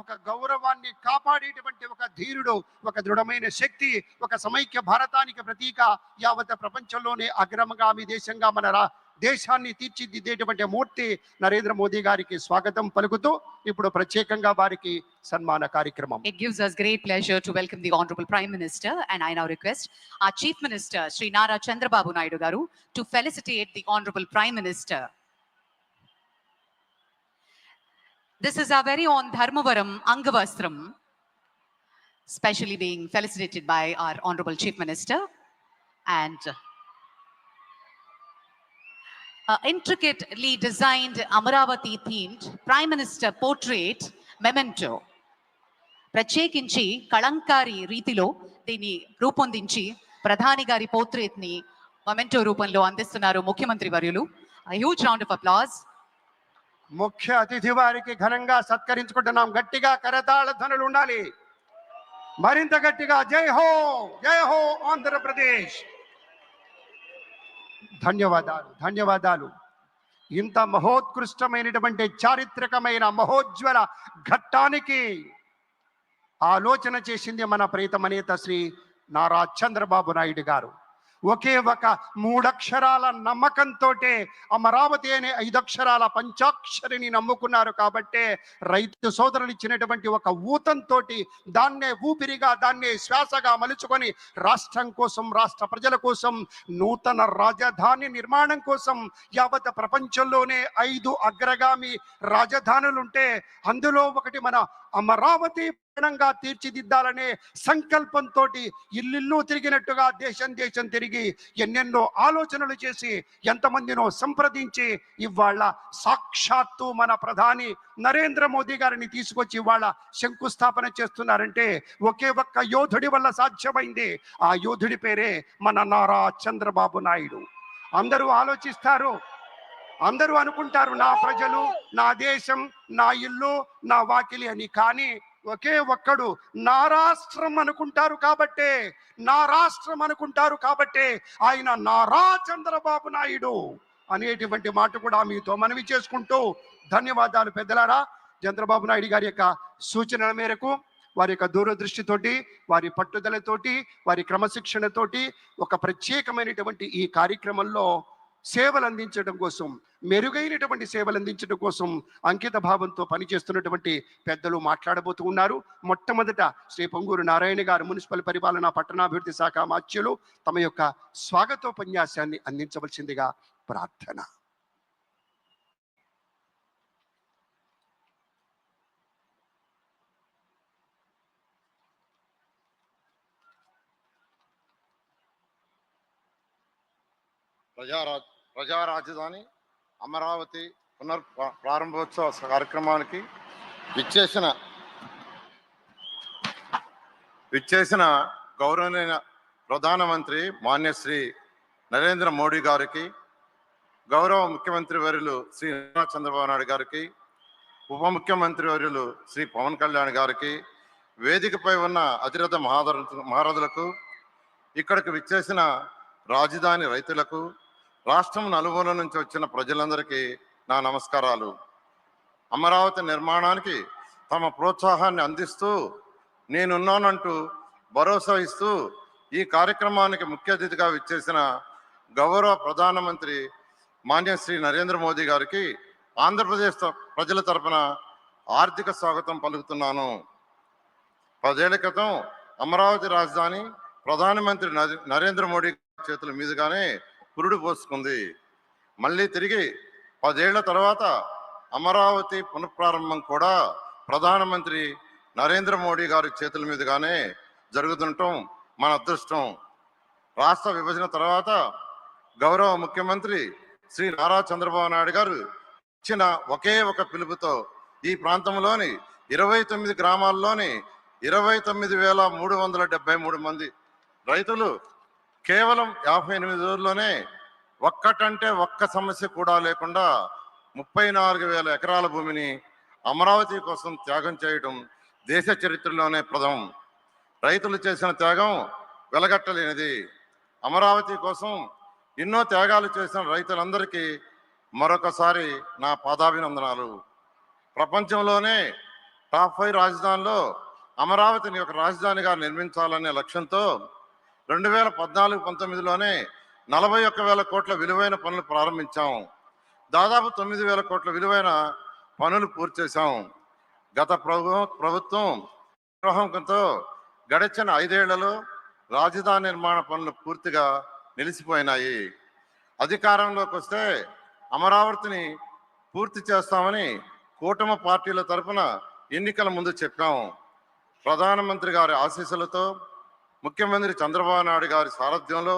ఒక గౌరవాన్ని కాపాడేటువంటి ఒక ధీరుడు, ఒక దృఢమైన శక్తి, ఒక సమైక్య భారతానికి ప్రతీక, యావత్ ప్రపంచంలోనే అగ్రమగామి దేశంగా మన దేశాన్ని తీర్చిదిద్దేటువంటి మూర్తి నరేంద్ర మోదీ గారికి స్వాగతం పలుకుతూ ఇప్పుడు ప్రత్యేకంగా వారికి సన్మాన కార్యక్రమం. It gives us great pleasure to welcome the Honorable Prime Minister, and I now request our Chief Minister Sri Nara Chandrababu Naidu garu to felicitate the Honorable Prime Minister. This is our very own Dharmavaram Angavastram, specially being felicitated by our Honorable Chief Minister, and intricately designed Amaravati themed Prime Minister portrait memento. ప్రత్యేకించి కళంకారి రీతిలో దీన్ని రూపొందించి ప్రధాని గారి portrait ని memento రూపంలో అందిస్తున్నారు ముఖ్యమంత్రి వర్యులు. Huge round of applause. ముఖ్య అతిథి వారికి ఘనంగా సత్కరించుకుంటున్నాం. గట్టిగా కరతాళ ధ్వనులు ఉండాలి, మరింత గట్టిగా. జై హో, జై హో ఆంధ్రప్రదేశ్. ధన్యవాదాలు, ధన్యవాదాలు. ఇంత మహోత్కృష్టమైనటువంటి చారిత్రకమైన మహోజ్వల ఘట్టానికి ఆలోచన చేసింది మన ప్రీతమ నేత శ్రీ నారా చంద్రబాబు నాయుడు గారు. ఒకే ఒక 3 అక్షరాల నమ్మకంతో అమరావతి అనే 5 అక్షరాల పంచాక్షరిని నమ్ముకున్నారు. కాబట్టే రైతు సోదరులు ఇచ్చినటువంటి ఒక ఊతంతో దాన్నే ఊపిరిగా, దాన్నే శ్వాసగా మలుచుకొని రాష్ట్రం కోసం, రాష్ట్ర ప్రజల కోసం, నూతన రాజధాని నిర్మాణం కోసం యావత్ ప్రపంచంలోనే 5 అగ్రగామి రాజధానులుంటే అందులో ఒకటి మన అమరావతి పట్టణంగా తీర్చిదిద్దాలనే సంకల్పంతో ఇల్లు తిరిగినట్టుగా దేశం దేశం తిరిగి ఎన్నెన్నో ఆలోచనలు చేసి ఎంతమందినో సంప్రదించి ఇవాళ సాక్షాత్తు మన ప్రధాని నరేంద్ర మోదీ గారిని తీసుకొచ్చి ఇవాళ శంకుస్థాపన చేస్తున్నారంటే ఒకే ఒక్క యోధుడి వల్ల సాధ్యమైంది. ఆ యోధుడి పేరే మన నారా చంద్రబాబు నాయుడు. అందరూ ఆలోచిస్తారు, అందరూ అనుకుంటారు నా ప్రజలు, నా దేశం, నా ఇల్లు, నా వాకిలి అని. కానీ ఒకే ఒక్కడు నా రాష్ట్రం అనుకుంటారు. కాబట్టే నా రాష్ట్రం అనుకుంటారు కాబట్టే ఆయన నారా చంద్రబాబు నాయుడు అనేటువంటి మాట కూడా మీతో మనవి చేసుకుంటూ ధన్యవాదాలు. పెద్దలారా, చంద్రబాబు నాయుడు గారి యొక్క సూచనల మేరకు, వారి యొక్క దూరదృష్టితోటి, వారి పట్టుదలతోటి, వారి క్రమశిక్షణతోటి ఒక ప్రత్యేకమైనటువంటి ఈ కార్యక్రమంలో సేవలు అందించడం కోసం, మెరుగైనటువంటి సేవలు అందించడం కోసం అంకిత భావంతో పనిచేస్తున్నటువంటి పెద్దలు మాట్లాడబోతూ ఉన్నారు. మొట్టమొదట శ్రీ పొంగూరు నారాయణ గారు, మున్సిపల్ పరిపాలన పట్టణాభివృద్ధి శాఖ మాత్యులు, తమ యొక్క స్వాగతోపన్యాసాన్ని అందించవలసిందిగా ప్రార్థన. ప్రజా రాజధాని అమరావతి ప్రారంభోత్సవ కార్యక్రమానికి విచ్చేసిన గౌరవనీయ ప్రధానమంత్రి మాన్యశ్రీ నరేంద్ర మోడీ గారికి, గౌరవ ముఖ్యమంత్రి వర్యులు శ్రీ నారా చంద్రబాబు నాయుడు గారికి, ఉప ముఖ్యమంత్రి వర్యులు శ్రీ పవన్ కళ్యాణ్ గారికి, వేదికపై ఉన్న అతిరథ మహారథులకు, ఇక్కడికి విచ్చేసిన రాజధాని రైతులకు, రాష్ట్రం నలుమూల నుంచి వచ్చిన ప్రజలందరికీ నా నమస్కారాలు. అమరావతి నిర్మాణానికి తమ ప్రోత్సాహాన్ని అందిస్తూ, నేనున్నానంటూ భరోసా ఇస్తూ ఈ కార్యక్రమానికి ముఖ్య అతిథిగా విచ్చేసిన గౌరవ ప్రధానమంత్రి మాన్యశ్రీ నరేంద్ర మోదీ గారికి ఆంధ్రప్రదేశ్ ప్రజల తరపున ఆర్థిక స్వాగతం పలుకుతున్నాను. 10 ఏళ్ల క్రితం అమరావతి రాజధాని ప్రధానమంత్రి నరేంద్ర మోడీ చేతుల మీదుగానే పురుడు పోసుకుంది. మళ్ళీ తిరిగి 10 ఏళ్ల తర్వాత అమరావతి పునఃప్రారంభం కూడా ప్రధానమంత్రి నరేంద్ర మోడీ గారి చేతుల మీదుగానే జరుగుతుండటం మన అదృష్టం. రాష్ట్ర విభజన తర్వాత గౌరవ ముఖ్యమంత్రి శ్రీ నారా చంద్రబాబు నాయుడు గారు ఇచ్చిన ఒకే ఒక పిలుపుతో ఈ ప్రాంతంలోని 29 గ్రామాల్లోని 29,373 మంది రైతులు కేవలం 58 రోజుల్లోనే ఒక్కటంటే ఒక్క సమస్య కూడా లేకుండా 34,000 ఎకరాల భూమిని అమరావతి కోసం త్యాగం చేయడం దేశ చరిత్రలోనే ప్రథమం. రైతులు చేసిన త్యాగం వెలగట్టలేనిది. అమరావతి కోసం ఎన్నో త్యాగాలు చేసిన రైతులందరికీ మరొకసారి నా పాదాభినందనాలు. ప్రపంచంలోనే టాప్ 5 రాజధానిలో అమరావతిని ఒక రాజధానిగా నిర్మించాలనే లక్ష్యంతో 2014-19లోనే 41,000 కోట్ల విలువైన పనులు ప్రారంభించాం. దాదాపు 9,000 కోట్ల విలువైన పనులు పూర్తి చేశాం. గత ప్రభుత్వం నిర్వాహకంతో గడిచిన 5 ఏళ్లలో రాజధాని నిర్మాణ పనులు పూర్తిగా నిలిచిపోయినాయి. అధికారంలోకి వస్తే అమరావతిని పూర్తి చేస్తామని కూటమి పార్టీల తరఫున ఎన్నికల ముందు చెప్పాం. ప్రధానమంత్రి గారి ఆశీస్సులతో ముఖ్యమంత్రి చంద్రబాబు నాయుడు గారి సారథ్యంలో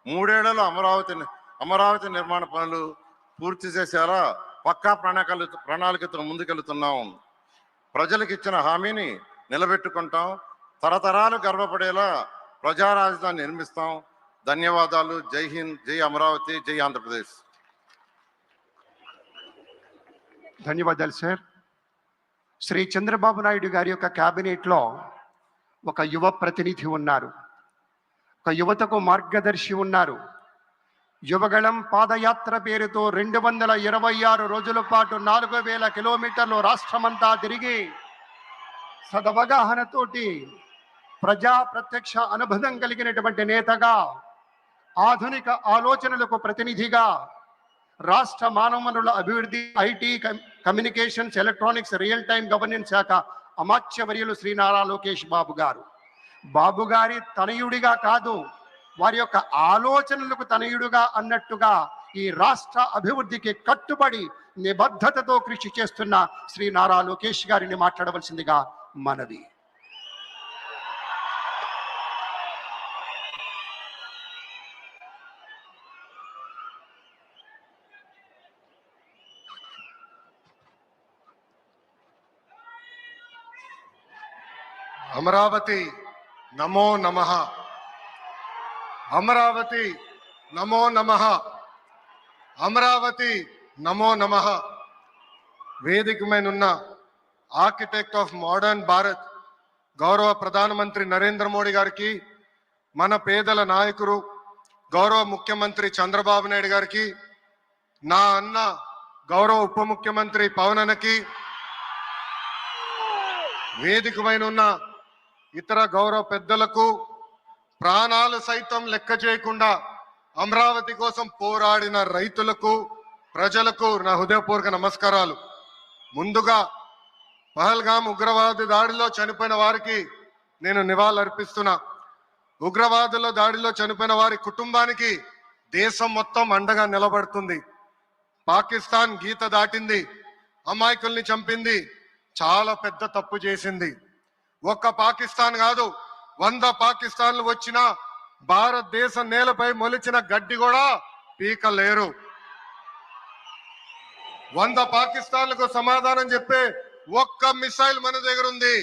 3 ఏళ్లలో అమరావతి నిర్మాణ పనులు పూర్తి చేసేలా పక్కా ప్రణాళికతో ముందుకెళ్తున్నాం. ప్రజలకు ఇచ్చిన హామీని నిలబెట్టుకుంటాం. తరతరాలు గర్వపడేలా ప్రజా రాజధాని నిర్మిస్తాం. ధన్యవాదాలు. జై హింద్, జై అమరావతి, జై ఆంధ్రప్రదేశ్. ధన్యవాదాలు సార్. శ్రీ చంద్రబాబు నాయుడు గారి యొక్క క్యాబినెట్లో ఒక యువ ప్రతినిధి ఉన్నారు, ఒక యువతకు మార్గదర్శి ఉన్నారు. యువగళం పాదయాత్ర పేరుతో 226 రోజుల పాటు 4,000 కిలోమీటర్లు రాష్ట్రమంతా తిరిగి సదవగాహనతోటి ప్రజా ప్రత్యక్ష అనుబంధం కలిగినటువంటి నేతగా, ఆధునిక ఆలోచనలకు ప్రతినిధిగా, రాష్ట్ర మానవ వనరుల అభివృద్ధి, IT, communications, electronics, real time governance శాఖ అమాత్యవర్యులు శ్రీ నారా లోకేష్ బాబు గారు. బాబు గారి తనయుడిగా కాదు, వారి యొక్క ఆలోచనలకు తనయుడుగా అన్నట్టుగా ఈ రాష్ట్ర అభివృద్ధికి కట్టుబడి నిబద్ధతతో కృషి చేస్తున్న శ్రీ నారా లోకేష్ గారిని మాట్లాడవలసిందిగా మనవి. అమరావతి నమో నమః. అమరావతి నమో నమః. అమరావతి నమో నమః. వేదిక మీద ఉన్న ఆర్కిటెక్ట్ ఆఫ్ మోడర్న్ భారత్ గౌరవ ప్రధానమంత్రి నరేంద్ర మోడీ గారికి, మన పేదల నాయకుడు గౌరవ ముఖ్యమంత్రి చంద్రబాబు నాయుడు గారికి, నా అన్న గౌరవ ఉప ముఖ్యమంత్రి పవన్ అన్నకి, వేదిక పైన ఉన్న ఇతర గౌరవ పెద్దలకు, ప్రాణాలు సైతం లెక్క చేయకుండా అమరావతి కోసం పోరాడిన రైతులకు, ప్రజలకు నా హృదయపూర్వక నమస్కారాలు. ముందుగా పహల్గామ్ ఉగ్రవాద దాడిలో చనిపోయిన వారికి నేను నివాళులర్పిస్తున్నా. ఉగ్రవాదుల దాడిలో చనిపోయిన వారి కుటుంబానికి దేశం మొత్తం అండగా నిలబడుతుంది. పాకిస్తాన్ గీత దాటింది, అమాయకుల్ని చంపింది, చాలా పెద్ద తప్పు చేసింది. ఒక్క పాకిస్తాన్ కాదు, 100 పాకిస్తాన్లు వచ్చినా భారతదేశ నేలపై మొలిచిన గడ్డి కూడా పీకలేరు. 100 పాకిస్తాన్లకు సమాధానం చెప్పే ఒక్క మిసైల్ మన దగ్గర ఉంది.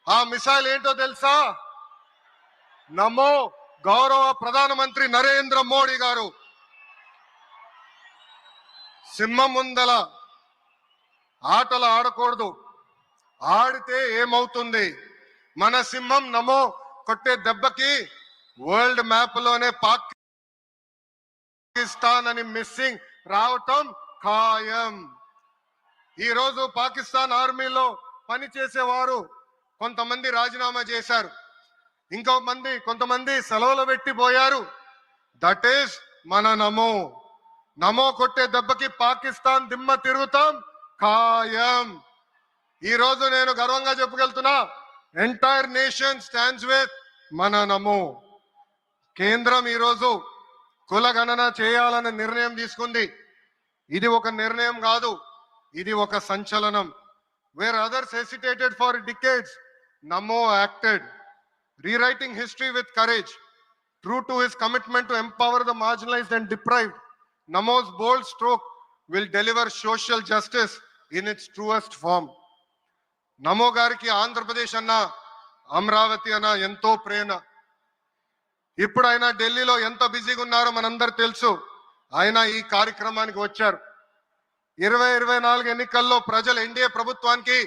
ఆ మిసైల్ ఏంటో తెలుసా? నమో గౌరవ ప్రధానమంత్రి నరేంద్ర మోడీ గారు. సింహం ముందల ఆటలు ఆడకూడదు, ఆడితే ఏమవుతుంది? మన సింహం నమో కొట్టే దెబ్బకి వరల్డ్ మ్యాప్ లోనే పాకిస్తాన్ అని మిస్సింగ్ రావటం ఖాయం. ఈ రోజు పాకిస్తాన్ ఆర్మీలో పనిచేసేవారు కొంతమంది రాజీనామా చేశారు, కొంతమంది సెలవులు పెట్టిపోయారు. దట్ ఈస్ మన నమో. నమో కొట్టే దెబ్బకి పాకిస్తాన్ దిమ్మ తిరుగుతాం ఖాయం. ఈ రోజు నేను గర్వంగా చెప్పగలుగుతున్నా, ఎంటైర్ నేషన్ స్టాండ్స్ విత్ మన నమో. కేంద్రం ఈరోజు కులగణన చేయాలనే నిర్ణయం తీసుకుంది. ఇది ఒక నిర్ణయం కాదు, ఇది ఒక సంచలనం. Wear others hesitated for decades, Namo acted, rewriting history with courage. True to his commitment to empower the marginalized and deprived, Namo's bold stroke will deliver social justice in its truest form. నమో గారికి ఆంధ్రప్రదేశ్ అన్న, అమరావతి అన్న ఎంతో ప్రేమ. ఇప్పుడు ఆయన ఢిల్లీలో ఎంత బిజీగా ఉన్నారో మనందరూ తెలుసు. ఆయన ఈ కార్యక్రమానికి వచ్చారు. 2024 ఎన్నికల్లో ప్రజలు ఎన్డీఏ ప్రభుత్వానికి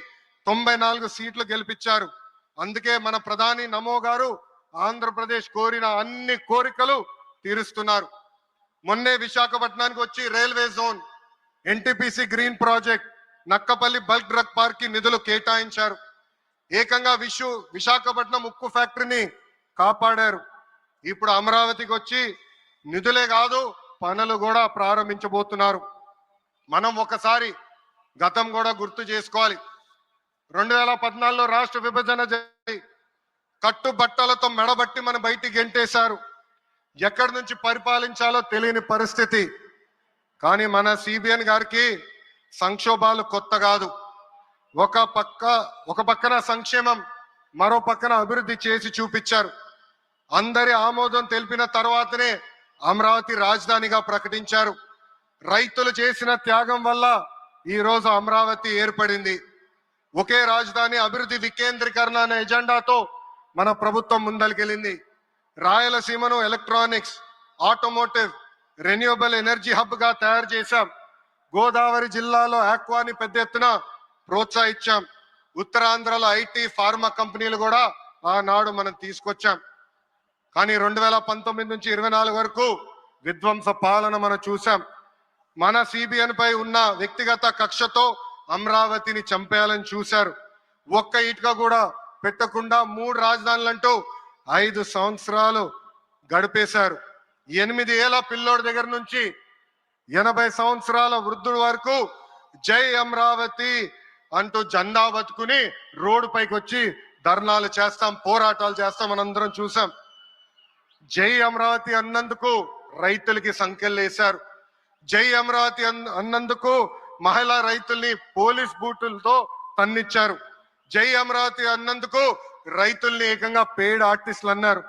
94 సీట్లు గెలిపించారు. అందుకే మన ప్రధాని నమో గారు ఆంధ్రప్రదేశ్ కోరిన అన్ని కోరికలు తీరుస్తున్నారు. మొన్నే విశాఖపట్నానికి వచ్చి railway zone, NTPC green project, Nakkapalli bulk drug park కి నిధులు కేటాయించారు. ఏకంగా విశాఖపట్నం ఉక్కు ఫ్యాక్టరీని కాపాడారు. ఇప్పుడు అమరావతికి వచ్చి నిధులే కాదు పనులు కూడా ప్రారంభించబోతున్నారు. మనం ఒకసారి గతం కూడా గుర్తు చేసుకోవాలి. 2014లో రాష్ట్ర విభజన జరిగి కట్టుబట్టలతో మెడబట్టి మన బయటికి గెంటేశారు. ఎక్కడి నుంచి పరిపాలించాలో తెలియని పరిస్థితి. కానీ మన సిబిఎన్ గారికి సంక్షోభాలు కొత్త కాదు. ఒక పక్కన సంక్షేమం, మరో పక్కన అభివృద్ధి చేసి చూపించారు. అందరి ఆమోదం తెలిపిన తర్వాతనే అమరావతి రాజధానిగా ప్రకటించారు. రైతులు చేసిన త్యాగం వల్ల ఈ రోజు అమరావతి ఏర్పడింది. ఒకే రాజధాని అభివృద్ధి వికేంద్రీకరణ అనే ఎజెండాతో మన ప్రభుత్వం ముందలికెళ్ళింది. రాయలసీమను electronics, automotive, renewable energy hub గా తయారు చేశాం. గోదావరి జిల్లాలో ఆక్వాని పెద్ద ఎత్తున ప్రోత్సహించాం. ఉత్తరాంధ్రలో ఐటీ, ఫార్మా కంపెనీలు కూడా ఆనాడు మనం తీసుకొచ్చాం. కానీ 2019 నుంచి 24 వరకు విధ్వంస పాలన మనం చూసాం. మన సిబిఎన్ పై ఉన్న వ్యక్తిగత కక్షతో అమరావతిని చంపేయాలని చూశారు. ఒక్క ఇటుక కూడా పెట్టకుండా 3 రాజధానులంటూ 5 సంవత్సరాలు గడిపేశారు. 8 ఏళ్ల పిల్లోడి దగ్గర నుంచి 80 సంవత్సరాల వృద్ధుడి వరకు జై అమరావతి అంటూ జెండా బతుకుని రోడ్డు పైకి వచ్చి ధర్నాలు చేస్తాం, పోరాటాలు చేస్తాం మనందరం చూసాం. జై అమరావతి అన్నందుకు రైతులకి సంఖ్యలేశారు. జై అమరావతి అన్నందుకు మహిళా రైతుల్ని పోలీస్ బూటులతో తన్నిచ్చారు. జై అమరావతి అన్నందుకు రైతుల్ని ఏకంగా పెయిడ్ ఆర్టిస్టులు అన్నారు.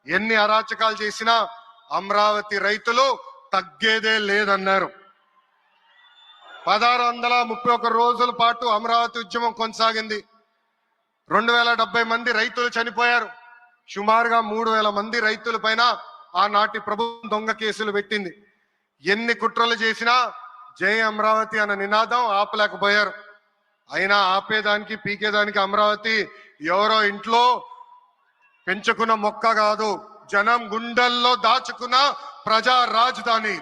ఎన్ని అరాచకాలు చేసినా అమరావతి రైతులు తగ్గేదే లేదన్నారు. 1631 రోజుల పాటు అమరావతి ఉద్యమం కొనసాగింది. 2070 మంది రైతులు చనిపోయారు. సుమారుగా 3000 మంది రైతుల పైన ఆనాటి ప్రభుత్వం దొంగ కేసులు పెట్టింది. ఎన్ని కుట్రలు చేసినా జై అమరావతి అన్న నినాదం ఆపలేకపోయారు. అయినా ఆపేదానికి పీకేదానికి అమరావతి ఎవరో ఇంట్లో పెంచుకున్న మొక్క కాదు, జనం గుండెల్లో దాచుకున్న ప్రజా రాజధాని.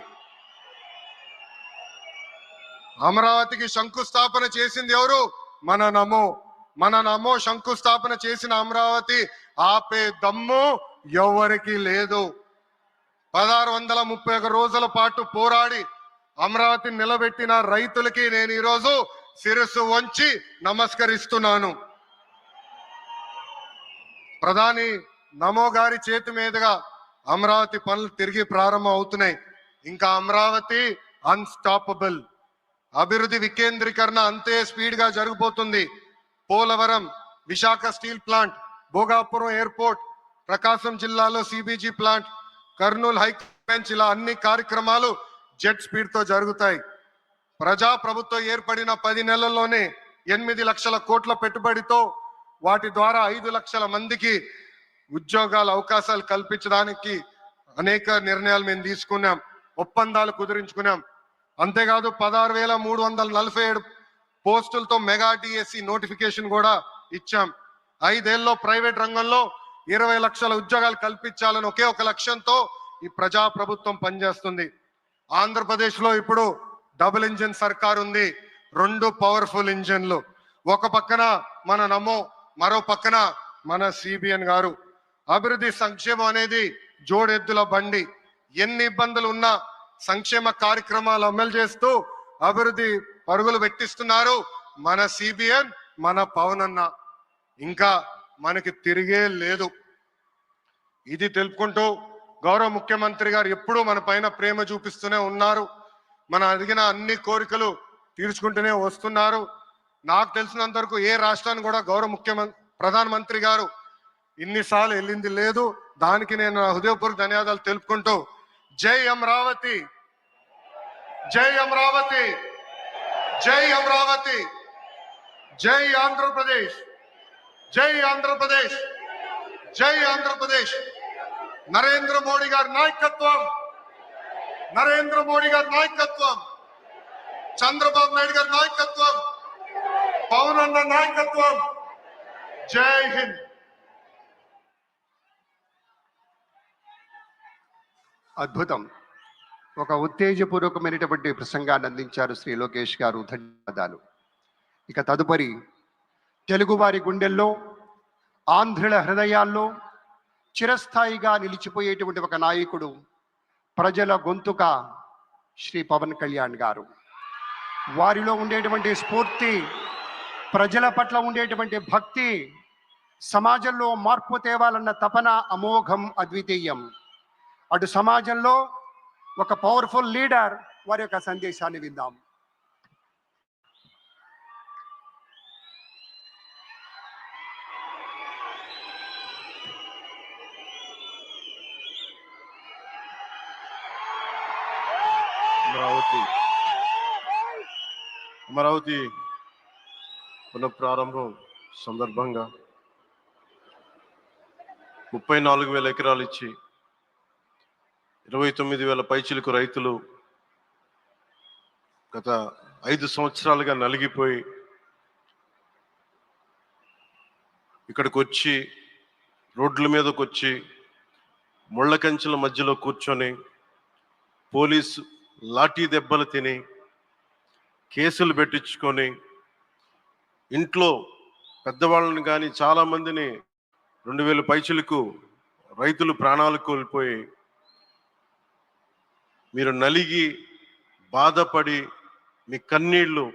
అమరావతికి శంకుస్థాపన చేసింది ఎవరు? మన నమో శంకుస్థాపన చేసిన అమరావతి ఆపే దమ్ము ఎవరికి లేదు. 1631 రోజుల పాటు పోరాడి అమరావతిని నిలబెట్టిన రైతులకి నేను ఈరోజు శిరస్సు వంచి నమస్కరిస్తున్నాను. ప్రధాని నమో గారి చేతి మీదుగా అమరావతి పనులు తిరిగి ప్రారంభం అవుతున్నాయి. ఇంకా అమరావతి అన్స్టాపబుల్. అభివృద్ధి వికేంద్రీకరణ అంతే స్పీడ్ గా జరిగిపోతుంది. Polavaram, Visakha steel plant, Bhogapuram airport, ప్రకాశం జిల్లాలో CBG plant, Kurnool high bench, ఇలా అన్ని కార్యక్రమాలు జెట్ స్పీడ్ తో జరుగుతాయి. ప్రజా ప్రభుత్వం ఏర్పడిన 10 నెలల్లోనే 8 లక్షల కోట్ల పెట్టుబడితో వాటి ద్వారా 5 లక్షల మందికి ఉద్యోగాల అవకాశాలు కల్పించడానికి అనేక నిర్ణయాలు మేము తీసుకున్నాం, ఒప్పందాలు కుదిరించుకున్నాం. అంతేకాదు 16,347 పోస్టులతో మెగా డిఎస్సి నోటిఫికేషన్ కూడా ఇచ్చాం. 5 ఏళ్లలో ప్రైవేట్ రంగంలో 20 లక్షల ఉద్యోగాలు కల్పించాలని ఒకే ఒక లక్ష్యంతో ఈ ప్రజా ప్రభుత్వం పనిచేస్తుంది. ఆంధ్రప్రదేశ్ లో ఇప్పుడు డబుల్ ఇంజిన్ సర్కార్ ఉంది. 2 పవర్ఫుల్ ఇంజిన్లు. ఒక పక్కన మన నమో, మరో పక్కన మన సిబిఎన్ గారు. అభివృద్ధి సంక్షేమం అనేది జోడెద్దుల బండి. ఎన్ని ఇబ్బందులు ఉన్నా సంక్షేమ కార్యక్రమాలు అమలు చేస్తూ అభివృద్ధి పరుగులు పెట్టిస్తున్నారు మన సిబిఎన్, మన పవన్ అన్న. ఇంకా మనకి తిరిగే లేదు. ఇది తెలుపుకుంటూ గౌరవ ముఖ్యమంత్రి గారు ఎప్పుడూ మన పైన ప్రేమ చూపిస్తూనే ఉన్నారు. మన అడిగిన అన్ని కోరికలు తీర్చుకుంటూనే వస్తున్నారు. నాకు తెలిసినంత వరకు ఏ రాష్ట్రాన్ని కూడా గౌరవ ప్రధానమంత్రి గారు ఇన్నిసార్లు వెళ్ళింది లేదు. దానికి నేను హృదయపూర్వక ధన్యవాదాలు తెలుపుకుంటూ జై అమరావతి, జై అమరావతి, జై అమరావతి, జై ఆంధ్రప్రదేశ్, జై ఆంధ్రప్రదేశ్, జై ఆంధ్రప్రదేశ్. నరేంద్ర మోడీ గారి నాయకత్వం, నరేంద్ర మోడీ గారి నాయకత్వం, చంద్రబాబు నాయుడు గారి నాయకత్వం, పవన్ అన్న నాయకత్వం. జై హింద్. అద్భుతం. ఒక ఉత్తేజపూర్వకమైనటువంటి ప్రసంగాన్ని అందించారు శ్రీ లోకేష్ గారు. ధన్యవాదాలు. ఇక తదుపరి తెలుగువారి గుండెల్లో, ఆంధ్రుల హృదయాల్లో చిరస్థాయిగా నిలిచిపోయేటువంటి ఒక నాయకుడు, ప్రజల గొంతుక శ్రీ పవన్ కళ్యాణ్ గారు. వారిలో ఉండేటువంటి స్ఫూర్తి, ప్రజల పట్ల ఉండేటువంటి భక్తి, సమాజంలో మార్పు తేవాలన్న తపన అమోఘం, అద్వితీయం. అటు సమాజంలో ఒక పవర్ఫుల్ లీడర్, వారి యొక్క సందేశాన్ని విందాం. అమరావతి పునఃప్రారంభం సందర్భంగా 34,000 ఎకరాలు ఇచ్చి 29,000 పైచిలకు రైతులు గత 5 సంవత్సరాలుగా నలిగిపోయి ఇక్కడికి వచ్చి, రోడ్ల మీదకి వచ్చి, ముళ్ళ కంచెల మధ్యలో కూర్చొని పోలీసు లాఠీ దెబ్బలు తిని, కేసులు పెట్టించుకొని, ఇంట్లో పెద్దవాళ్ళని కానీ చాలామందిని 2,000 పైచిలకు రైతులు ప్రాణాలు కోల్పోయి, మీరు నలిగి బాధపడి మీ కన్నీళ్లు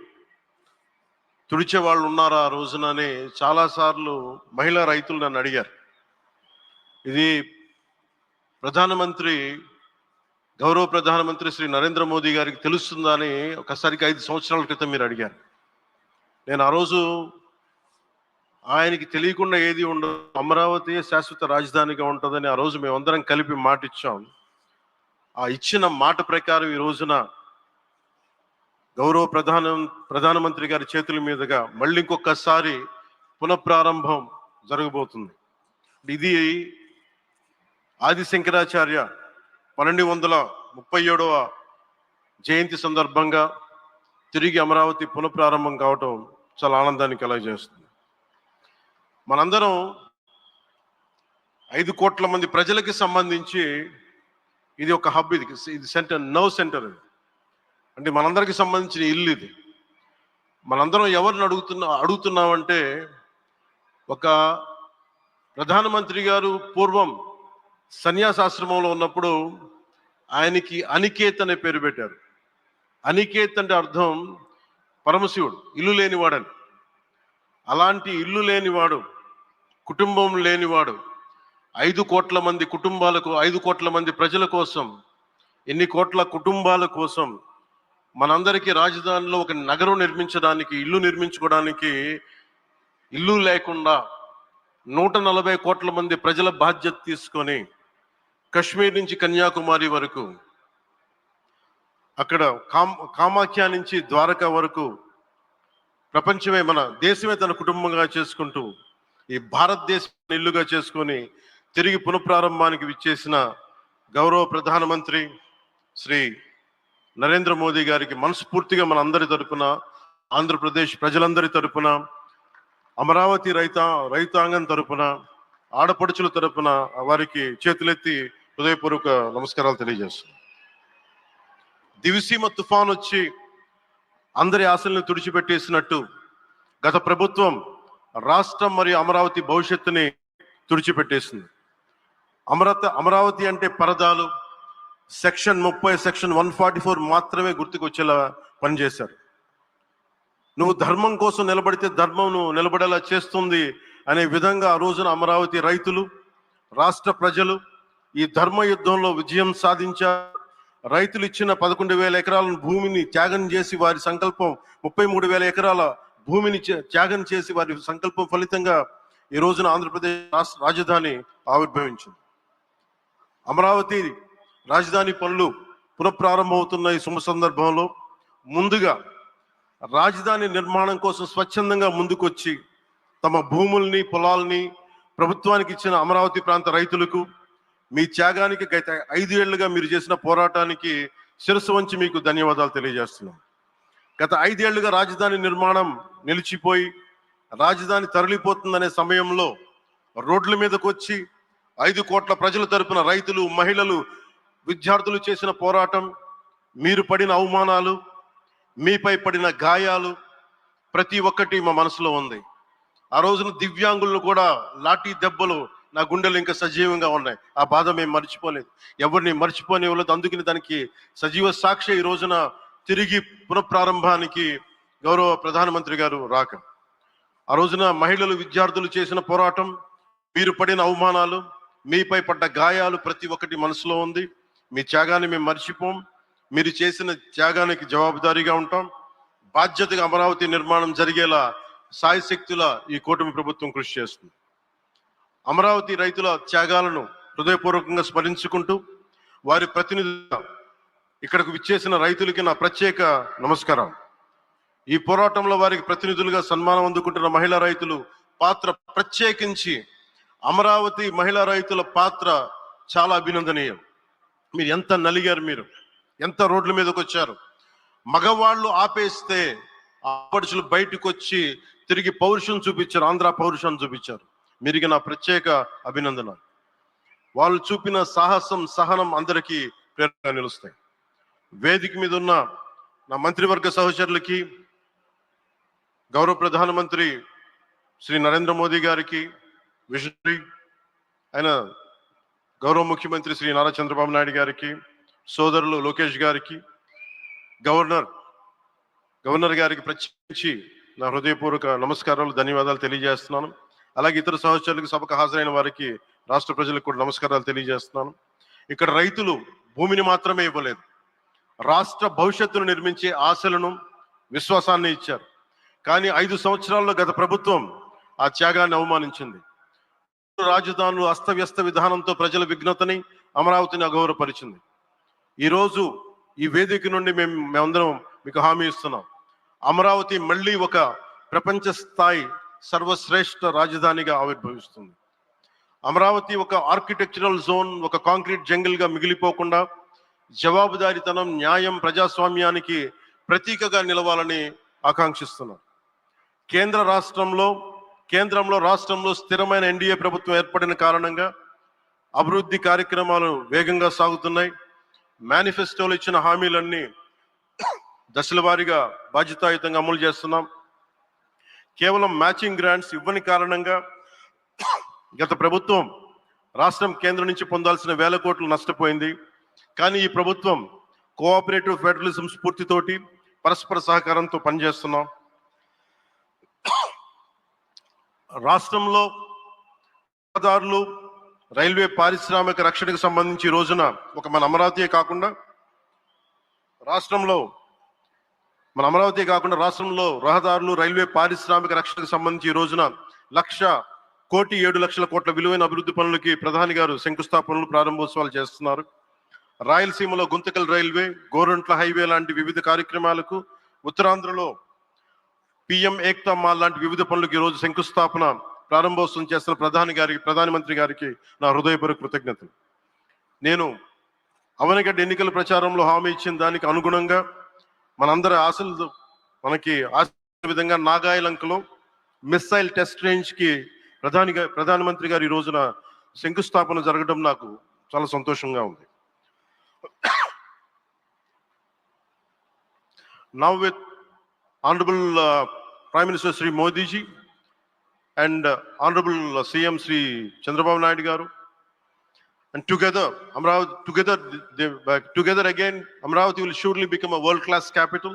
తుడిచే వాళ్ళు ఉన్నారా ఆ రోజునని చాలాసార్లు మహిళా రైతులు నన్ను అడిగారు. ఇది గౌరవ ప్రధానమంత్రి శ్రీ నరేంద్ర మోదీ గారికి తెలుస్తుందా అని ఒకసారికి 5 సంవత్సరాల క్రితం మీరు అడిగారు. నేను ఆ రోజు ఆయనకి తెలియకుండా ఏది ఉండదు, అమరావతి శాశ్వత రాజధానిగా ఉంటుందని ఆ రోజు మేమందరం కలిపి మాట ఇచ్చాం. ఆ ఇచ్చిన మాట ప్రకారం ఈ రోజున గౌరవ ప్రధానమంత్రి గారి చేతుల మీదుగా మళ్ళీ ఇంకొకసారి పునఃప్రారంభం జరగబోతుంది. ఇది ఆది శంకరాచార్య 1237వ జయంతి సందర్భంగా తిరిగి అమరావతి పునఃప్రారంభం కావటం చాలా ఆనందాన్ని కలగజేస్తుంది. మనందరం 5 కోట్ల మంది ప్రజలకి సంబంధించి ఇది ఒక హబ్, ఇది సెంటర్, నర్వ్ సెంటర్. అంటే మనందరికి సంబంధించిన ఇల్లు ఇది. మనందరం ఎవరిని అడుగుతున్నామంటే, ఒక ప్రధానమంత్రి గారు పూర్వం సన్యాసాశ్రమంలో ఉన్నప్పుడు ఆయనకి అనికేత్ అనే పేరు పెట్టారు. అనికేత్ అంటే అర్థం పరమశివుడు, ఇల్లు లేనివాడని. అలాంటి ఇల్లు లేనివాడు, కుటుంబం లేనివాడు 5 కోట్ల మంది కుటుంబాలకు, 5 కోట్ల మంది ప్రజల కోసం, ఎన్ని కోట్ల కుటుంబాల కోసం మనందరికీ రాజధానిలో ఒక నగరం నిర్మించడానికి, ఇల్లు నిర్మించుకోవడానికి ఇల్లు లేకుండా 140 కోట్ల మంది ప్రజల బాధ్యత తీసుకొని కశ్మీర్ నుంచి కన్యాకుమారి వరకు, అక్కడ కామాఖ్య నుంచి ద్వారకా వరకు ప్రపంచమే, మన దేశమే తన కుటుంబంగా చేసుకుంటూ ఈ భారతదేశం ఇల్లుగా చేసుకొని తిరిగి పునఃప్రారంభానికి విచ్చేసిన గౌరవ ప్రధానమంత్రి శ్రీ నరేంద్ర మోదీ గారికి మనస్ఫూర్తిగా మన అందరి తరపున, ఆంధ్రప్రదేశ్ ప్రజలందరి తరపున, అమరావతి రైతాంగం తరపున, ఆడపడుచుల తరపున వారికి చేతులెత్తి హృదయపూర్వక నమస్కారాలు తెలియజేస్తున్నాను. దివిసీమ తుఫాన్ వచ్చి అందరి ఆశలను తుడిచిపెట్టేసినట్టు గత ప్రభుత్వం రాష్ట్రం మరియు అమరావతి భవిష్యత్తుని తుడిచిపెట్టేసింది. అమరావతి అంటే పరదాలు, సెక్షన్ 30, సెక్షన్ 144 మాత్రమే గుర్తుకొచ్చేలా పనిచేశారు. నువ్వు ధర్మం కోసం నిలబడితే ధర్మం నువ్వు నిలబడేలా చేస్తుంది అనే విధంగా ఆ రోజున అమరావతి రైతులు, రాష్ట్ర ప్రజలు ఈ ధర్మ యుద్ధంలో విజయం సాధించారు. రైతులు ఇచ్చిన 11,000 ఎకరాల భూమిని త్యాగం చేసి, వారి సంకల్పం 33,000 ఎకరాల భూమిని త్యాగం చేసి, వారి సంకల్పం ఫలితంగా ఈ రోజున ఆంధ్రప్రదేశ్ రాజధాని ఆవిర్భవించింది. అమరావతి రాజధాని పనులు పునఃప్రారంభమవుతున్న ఈ శుభ సందర్భంలో ముందుగా రాజధాని నిర్మాణం కోసం స్వచ్ఛందంగా ముందుకొచ్చి తమ భూముల్ని, పొలాల్ని ప్రభుత్వానికి ఇచ్చిన అమరావతి ప్రాంత రైతులకు, మీ త్యాగానికి, గత 5 ఏళ్లుగా మీరు చేసిన పోరాటానికి శిరస్సు వంచి మీకు ధన్యవాదాలు తెలియజేస్తున్నాం. గత 5 ఏళ్లుగా రాజధాని నిర్మాణం నిలిచిపోయి రాజధాని తరలిపోతుందనే సమయంలో రోడ్ల మీదకి వచ్చి 5 కోట్ల ప్రజల తరపున రైతులు, మహిళలు, విద్యార్థులు చేసిన పోరాటం, మీరు పడిన అవమానాలు, మీపై పడిన గాయాలు, ప్రతి ఒక్కటి మా మనసులో ఉంది. ఆ రోజున దివ్యాంగులు కూడా లాఠీ దెబ్బలు నా గుండెలు ఇంకా సజీవంగా ఉన్నాయి. ఆ బాధ మేము మర్చిపోలేదు, ఎవరిని మర్చిపోనివ్వలేదు. అందుకని దానికి సజీవ సాక్షి ఈ రోజున తిరిగి పునఃప్రారంభానికి గౌరవ ప్రధానమంత్రి గారు రాక, ఆ రోజున మహిళలు విద్యార్థులు చేసిన పోరాటం, మీరు పడిన అవమానాలు, మీపై పడ్డ గాయాలు ప్రతి ఒక్కటి మనసులో ఉంది. మీ త్యాగాన్ని మేము మర్చిపోం. మీరు చేసిన త్యాగానికి జవాబుదారీగా ఉంటాం. బాధ్యతగా అమరావతి నిర్మాణం జరిగేలా సాయశక్తుల ఈ కూటమి ప్రభుత్వం కృషి చేస్తుంది. అమరావతి రైతుల త్యాగాలను హృదయపూర్వకంగా స్మరించుకుంటూ, వారి ప్రతినిధులుగా ఇక్కడకు విచ్చేసిన రైతులకి నా ప్రత్యేక నమస్కారం. ఈ పోరాటంలో వారికి ప్రతినిధులుగా సన్మానం అందుకుంటున్న మహిళా రైతులు పాత్ర, ప్రత్యేకించి అమరావతి మహిళా రైతుల పాత్ర చాలా అభినందనీయం. మీరు ఎంత నలిగారు, మీరు ఎంత రోడ్ల మీదకి వచ్చారు. మగవాళ్ళు ఆపేస్తే ఆడపడుచులు బయటకు వచ్చి తిరిగి పౌరుషం చూపించారు, ఆంధ్ర పౌరుషం చూపించారు. మీరికి నా ప్రత్యేక అభినందన. వాళ్ళు చూపిన సాహసం, సహనం అందరికీ ప్రేరణగా నిలుస్తాయి. వేదిక మీద ఉన్న నా మంత్రివర్గ సహచరులకి, గౌరవ ప్రధానమంత్రి శ్రీ నరేంద్ర మోదీ గారికి, విజనరీ ఆయన గౌరవ ముఖ్యమంత్రి శ్రీ నారా చంద్రబాబు నాయుడు గారికి, సోదరులు లోకేష్ గారికి, గవర్నర్ గారికి ప్రత్యేకించి నా హృదయపూర్వక నమస్కారాలు, ధన్యవాదాలు తెలియజేస్తున్నాను. అలాగే ఇతర సహచరులకు, సభకు హాజరైన వారికి, రాష్ట్ర ప్రజలకు కూడా నమస్కారాలు తెలియజేస్తున్నాను. ఇక్కడ రైతులు భూమిని మాత్రమే ఇవ్వలేదు, రాష్ట్ర భవిష్యత్తును నిర్మించే ఆశలను, విశ్వాసాన్ని ఇచ్చారు. కానీ 5 సంవత్సరాల్లో గత ప్రభుత్వం ఆ త్యాగాన్ని అవమానించింది. రాజధానులు అస్తవ్యస్త విధానంతో ప్రజల విఘ్నతని, అమరావతిని అగౌరవపరిచింది. ఈరోజు ఈ వేదిక నుండి మేమందరం మీకు హామీ ఇస్తున్నాం, అమరావతి మళ్ళీ ఒక ప్రపంచ స్థాయి సర్వశ్రేష్ఠ రాజధానిగా ఆవిర్భవిస్తుంది. అమరావతి ఒక ఆర్కిటెక్చరల్ జోన్, ఒక కాంక్రీట్ జంగిల్గా మిగిలిపోకుండా జవాబుదారీతనం, న్యాయం, ప్రజాస్వామ్యానికి ప్రతీకగా నిలవాలని ఆకాంక్షిస్తున్నాం. కేంద్రంలో రాష్ట్రంలో స్థిరమైన ఎన్డీఏ ప్రభుత్వం ఏర్పడిన కారణంగా అభివృద్ధి కార్యక్రమాలు వేగంగా సాగుతున్నాయి. మేనిఫెస్టోలో ఇచ్చిన హామీలన్నీ దశల వారీగా బాధ్యతాయుతంగా అమలు చేస్తున్నాం. కేవలం మ్యాచింగ్ గ్రాంట్స్ ఇవ్వని కారణంగా గత ప్రభుత్వం రాష్ట్రం కేంద్రం నుంచి పొందాల్సిన వేల కోట్లు నష్టపోయింది. కానీ ఈ ప్రభుత్వం కోఆపరేటివ్ ఫెడరలిజం స్ఫూర్తితోటి, పరస్పర సహకారంతో పనిచేస్తున్నాం. రాష్ట్రంలో రహదారులు, రైల్వే, పారిశ్రామిక రక్షణకు సంబంధించి ఈ రోజున మన అమరావతి కాకుండా రాష్ట్రంలో రహదారులు, రైల్వే, పారిశ్రామిక రక్షణకు సంబంధించి ఈ రోజున 1,07,00,00,000 కోట్ల విలువైన అభివృద్ధి పనులకి ప్రధాని గారు శంకుస్థాపనలు, ప్రారంభోత్సవాలు చేస్తున్నారు. రాయలసీమలో గుంతకల్ రైల్వే, గోరంట్ల హైవే లాంటి వివిధ కార్యక్రమాలకు, ఉత్తరాంధ్రలో పిఎం ఏక్తా మాల్ లాంటి వివిధ పనులకు ఈరోజు శంకుస్థాపన, ప్రారంభోత్సవం చేస్తున్న ప్రధానమంత్రి గారికి నా హృదయపూర్వక కృతజ్ఞతలు. నేను అవనిగడ్డ ఎన్నికల ప్రచారంలో హామీ ఇచ్చిన దానికి అనుగుణంగా మనందరి ఆశలు మనకి ఆశ విధంగా నాగాయలంకలో మిస్సైల్ టెస్ట్ రేంజ్ కి ప్రధానమంత్రి గారు ఈ రోజున శంకుస్థాపన జరగడం నాకు చాలా సంతోషంగా ఉంది. Now with Honorable Prime Minister Sri Modi ji and Honorable CM Sri Chandrababu Naidu garu, and together again Amravati will surely become a world-class capital,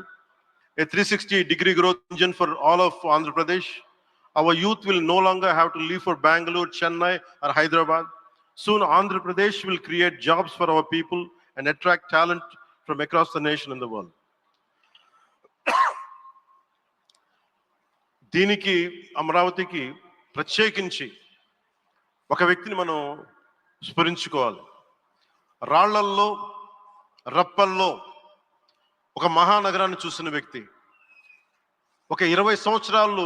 a 360-degree growth engine for all of Andhra Pradesh. Our youth will no longer have to leave for Bangalore, Chennai or Hyderabad. Soon Andhra Pradesh will create jobs for our people and attract talent from across the nation and the world. దీనికి అమరావతికి ప్రత్యేకించి ఒక వ్యక్తిని మనం స్మరించుకోవాలి. రాళ్లల్లో, రప్పల్లో ఒక మహానగరాన్ని చూసిన వ్యక్తి, ఒక 20 సంవత్సరాలు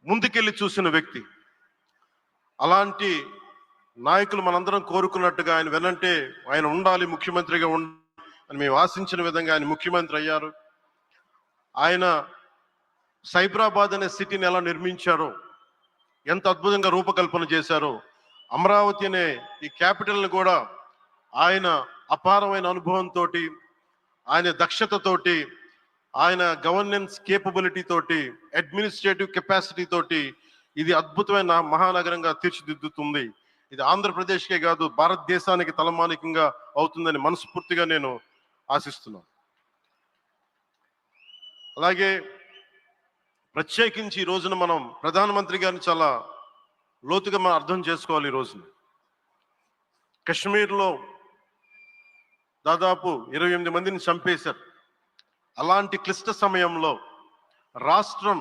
ముందుకెళ్ళి చూసిన వ్యక్తి. అలాంటి నాయకులు మనందరం కోరుకున్నట్టుగా ఆయన వెనంటే ఆయన ఉండాలి, ముఖ్యమంత్రిగా అని మేము ఆశించిన విధంగా ఆయన ముఖ్యమంత్రి అయ్యారు. ఆయన సైబరాబాద్ అనే సిటీని ఎలా నిర్మించారో, ఎంత అద్భుతంగా రూపకల్పన చేశారో, అమరావతి అనే ఈ క్యాపిటల్ని కూడా ఆయన అపారమైన అనుభవంతో, ఆయన దక్షతతోటి ఆయన గవర్నెన్స్ కేపబిలిటీ తోటి, అడ్మినిస్ట్రేటివ్ కెపాసిటీ తోటి ఇది అద్భుతమైన మహానగరంగా తీర్చిదిద్దుతుంది. ఇది ఆంధ్రప్రదేశ్కే కాదు, భారతదేశానికి తలమానికంగా అవుతుందని మనస్ఫూర్తిగా నేను ఆశిస్తున్నాను. అలాగే ప్రత్యేకించి ఈ రోజున మనం ప్రధానమంత్రి గారిని చాలా లోతుగా మనం అర్థం చేసుకోవాలి. ఈ రోజున కశ్మీర్లో దాదాపు 28 మందిని చంపేశారు. అలాంటి క్లిష్ట సమయంలో రాష్ట్రం,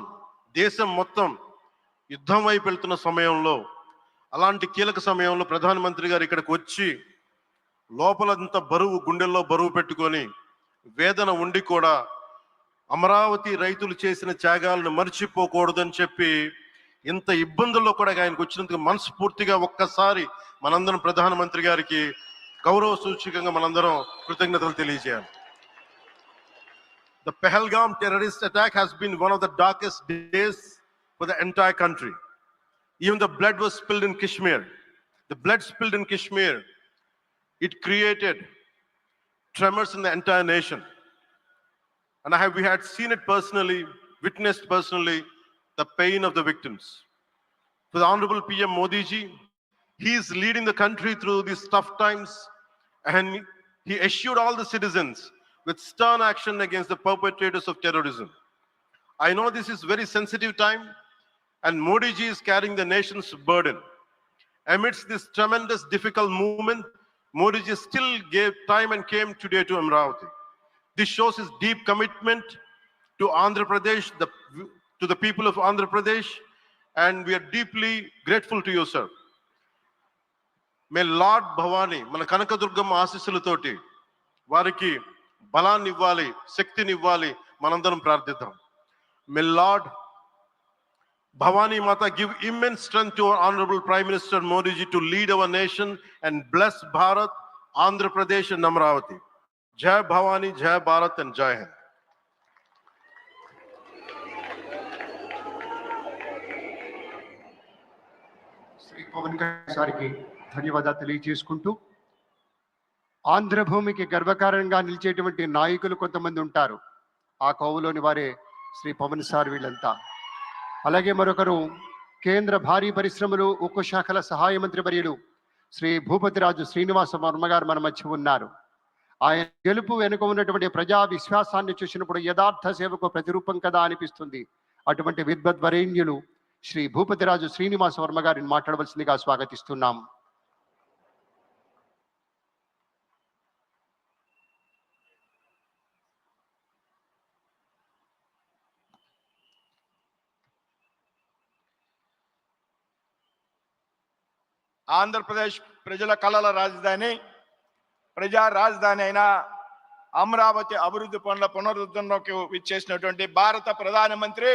దేశం మొత్తం యుద్ధం వైపు వెళ్తున్న సమయంలో, అలాంటి కీలక సమయంలో ప్రధానమంత్రి గారు ఇక్కడికి వచ్చి లోపలంతా బరువు, గుండెల్లో బరువు పెట్టుకొని వేదన ఉండి కూడా అమరావతి రైతులు చేసిన త్యాగాలను మర్చిపోకూడదని చెప్పి ఇంత ఇబ్బందుల్లో కూడా ఆయనకు వచ్చినందుకు మనస్ఫూర్తిగా ఒక్కసారి మనందరం ప్రధానమంత్రి గారికి గౌరవ సూచకంగా మనందరం కృతజ్ఞతలు తెలియజేయాలి. The Pahalgam terrorist attack has been one of the darkest days for the entire country. Even the blood was spilled in Kashmir. The blood spilled in Kashmir, it created tremors in the entire nation. And we had seen it personally, witnessed personally, the pain of the victims. For the Honorable PM Modi ji, he is leading the country through these tough times, and he assured all the citizens with stern action against the perpetrators of terrorism. I know this is very sensitive time, and Modi ji is carrying the nation's burden. Amidst this tremendous difficult movement, Modi ji still gave time and came today to Amravati. This shows his deep commitment to Andhra Pradesh, to the people of Andhra Pradesh, and we are deeply grateful to you, sir. May Lord Bhavani, మన కనకదుర్గమ్మ ఆశీస్సులతోటి వారికి బలాన్ని ఇవ్వాలి, శక్తిని ఇవ్వాలి, మనందరం ప్రార్థిద్దాం. May Lord Bhavani Mata give immense strength to our Honorable Prime Minister Modi ji to lead our nation and bless Bharat, Andhra Pradesh and Amravati. Jai Bhavani, Jai Bharat and Jai Hind. Shri Pawan Kalyan గారికి ధన్యవాదాలు తెలియజేసుకుంటూ, ఆంధ్రభూమికి గర్వకారణంగా నిలిచేటువంటి నాయకులు కొంతమంది ఉంటారు. ఆ కోవలోని వారే Shri Pawan sir వీళ్ళంతా. అలాగే మరొకరు కేంద్ర భారీ పరిశ్రమలు, ఉక్కు శాఖల సహాయ మంత్రి వర్యులు శ్రీ భూపతిరాజు శ్రీనివాస వర్మ గారు మన మధ్య ఉన్నారు. ఆయన గెలుపు వెనుక ఉన్నటువంటి ప్రజా విశ్వాసాన్ని చూసినప్పుడు యథార్థ సేవకు ప్రతిరూపం కదా అనిపిస్తుంది. అటువంటి విద్వద్వరేణ్యులు శ్రీ భూపతిరాజు శ్రీనివాస వర్మ గారిని మాట్లాడవలసిందిగా స్వాగతిస్తున్నాం. ఆంధ్రప్రదేశ్ ప్రజల కళల రాజధాని, ప్రజా రాజధాని అయిన అమరావతి అభివృద్ధి పనుల పునరుద్ధరణకు విచ్చేసినటువంటి భారత ప్రధానమంత్రి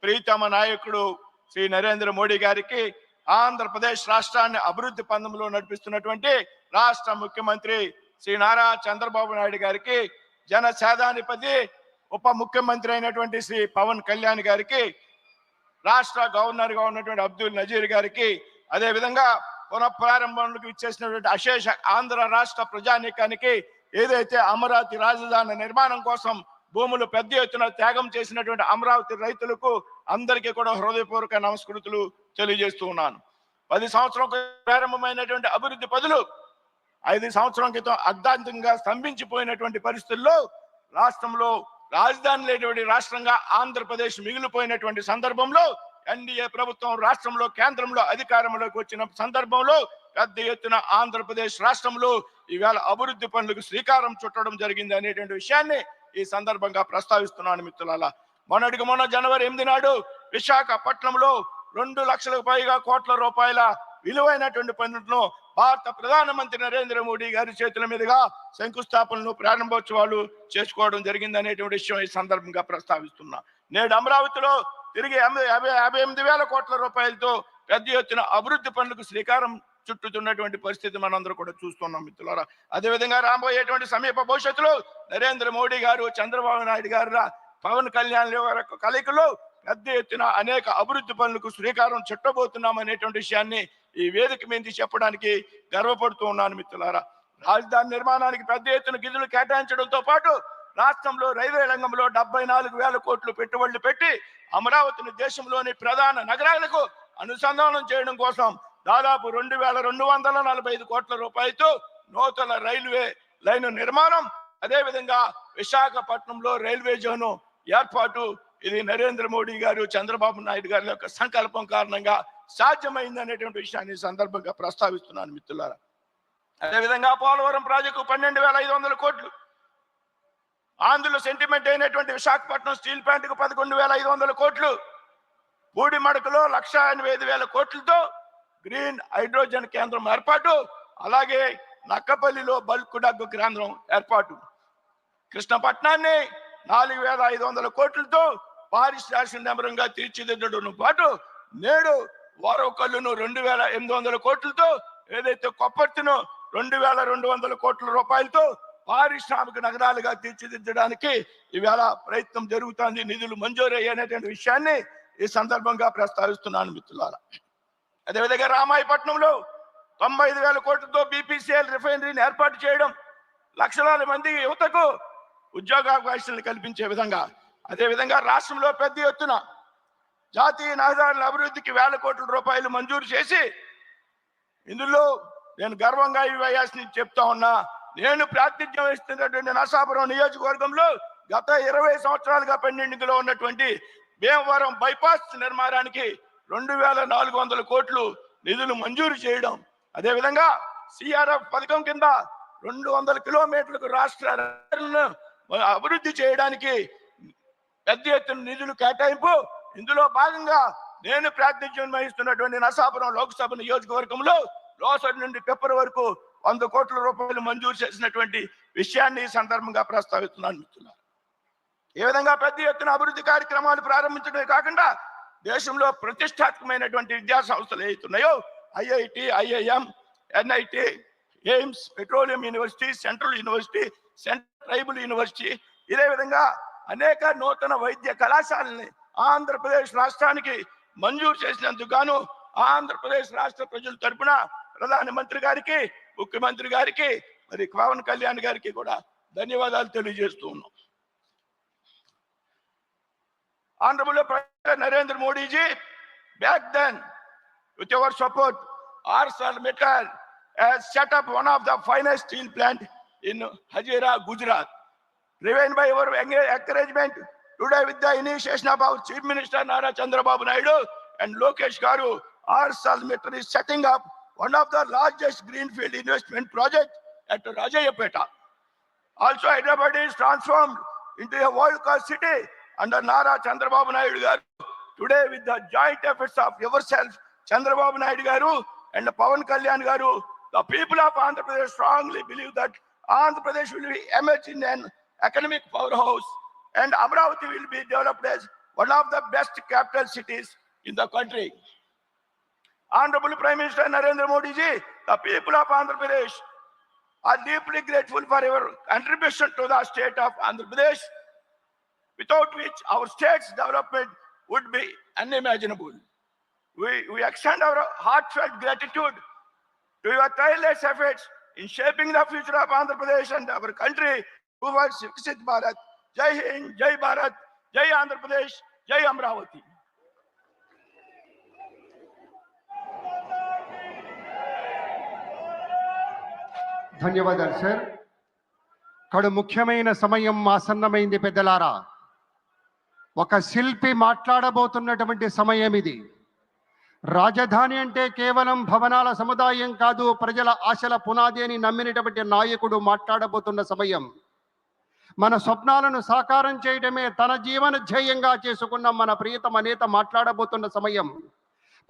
ప్రీతమ నాయకుడు శ్రీ నరేంద్ర మోడీ గారికి, ఆంధ్రప్రదేశ్ రాష్ట్రాన్ని అభివృద్ధి పందంలో నడిపిస్తున్నటువంటి రాష్ట్ర ముఖ్యమంత్రి శ్రీ నారా చంద్రబాబు నాయుడు గారికి, జన సేనాధిపతి ఉప ముఖ్యమంత్రి అయినటువంటి శ్రీ పవన్ కళ్యాణ్ గారికి, రాష్ట్ర గవర్నర్ గా ఉన్నటువంటి అబ్దుల్ నజీర్ గారికి, అదే విధంగా పునఃప్రారంభంలోకి ఇచ్చేసినటువంటి అశేష ఆంధ్ర రాష్ట్ర ప్రజానీకానికి, ఏదైతే అమరావతి రాజధాని నిర్మాణం కోసం భూములు పెద్ద ఎత్తున త్యాగం చేసినటువంటి అమరావతి రైతులకు అందరికీ కూడా హృదయపూర్వక నమస్కృతులు తెలియజేస్తూ ఉన్నాను. 10 సంవత్సరం ప్రారంభమైనటువంటి అభివృద్ధి పనులు 5 సంవత్సరం క్రితం అర్ధాంతంగా స్తంభించిపోయినటువంటి పరిస్థితుల్లో రాష్ట్రంలో రాజధాని లేనటువంటి రాష్ట్రంగా ఆంధ్రప్రదేశ్ మిగిలిపోయినటువంటి సందర్భంలో ఎన్డీఏ ప్రభుత్వం రాష్ట్రంలో కేంద్రంలో అధికారంలోకి వచ్చిన సందర్భంలో పెద్ద ఎత్తున ఆంధ్రప్రదేశ్ రాష్ట్రంలో ఈవేళ అభివృద్ధి పనులకు శ్రీకారం చుట్టడం జరిగింది అనేటువంటి విషయాన్ని ఈ సందర్భంగా ప్రస్తావిస్తున్నాను మిత్రులారా. మొన్న జనవరి 8 నాడు విశాఖపట్నంలో 2 లక్షలకు పైగా కోట్ల రూపాయల విలువైనటువంటి పనులను భారత ప్రధానమంత్రి నరేంద్ర మోడీ గారి చేతుల మీదుగా శంకుస్థాపనలు, ప్రారంభోత్సవాలు చేసుకోవడం జరిగింది అనేటువంటి విషయం ఈ సందర్భంగా ప్రస్తావిస్తున్నా. నేడు అమరావతిలో తిరిగి 58,000 కోట్ల రూపాయలతో పెద్ద ఎత్తున అభివృద్ధి పనులకు శ్రీకారం చుట్టుతున్నటువంటి పరిస్థితి మనందరూ కూడా చూస్తున్నాం మిత్రులారా. అదేవిధంగా రాబోయేటువంటి సమీప భవిష్యత్తులో నరేంద్ర మోడీ గారు, చంద్రబాబు నాయుడు గారు, పవన్ కళ్యాణ్ గారి కలయికలో పెద్ద ఎత్తున అనేక అభివృద్ధి పనులకు శ్రీకారం చుట్టబోతున్నాం అనేటువంటి విషయాన్ని ఈ వేదిక మీద చెప్పడానికి గర్వపడుతూ ఉన్నాను మిత్రులారా. రాజధాని నిర్మాణానికి పెద్ద ఎత్తున నిధులు కేటాయించడంతో పాటు రాష్ట్రంలో రైల్వే రంగంలో 74,000 కోట్లు పెట్టుబడులు పెట్టి అమరావతిని దేశంలోని ప్రధాన నగరాలకు అనుసంధానం చేయడం కోసం దాదాపు 2,245 కోట్ల రూపాయలతో నూతన రైల్వే లైన్ నిర్మాణం, అదేవిధంగా విశాఖపట్నంలో రైల్వే జోను ఏర్పాటు, ఇది నరేంద్ర మోడీ గారు చంద్రబాబు నాయుడు గారి యొక్క సంకల్పం కారణంగా సాధ్యమైంది అనేటువంటి విషయాన్ని సందర్భంగా ప్రస్తావిస్తున్నాను మిత్రులారా. అదేవిధంగా పోలవరం ప్రాజెక్టు 12,500 కోట్లు, ఆంధ్రుల సెంటిమెంట్ అయినటువంటి విశాఖపట్నం స్టీల్ ప్లాంట్ కు 11,500 కోట్లు, పూడిమడకలో 1,85,000 కోట్లతో గ్రీన్ హైడ్రోజన్ కేంద్రం ఏర్పాటు, అలాగే నక్కపల్లిలో బల్క్ డగ్గు కేంద్రం ఏర్పాటు, కృష్ణపట్నాన్ని 4,500 కోట్లతో పారిశ్రామిక నగరంగా తీర్చిదిద్దడంతో పాటు నేడు వారవకల్లును 2,800 కోట్లతో, ఏదైతే కొప్పర్తిను 2,200 కోట్ల రూపాయలతో పారిశ్రామిక నగరాలుగా తీర్చిదిద్దడానికి ఈవేళ ప్రయత్నం జరుగుతోంది. నిధులు మంజూరు అయ్యేటువంటి విషయాన్ని ఈ సందర్భంగా ప్రస్తావిస్తున్నాను మిత్రులారా. అదేవిధంగా రామాయపట్నంలో 95,000 కోట్లతో బీపీసీఎల్ రిఫైనరీని ఏర్పాటు చేయడం, లక్షలాది మంది యువతకు ఉద్యోగావకాశాలను కల్పించే విధంగా, అదేవిధంగా రాష్ట్రంలో పెద్ద ఎత్తున జాతీయ రహదారుల అభివృద్ధికి 1,000 కోట్ల రూపాయలు మంజూరు చేసి, ఇందులో నేను గర్వంగా ఈ వయస్సుని చెప్తా ఉన్నా, నేను ప్రాతినిధ్యం వహిస్తున్నటువంటి నరసాపురం నియోజకవర్గంలో గత 20 సంవత్సరాలుగా పెండింగ్ లో ఉన్నటువంటి భీమవరం బైపాస్ నిర్మాణానికి 2,400 కోట్లు నిధులు మంజూరు చేయడం, అదేవిధంగా సిఆర్ఎఫ్ పథకం కింద 200 కిలోమీటర్లకు రాష్ట్ర అభివృద్ధి చేయడానికి పెద్ద ఎత్తున నిధులు కేటాయింపు. ఇందులో భాగంగా నేను ప్రాతినిధ్యం వహిస్తున్నటువంటి నరసాపురం లోక్సభ నియోజకవర్గంలో లోసరి నుండి పెప్పర్ వరకు 100 కోట్ల రూపాయలు మంజూరు చేసినటువంటి విషయాన్ని ఈ సందర్భంగా ప్రస్తావిస్తున్నాను మిత్రులారా. ఏ విధంగా పెద్ద ఎత్తున అభివృద్ధి కార్యక్రమాలు ప్రారంభించడమే కాకుండా దేశంలో ప్రతిష్టాత్మకమైనటువంటి విద్యా సంస్థలు ఏవైతున్నాయో IIT, IIM, NIT, AIIMS, petroleum university, central university, central tribal university, ఇదే విధంగా అనేక నూతన వైద్య కళాశాలని ఆంధ్రప్రదేశ్ రాష్ట్రానికి మంజూరు చేసినందుకు గాను ఆంధ్రప్రదేశ్ రాష్ట్ర ప్రజల తరపున ప్రధానమంత్రి గారికి, ముఖ్యమంత్రి గారికి, మరి పవన్ కళ్యాణ్ గారికి కూడా ధన్యవాదాలు తెలియజేస్తూ ఉన్నాం. Honorable President Narendra Modi ji, back then, with your support, ArcelorMittal has set up one of the finest steel plant in Hazira, Gujarat. Driven by your encouragement, today with the initiation of our Chief Minister Nara Chandrababu Naidu and Lokesh Garu, ArcelorMittal is setting up one of the largest greenfield investment project at Rajayapeta. Also, Hyderabad is transformed into a world-class city under Nara Chandrababu Naidu Garu. Today, with the joint efforts of yourself, Chandrababu Naidu Garu and Pawan Kalyan Garu, the people of Andhra Pradesh strongly believe that Andhra Pradesh will be emerge in an economic powerhouse and Amravati will be developed as one of the best capital cities in the country. Honorable Prime Minister Narendra Modi ji, the people of Andhra Pradesh are deeply grateful for your contribution to the state of Andhra Pradesh, without which our state's development would be unimaginable. We extend our heartfelt gratitude to your tireless efforts in shaping the future of Andhra Pradesh and our country towards Viksit Bharat. Jai Hind, Jai Bharat, Jai Andhra Pradesh, Jai Amravati. ధన్యవాదాలు sir. కడు ముఖ్యమైన సమయం ఆసన్నమైంది పెద్దలారా. ఒక శిల్పి మాట్లాడబోతున్నటువంటి సమయం ఇది. రాజధాని అంటే కేవలం భవనాల సముదాయం కాదు, ప్రజల ఆశల పునాది అని నమ్మినటువంటి నాయకుడు మాట్లాడబోతున్న సమయం. మన స్వప్నాలను సాకారం చేయడమే తన జీవన ధ్యేయంగా చేసుకున్న మన ప్రియతమ నేత మాట్లాడబోతున్న సమయం.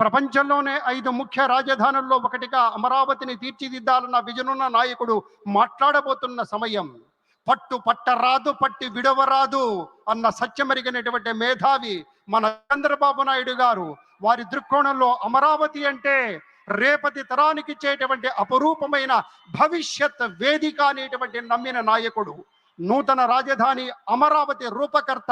ప్రపంచంలోనే 5 ముఖ్య రాజధానుల్లో ఒకటిగా అమరావతిని తీర్చిదిద్దాలన్న విజనున్న నాయకుడు మాట్లాడబోతున్న సమయం. పట్టు పట్టరాదు, పట్టి విడవరాదు అన్న సత్యమెరిగినటువంటి మేధావి మన చంద్రబాబు నాయుడు గారు. వారి దృక్కోణంలో అమరావతి అంటే రేపటి తరానికి ఇచ్చేటువంటి అపరూపమైన భవిష్యత్ వేదిక అనేటువంటి నమ్మిన నాయకుడు. నూతన రాజధాని అమరావతి రూపకర్త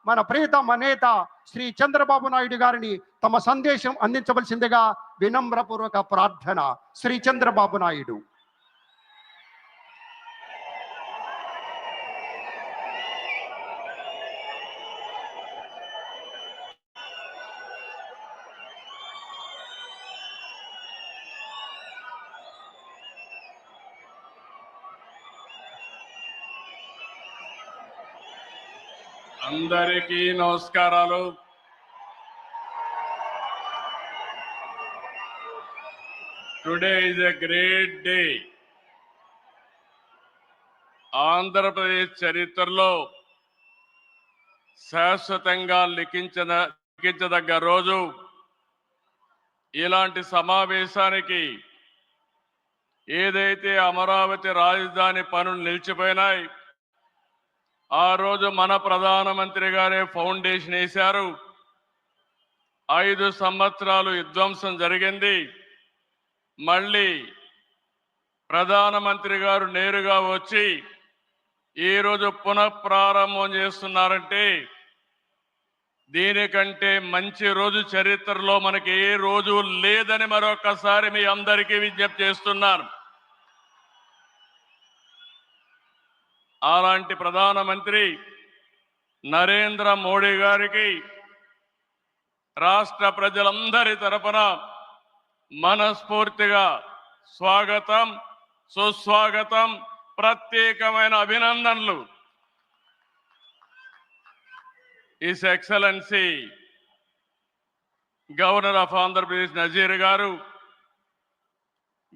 మన ప్రియతమ నేత శ్రీ చంద్రబాబు నాయుడు గారిని తమ సందేశం అందించవలసిందిగా వినమ్రపూర్వక ప్రార్థన. శ్రీ చంద్రబాబు నాయుడు. అందరికీ నమస్కారాలు. Today is a great day. Andhra Pradesh చరిత్రలో శాశ్వతంగా లిఖించదగ్గ రోజు. ఇలాంటి సమావేశానికి ఏదైతే అమరావతి రాజధాని పనులు నిలిచిపోయినాయి, ఆ రోజు మన ప్రధానమంత్రి గారే ఫౌండేషన్ వేశారు. 5 సంవత్సరాలు విధ్వంసం జరిగింది. మళ్ళీ ప్రధానమంత్రి గారు నేరుగా వచ్చి ఈరోజు పునఃప్రారంభం చేస్తున్నారంటే దీనికంటే మంచి రోజు చరిత్రలో మనకి ఏ రోజు లేదని మరొకసారి మీ అందరికీ విజ్ఞప్తి చేస్తున్నాను. అలాంటి ప్రధానమంత్రి నరేంద్ర మోడీ గారికి రాష్ట్ర ప్రజలందరి తరపున మనస్ఫూర్తిగా స్వాగతం, సుస్వాగతం, ప్రత్యేకమైన అభినందనలు. His Excellency governor of Andhra Pradesh Nazeer garu,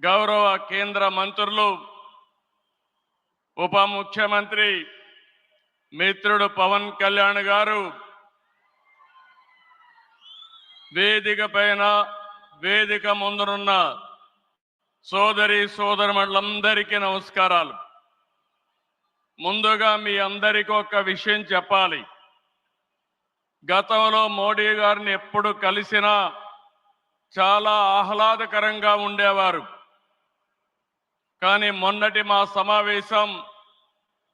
గౌరవ కేంద్ర మంత్రులు, ఉప ముఖ్యమంత్రి మిత్రుడు పవన్ కళ్యాణ్ గారు, వేదిక పైన వేదిక ముందునున్న సోదరి సోదరులందరికీ నమస్కారాలు. ముందుగా మీ అందరికీ ఒక విషయం చెప్పాలి. గతంలో మోడీ గారిని ఎప్పుడు కలిసినా చాలా ఆహ్లాదకరంగా ఉండేవారు. కానీ మొన్నటి మా సమావేశం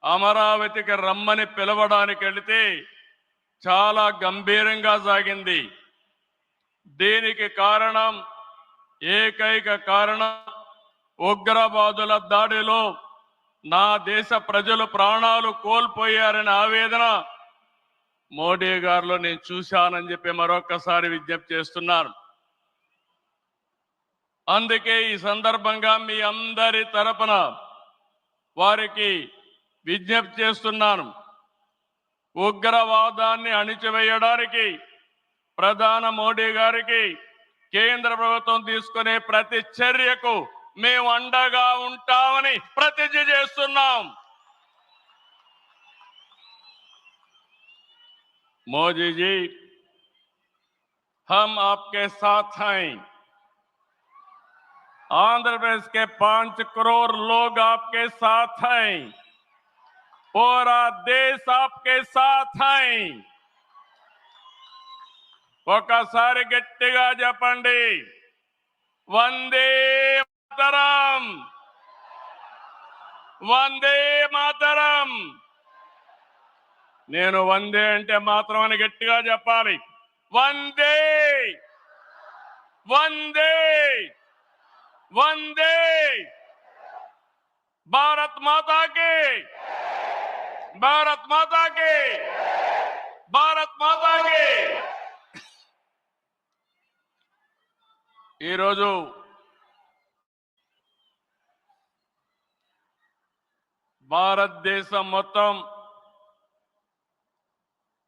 అమరావతికి రమ్మని పిలవడానికి వెళితే చాలా గంభీరంగా సాగింది. దీనికి కారణం, ఏకైక కారణం, ఉగ్రవాదుల దాడిలో నా దేశ ప్రజలు ప్రాణాలు కోల్పోయారనే ఆవేదన మోడీ గారిలో నేను చూశానని చెప్పి మరొకసారి విజ్ఞప్తి చేస్తున్నాను. అందుకే ఈ సందర్భంగా మీ అందరి తరపున వారికి విజ్ఞప్తి చేస్తున్నాను. ఉగ్రవాదాన్ని అణిచివేయడానికి ప్రధాన మోడీ గారికి కేంద్ర ప్రభుత్వం తీసుకునే ప్రతి చర్యకు మేము అండగా ఉంటామని ప్రతిజ్ఞ చేస్తున్నాం. मोदी जी, हम आपके साथ हैं. आंध्र प्रदेश के 5 करोड़ लोग आपके साथ हैं. पूरा देश आपके साथ हैं. ఒకసారి గట్టిగా చెప్పండి, వందే మాతరం, వందే మాతరం. నేను వందే అంటే మాత్రం అని గట్టిగా చెప్పాలి. వందే, వందే, వందే. భారత్ మాతాకి, భారత్ మాతాకి, భారత్ మాతాకి. ఈరోజు భారతదేశం మొత్తం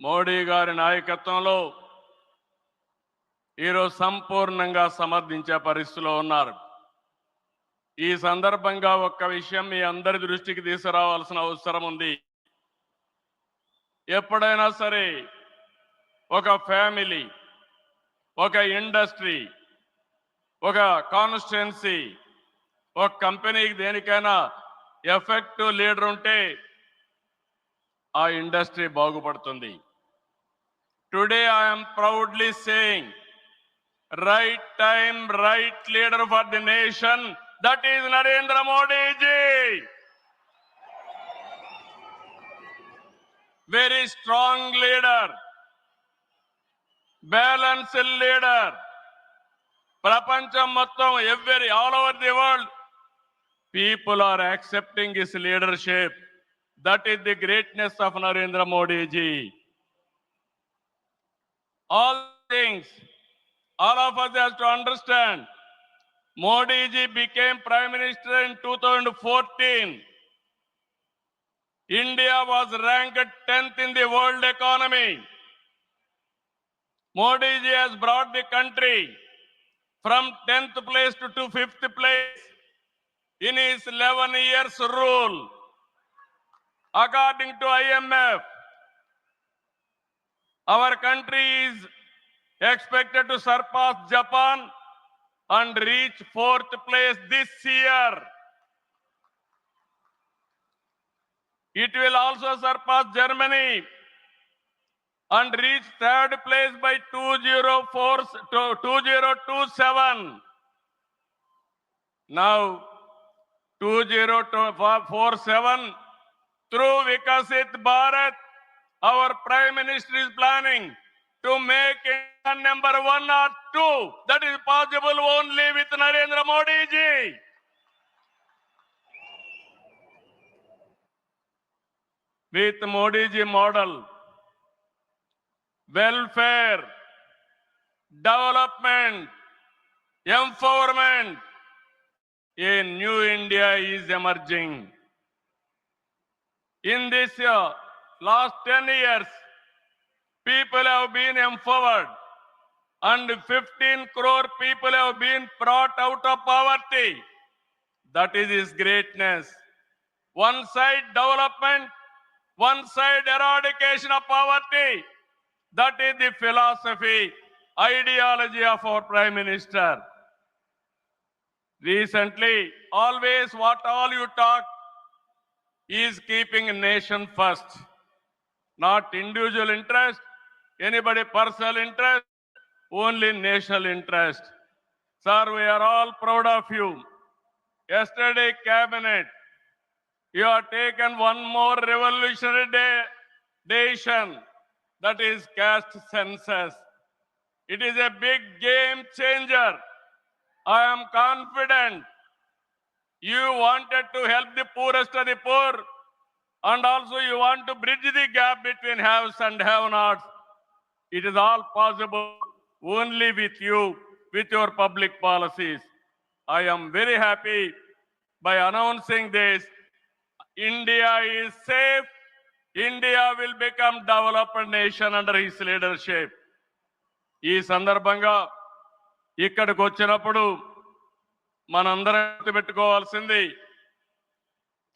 మోడీ గారి నాయకత్వంలో ఈరోజు సంపూర్ణంగా సమర్థించే పరిస్థితిలో ఉన్నారు. ఈ సందర్భంగా ఒక్క విషయం మీ అందరి దృష్టికి తీసుకురావాల్సిన అవసరం ఉంది. ఎప్పుడైనా సరే ఒక ఫ్యామిలీ, ఒక ఇండస్ట్రీ, ఒక కాన్స్టిట్యున్సీ, ఒక కంపెనీకి దేనికైనా ఎఫెక్టివ్ లీడర్ ఉంటే ఆ ఇండస్ట్రీ బాగుపడుతుంది. Today I am proudly saying, right time, right leader for the nation, that is Narendra Modi ji. Very strong leader, balanced leader. Prapancham mottam, all over the world, people are accepting his leadership. That is the greatness of Narendra Modi ji. All things, all of us have to understand. Modi ji became Prime Minister in 2014. India was ranked 10th in the world economy. Modi ji has brought the country from 10th place to 5th place in his 11 years rule. According to IMF, our country is expected to surpass Japan and reach 4th place this year. It will also surpass Germany and reach 3rd place by 2027. Now, 2047, through Vikasit Bharat, our Prime Minister is planning to make India number 1 or 2. That is possible only with Narendra Modi ji. With Modi ji model, welfare, development, empowerment, a new India is emerging. In this last 10 years, people have been empowered and 15 crore people have been brought out of poverty. That is his greatness. One side development, one side eradication of poverty. That is the philosophy, ideology of our Prime Minister. Recently, always what all you talk is keeping a nation first, not individual interest, anybody personal interest, only national interest. Sir, we are all proud of you. Yesterday, cabinet, you have taken one more revolutionary decision, that is caste census. It is a big game changer. I am confident you wanted to help the poorest of the poor, and also you want to bridge the gap between haves and have-nots. It is all possible only with you, with your public policies. I am very happy by announcing this. India is safe. India will become developed nation under his leadership. ఈ సందర్భంగా ఇక్కడికి వచ్చినప్పుడు మనందరం గుర్తుపెట్టుకోవాల్సింది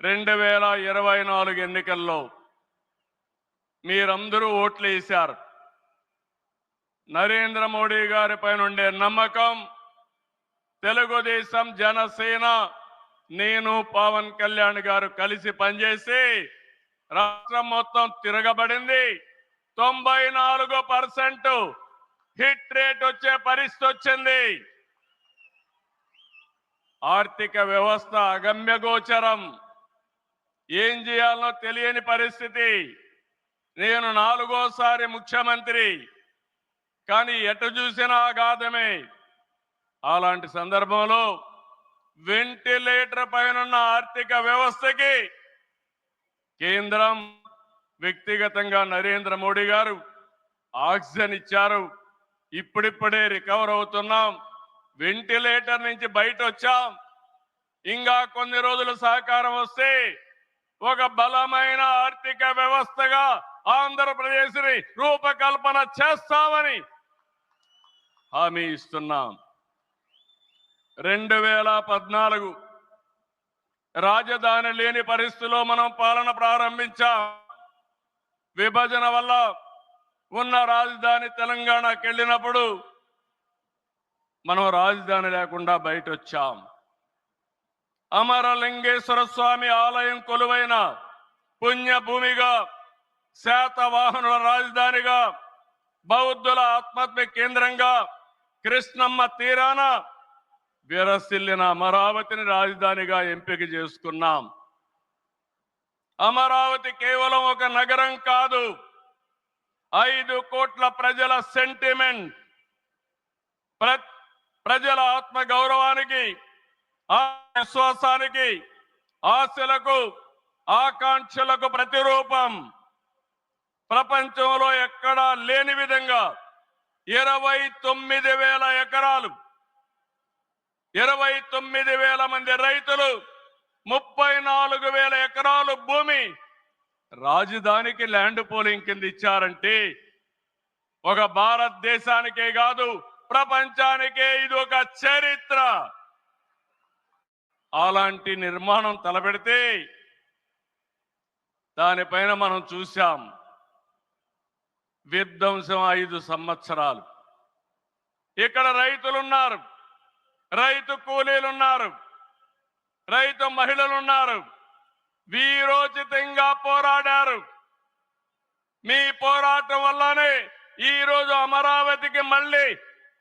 2024 ఎన్నికల్లో మీరందరూ ఓట్లు వేశారు. నరేంద్ర మోడీ గారి పైన ఉండే నమ్మకం, తెలుగుదేశం, జనసేన, నేను, పవన్ కళ్యాణ్ గారు కలిసి పనిచేసి రాష్ట్రం మొత్తం తిరగబడింది. 94% హిట్ రేట్ వచ్చే పరిస్థితి వచ్చింది. ఆర్థిక వ్యవస్థ అగమ్యగోచరం, ఏం చేయాలో తెలియని పరిస్థితి. నేను 4వసారి ముఖ్యమంత్రి, కానీ ఎటు చూసినా అగాధమే. అలాంటి సందర్భంలో వెంటిలేటర్ పైన ఆర్థిక వ్యవస్థకి కేంద్రం, వ్యక్తిగతంగా నరేంద్ర మోడీ గారు ఆక్సిజన్ ఇచ్చారు. ఇప్పుడిప్పుడే రికవర్ అవుతున్నాం. వెంటిలేటర్ నుంచి బయట వచ్చాం. ఇంకా కొన్ని రోజులు సహకారం వస్తే ఒక బలమైన ఆర్థిక వ్యవస్థగా ఆంధ్రప్రదేశ్ని రూపకల్పన చేస్తామని హామీ ఇస్తున్నాం. 2014 రాజధాని లేని పరిస్థితిలో మనం పాలన ప్రారంభించాం. విభజన వల్ల ఉన్న రాజధాని తెలంగాణకి వెళ్ళినప్పుడు మనం రాజధాని లేకుండా బయట వచ్చాం. అమరలింగేశ్వర స్వామి ఆలయం కొలువైన పుణ్యభూమిగా, శాతవాహనుల రాజధానిగా, బౌద్ధుల ఆత్మహత్య కేంద్రంగా, కృష్ణమ్మ తీరాన విరసిల్లిన అమరావతిని రాజధానిగా ఎంపిక చేసుకున్నాం. అమరావతి కేవలం ఒక నగరం కాదు, 5 కోట్ల ప్రజల సెంటిమెంట్, ప్రజల ఆత్మ గౌరవానికి, విశ్వాసానికి, ఆశలకు, ఆకాంక్షలకు ప్రతిరూపం. ప్రపంచంలో ఎక్కడా లేని విధంగా 29,000 ఎకరాలు, 29,000 మంది రైతులు, 34,000 ఎకరాలు భూమి రాజధానికి ల్యాండ్ పోలింగ్ కింద ఇచ్చారంటే ఒక భారతదేశానికే కాదు ప్రపంచానికే ఇది ఒక చరిత్ర. అలాంటి నిర్మాణం తలపెడితే దానిపైన మనం చూశాం విధ్వంసం 5 సంవత్సరాలు. ఇక్కడ రైతులున్నారు, రైతు కూలీలున్నారు, రైతు మహిళలున్నారు, వీరోచితంగా పోరాడారు. మీ పోరాటం వల్లనే ఈ రోజు అమరావతికి మళ్ళీ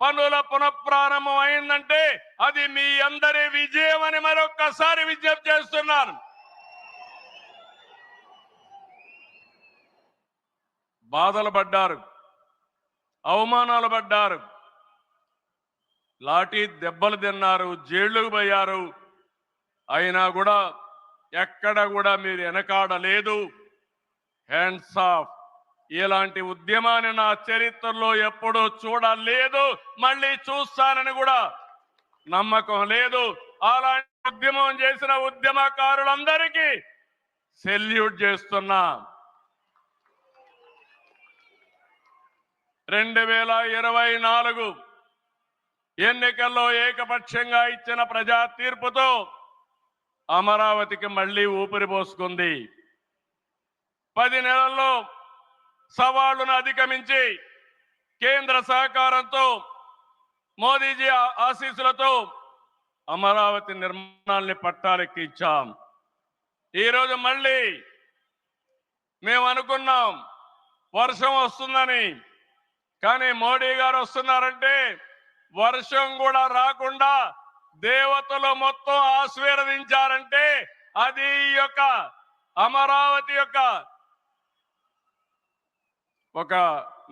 పనుల పునఃప్రారంభం అయిందంటే అది మీ అందరి విజయం అని మరొక్కసారి విజ్ఞప్తి చేస్తున్నాను. బాధలు పడ్డారు, అవమానాలు పడ్డారు, లాఠీ దెబ్బలు తిన్నారు, జైళ్లకు పోయారు. అయినా కూడా ఎక్కడ కూడా మీరు వెనకాడలేదు. Hands of. ఇలాంటి ఉద్యమాన్ని నా చరిత్రలో ఎప్పుడూ చూడలేదు, మళ్ళీ చూస్తానని కూడా నమ్మకం లేదు. అలాంటి ఉద్యమం చేసిన ఉద్యమకారులందరికీ సెల్యూట్ చేస్తున్నా. 2024 ఎన్నికల్లో ఏకపక్షంగా ఇచ్చిన ప్రజా తీర్పుతో అమరావతికి మళ్ళీ ఊపిరి పోసుకుంది. 10 నెలల్లో సవాళ్లను అధిగమించి కేంద్ర సహకారంతో మోదీజీ ఆశీస్సులతో అమరావతి నిర్మాణాల్ని పట్టాలెక్కించాం. ఈరోజు మళ్ళీ మేము అనుకున్నాం వర్షం వస్తుందని, కానీ మోడీ గారు వస్తున్నారంటే వర్షం కూడా రాకుండా దేవతలు మొత్తం ఆశీర్వదించారంటే అది ఈ యొక్క అమరావతి యొక్క ఒక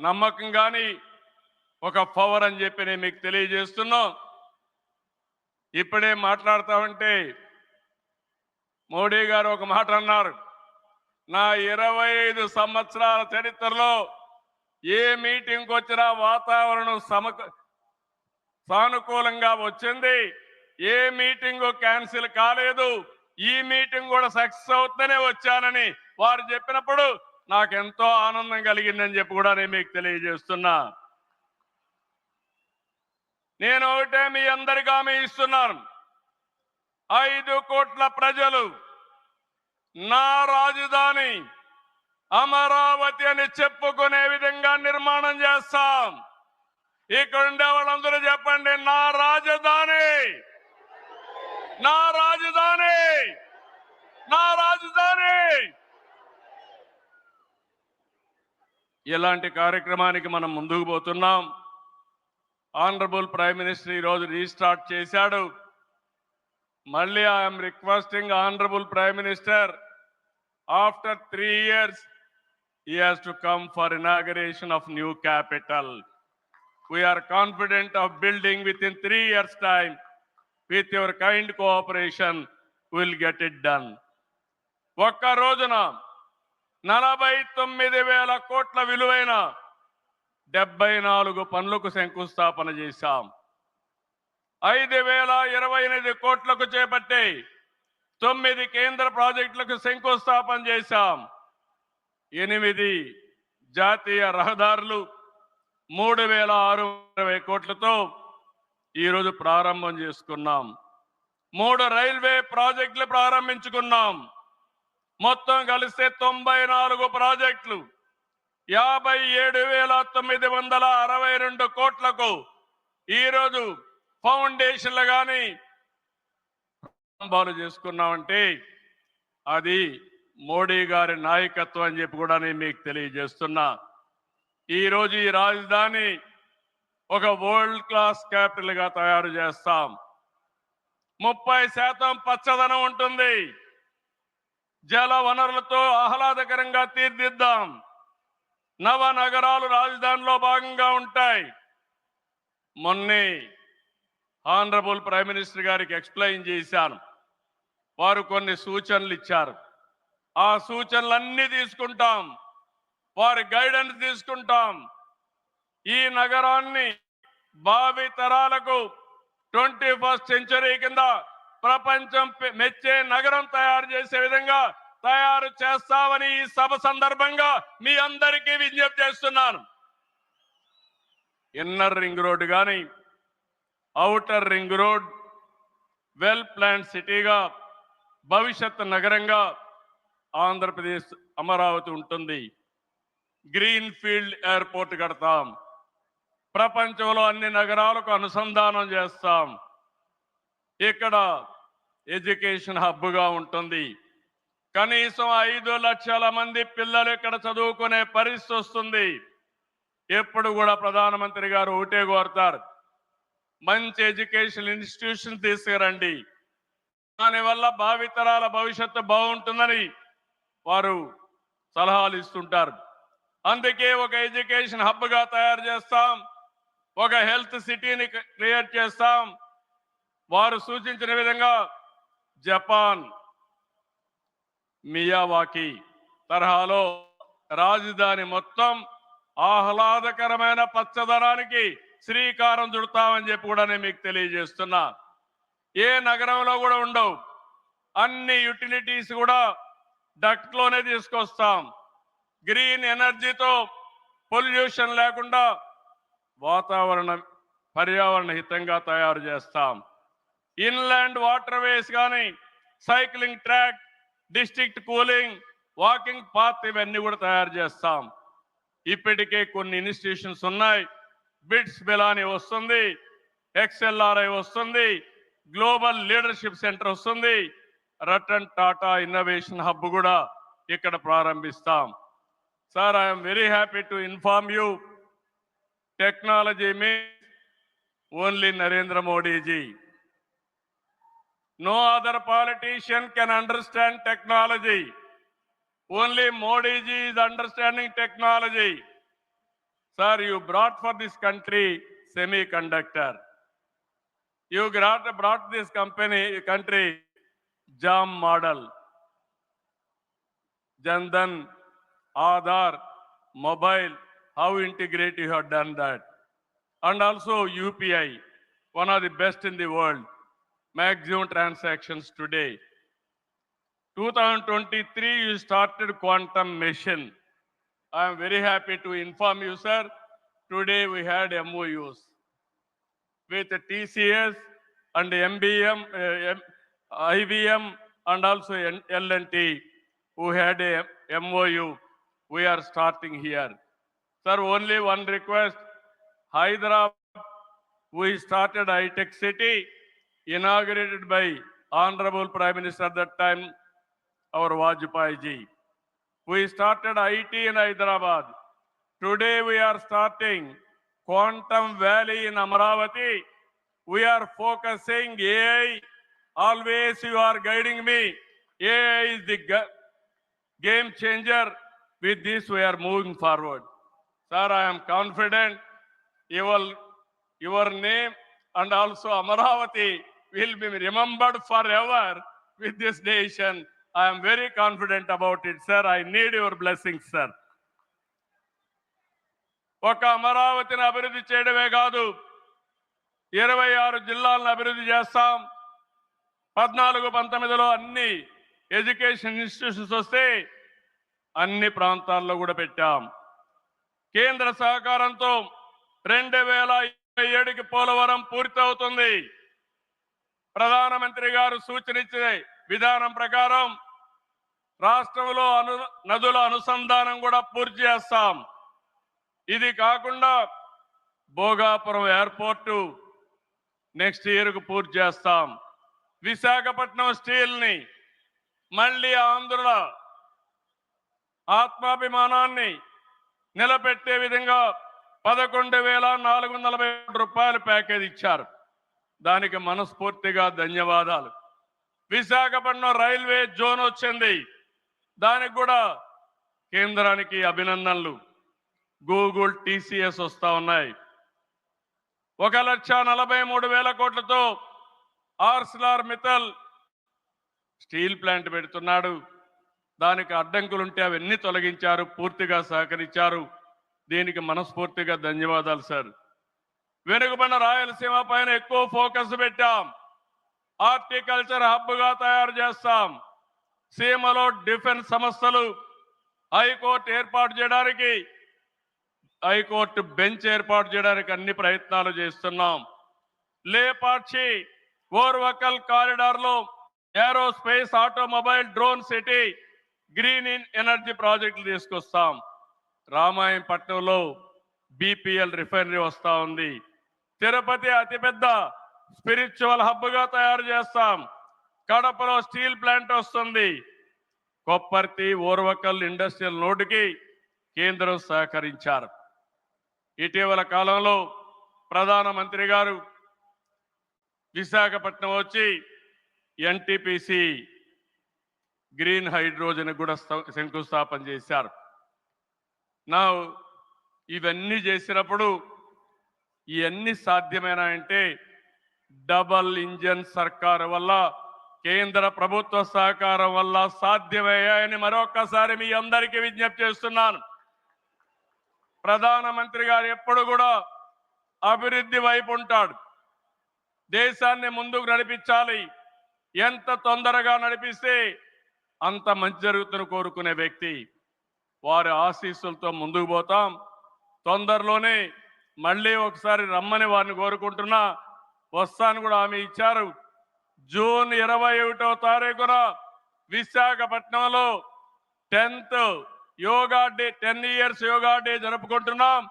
నమ్మకం కానీ ఒక పవర్ అని చెప్పి నేను మీకు తెలియజేస్తున్నాం. ఇప్పుడే మాట్లాడతామంటే మోడీ గారు ఒక మాట అన్నారు, నా 25 సంవత్సరాల చరిత్రలో ఏ మీటింగ్కి వచ్చినా వాతావరణం సానుకూలంగా వచ్చింది, ఏ మీటింగ్ క్యాన్సిల్ కాలేదు, ఈ మీటింగ్ కూడా సక్సెస్ అవుతూనే వచ్చానని వారు చెప్పినప్పుడు నాకెంతో ఆనందం కలిగిందని చెప్పి కూడా నేను మీకు తెలియజేస్తున్నా. నేను ఒకటే మీ అందరికీ హామీ ఇస్తున్నాను, 5 కోట్ల ప్రజలు నా రాజధాని అమరావతి అని చెప్పుకునే విధంగా నిర్మాణం చేస్తాం. ఇక్కడ ఉండే వాళ్ళందరూ చెప్పండి, నా రాజధాని, నా రాజధాని, నా రాజధాని. ఇలాంటి కార్యక్రమానికి మనం ముందుకు పోతున్నాం. ఆనరబుల్ ప్రైమ్ మినిస్టర్ ఈరోజు రీస్టార్ట్ చేశాడు. మళ్ళీ I'm requesting honourable prime minister, after 3 years he has to come for inauguration of new capital. We are confident of building within 3 years time. With your kind cooperation we will get it done. ఒక్క రోజున 49,000 కోట్ల విలువైన 74 పనులకు శంకుస్థాపన చేశాం. 5,028 కోట్లకు చేపట్టే 9 కేంద్ర ప్రాజెక్టులకు శంకుస్థాపన చేశాం. 8 జాతీయ రహదారులు 3,620 కోట్లతో ఈరోజు ప్రారంభం చేసుకున్నాం. 3 రైల్వే ప్రాజెక్టులు ప్రారంభించుకున్నాం. మొత్తం కలిస్తే 94 ప్రాజెక్టులు 57,962 కోట్లకు ఈరోజు ఫౌండేషన్లు కానీ ప్రారంభాలు చేసుకున్నామంటే అది మోడీ గారి నాయకత్వం అని చెప్పి కూడా నేను మీకు తెలియజేస్తున్నా. ఈరోజు ఈ రాజధాని ఒక వరల్డ్ క్లాస్ క్యాపిటల్ గా తయారు చేస్తాం. 30% పచ్చదనం ఉంటుంది. జల వనరులతో ఆహ్లాదకరంగా తీర్చిదిద్దాం. నవ నగరాలు రాజధానిలో భాగంగా ఉంటాయి. మొన్నే ఆనరబుల్ ప్రైమ్ మినిస్టర్ గారికి ఎక్స్ప్లెయిన్ చేశాను. వారు కొన్ని సూచనలు ఇచ్చారు. ఆ సూచనలన్నీ తీసుకుంటాం, వారి గైడెన్స్ తీసుకుంటాం. ఈ నగరాన్ని భావి తరాలకు 21st సెంచరీ కింద ప్రపంచం మెచ్చే నగరం తయారు చేసే విధంగా తయారు చేస్తామని ఈ సభ సందర్భంగా మీ అందరికీ విజ్ఞప్తి చేస్తున్నాను. ఇన్నర్ రింగ్ రోడ్ కానీ outer ring road well plan సిటీగా భవిష్యత్ నగరంగా ఆంధ్రప్రదేశ్ అమరావతి ఉంటుంది. గ్రీన్ ఫీల్డ్ ఎయిర్పోర్ట్ కడతాం. ప్రపంచంలో అన్ని నగరాలకు అనుసంధానం చేస్తాం. ఇక్కడ ఎడ్యుకేషన్ హబ్గా ఉంటుంది. కనీసం 5 లక్షల మంది పిల్లలు ఇక్కడ చదువుకునే పరిస్థితి వస్తుంది. ఎప్పుడు కూడా ప్రధానమంత్రి గారు ఒకటే కోరుతారు, మంచి ఎడ్యుకేషన్ ఇన్స్టిట్యూషన్ తీసుకురండి, దానివల్ల భావితరాల భవిష్యత్తు బాగుంటుందని వారు సలహాలు ఇస్తుంటారు. అందుకే ఒక ఎడ్యుకేషన్ హబ్గా తయారు చేస్తాం, ఒక హెల్త్ సిటీని క్రియేట్ చేస్తాం. వారు సూచించిన విధంగా జపాన్ మియావాకి తరహాలో రాజధాని మొత్తం ఆహ్లాదకరమైన పచ్చదనానికి శ్రీకారం చుడతామని చెప్పి కూడా నేను మీకు తెలియజేస్తున్నా. ఏ నగరంలో కూడా ఉండవు. అన్ని యుటిలిటీస్ కూడా డక్ట్ లోనే తీసుకొస్తాం. గ్రీన్ ఎనర్జీతో పొల్యూషన్ లేకుండా పర్యావరణ హితంగా తయారు చేస్తాం. ఇన్లాండ్ వాటర్ వేస్ కానీ cycling track, district cooling, walking path ఇవన్నీ కూడా తయారు చేస్తాం. ఇప్పటికే కొన్ని ఇన్స్టిట్యూషన్స్ ఉన్నాయి. బిట్స్ బిలాని వస్తుంది, XLRI వస్తుంది, గ్లోబల్ లీడర్షిప్ సెంటర్ వస్తుంది, రతన్ టాటా ఇన్నోవేషన్ హబ్ కూడా ఇక్కడ ప్రారంభిస్తాం. Sir, I'm very happy to inform you, technology means only Narendra Modiji. No other politician can understand technology. Only Modi ji is understanding technology. Sir, you brought for this country semiconductor. You brought this country JAM model. Jandan, Aadhaar, mobile, how integrate you have done that. And also UPI, one of the best in the world. Maximum transactions today. 2023 you started quantum mission. I am very happy to inform you, sir. Today we had MOUs with TCS and MBM, IBM and also L&T who had a MOU. We are starting here. Sir, only one request. Hyderabad, we started high-tech city, inaugurated by Honorable Prime Minister at that time, our Vajpayee ji. We started IT in Hyderabad. Today we are starting Quantum Valley in Amaravati. We are focusing AI. Always you are guiding me. AI is the game changer. With this we are moving forward. Sir, I am confident your name and also Amaravati will be remembered forever with this nation. I am very confident about it, sir. I need your blessings, sir. ఒక అమరావతిని అభివృద్ధి చేయడమే కాదు, 26 జిల్లాలను అభివృద్ధి చేస్తాం. 14-19లో అన్ని education institutions వస్తే అన్ని ప్రాంతాల్లో కూడా పెట్టాం. కేంద్ర సహకారంతో 2027కి పోలవరం పూర్తవుతుంది. ప్రధానమంత్రి గారు సూచనిచ్చే విధానం ప్రకారం రాష్ట్రంలో నదుల అనుసంధానం కూడా పూర్తి చేస్తాం. ఇది కాకుండా భోగాపురం ఎయిర్పోర్టు నెక్స్ట్ ఇయర్కు పూర్తి చేస్తాం. విశాఖపట్నం స్టీల్ని మళ్ళీ ఆంధ్రుల ఆత్మాభిమానాన్ని నిలబెట్టే విధంగా 11,440 రూపాయల ప్యాకేజ్ ఇచ్చారు. దానికి మనస్ఫూర్తిగా ధన్యవాదాలు. విశాఖపట్నం రైల్వే జోన్ వచ్చింది, దానికి కూడా కేంద్రానికి అభినందనలు. గూగుల్, TCS వస్తా ఉన్నాయి. 1,43,000 కోట్లతో ఆర్సిలార్ మిత్తల్ స్టీల్ ప్లాంట్ పెడుతున్నాడు. దానికి అడ్డంకులుంటే అవన్నీ తొలగించారు, పూర్తిగా సహకరించారు. దీనికి మనస్ఫూర్తిగా ధన్యవాదాలు సార్. వెనుకబడిన రాయలసీమ పైన ఎక్కువ ఫోకస్ పెట్టాం. హార్టికల్చర్ హబ్గా తయారు చేస్తాం. సీమలో డిఫెన్స్ సంస్థలు, హైకోర్టు ఏర్పాటు చేయడానికి, హైకోర్టు బెంచ్ ఏర్పాటు చేయడానికి అన్ని ప్రయత్నాలు చేస్తున్నాం. లేపాక్షి ఓర్వకల్ కారిడార్ లో aerospace, automobile, drone city, green energy ప్రాజెక్టులు తీసుకొస్తాం. రామాయంపట్నంలో బీపీఎల్ రిఫైనరీ వస్తా ఉంది. తిరుపతి అతిపెద్ద స్పిరిచువల్ హబ్ గా తయారు చేస్తాం. కడపలో స్టీల్ ప్లాంట్ వస్తుంది. కొప్పర్తి ఓర్వకల్ ఇండస్ట్రియల్ నోటుకి కేంద్రం సహకరించారు. ఇటీవల కాలంలో ప్రధానమంత్రి గారు విశాఖపట్నం వచ్చి ఎన్టీపీసీ గ్రీన్ హైడ్రోజన్ కూడా శంకుస్థాపన చేశారు. నా ఇవన్నీ చేసినప్పుడు ఇవన్నీ సాధ్యమేనా అంటే డబల్ ఇంజన్ సర్కారు వల్ల, కేంద్ర ప్రభుత్వ సహకారం వల్ల సాధ్యమయ్యాయని మరొక్కసారి మీ అందరికీ విజ్ఞప్తి చేస్తున్నాను. ప్రధానమంత్రి గారు ఎప్పుడు కూడా అభివృద్ధి వైపు ఉంటాడు. దేశాన్ని ముందుకు నడిపించాలి. ఎంత తొందరగా నడిపిస్తే అంత మంచి జరుగుతుందని కోరుకునే వ్యక్తి. వారి ఆశీస్సులతో ముందుకు పోతాం. తొందరలోనే మళ్ళీ ఒకసారి రమ్మని వారిని కోరుకుంటున్నా. వస్తాను కూడా హామీ ఇచ్చారు. జూన్ 21వ తారీఖున విశాఖపట్నంలో 10th yoga day, 10 years yoga day జరుపుకుంటున్నాం.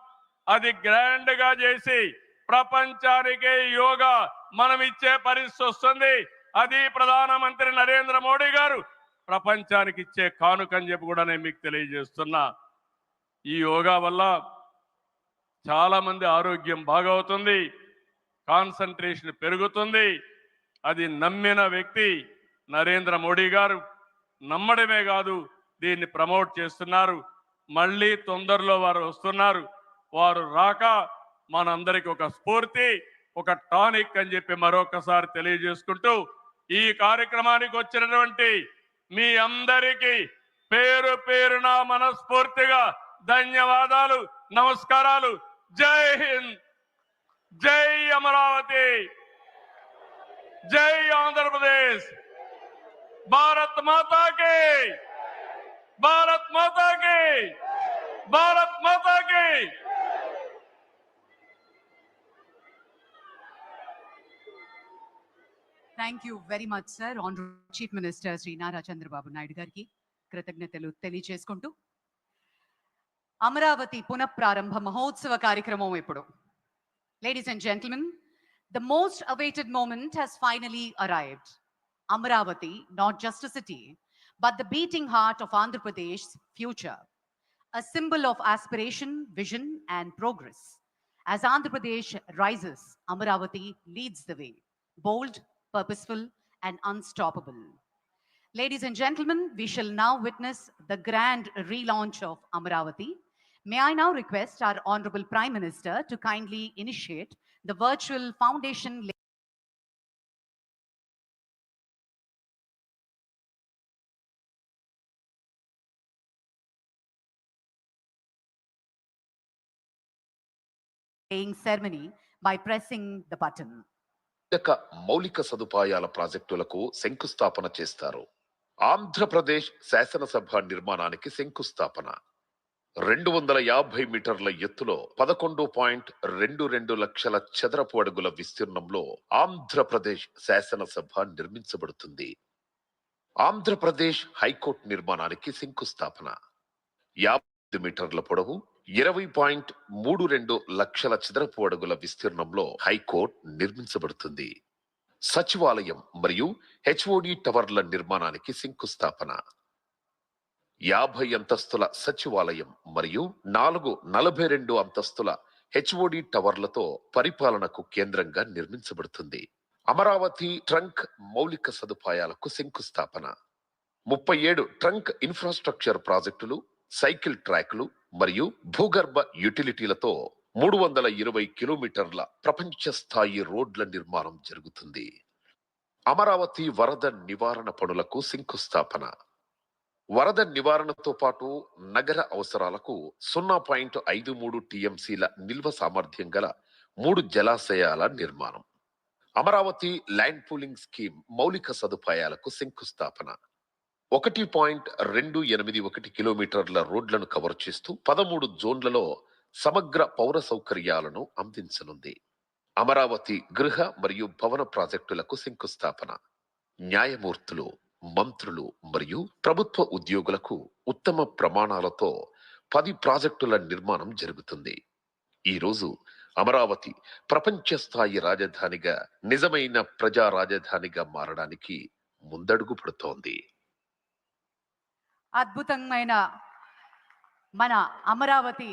అది గ్రాండ్ గా చేసి ప్రపంచానికి యోగా మనం ఇచ్చే పరిస్థితి వస్తుంది. అది ప్రధానమంత్రి నరేంద్ర మోడీ గారు ప్రపంచానికి ఇచ్చే కానుకని చెప్పి కూడా నేను మీకు తెలియజేస్తున్నా. ఈ యోగా వల్ల చాలా మంది ఆరోగ్యం బాగవుతుంది, కాన్సంట్రేషన్ పెరుగుతుంది. అది నమ్మిన వ్యక్తి నరేంద్ర మోడీ గారు. నమ్మడమే కాదు, దీన్ని ప్రమోట్ చేస్తున్నారు. మళ్ళీ తొందరలో వారు వస్తున్నారు. వారు రాక మనందరికి ఒక స్ఫూర్తి, ఒక టానిక్ అని చెప్పి మరొకసారి తెలియజేసుకుంటూ ఈ కార్యక్రమానికి వచ్చినటువంటి మీ అందరికీ పేరు పేరున మనస్ఫూర్తిగా ధన్యవాదాలు, నమస్కారాలు. జై హింద్, జై అమరావతి, జై ఆంధ్రప్రదేశ్, భారత్ మాతా కి, భారత్ మాతా కి, భారత్ మాతా కి. Thank you very much sir. Honourable chief minister Shri Nara Chandrababu Naidu గారికి కృతజ్ఞతలు తెలియజేసుకుంటూ అమరావతి పునఃప్రారంభ మహోత్సవ కార్యక్రమం ఇప్పుడు. Ladies and gentlemen, the most awaited moment has finally arrived. Amaravati, not just a city, but the beating heart of Andhra Pradesh's future. A symbol of aspiration, vision, and progress. As Andhra Pradesh rises, Amaravati leads the way. Bold, purposeful, and unstoppable. Ladies and gentlemen, we shall now witness the grand relaunch of Amaravati. May I now request our Honorable Prime Minister to kindly initiate the virtual foundation laying ceremony by pressing the button. మౌలిక సదుపాయాల ప్రాజెక్టులకు శంకుస్థాపన చేస్తారు. ఆంధ్రప్రదేశ్ శాసనసభ నిర్మాణానికి శంకుస్థాపన. 250 మీటర్ల ఎత్తులో 11.22 లక్షల చదరపు అడుగుల విస్తీర్ణంలో ఆంధ్రప్రదేశ్ శాసనసభ నిర్మించబడుతుంది. ఆంధ్రప్రదేశ్ హైకోర్టు నిర్మాణానికి శంకుస్థాపన. 50 మీటర్ల పొడవు, 20.32 లక్షల చదరపు అడుగుల విస్తీర్ణంలో హైకోర్టు నిర్మించబడుతుంది. సచివాలయం మరియు హెచ్ఓడి టవర్ల నిర్మాణానికి శంకుస్థాపన. 50 అంతస్తుల సచివాలయం మరియు 42 అంతస్తుల హెచ్ఓడి టవర్లతో పరిపాలనకు కేంద్రంగా నిర్మించబడుతుంది. అమరావతి ట్రంక్ మౌలిక సదుపాయాలకు శంకుస్థాపన. 37 ట్రంక్ ఇన్ఫ్రాస్ట్రక్చర్ ప్రాజెక్టులు, సైకిల్ ట్రాక్లు మరియు భూగర్భ యుటిలిటీలతో 320 కిలోమీటర్ల ప్రపంచ స్థాయి రోడ్ల నిర్మాణం జరుగుతుంది. అమరావతి వరద నివారణ పనులకు శంకుస్థాపన. వరద నివారణతో పాటు నగర అవసరాలకు 0.53 టీఎంసీల నిల్వ సామర్థ్యం గల 3 జలాశయాల నిర్మాణం. అమరావతి ల్యాండ్ పూలింగ్ స్కీమ్ మౌలిక సదుపాయాలకు శంకుస్థాపన. 1.281 కిలోమీటర్ల రోడ్లను కవర్ చేస్తూ 13 జోన్లలో సమగ్ర పౌర సౌకర్యాలను అందించనుంది. అమరావతి గృహ మరియు భవన ప్రాజెక్టులకు శంకుస్థాపన. న్యాయమూర్తులు, మంత్రులు మరియు ప్రభుత్వ ఉద్యోగులకు ఉత్తమ ప్రమాణాలతో 10 ప్రాజెక్టుల నిర్మాణం జరుగుతుంది. ఈ రోజు అమరావతి ప్రపంచ స్థాయి రాజధానిగా, నిజమైన ప్రజా రాజధానిగా మారడానికి ముందడుగు పడుతోంది. అద్భుతమైన మన అమరావతి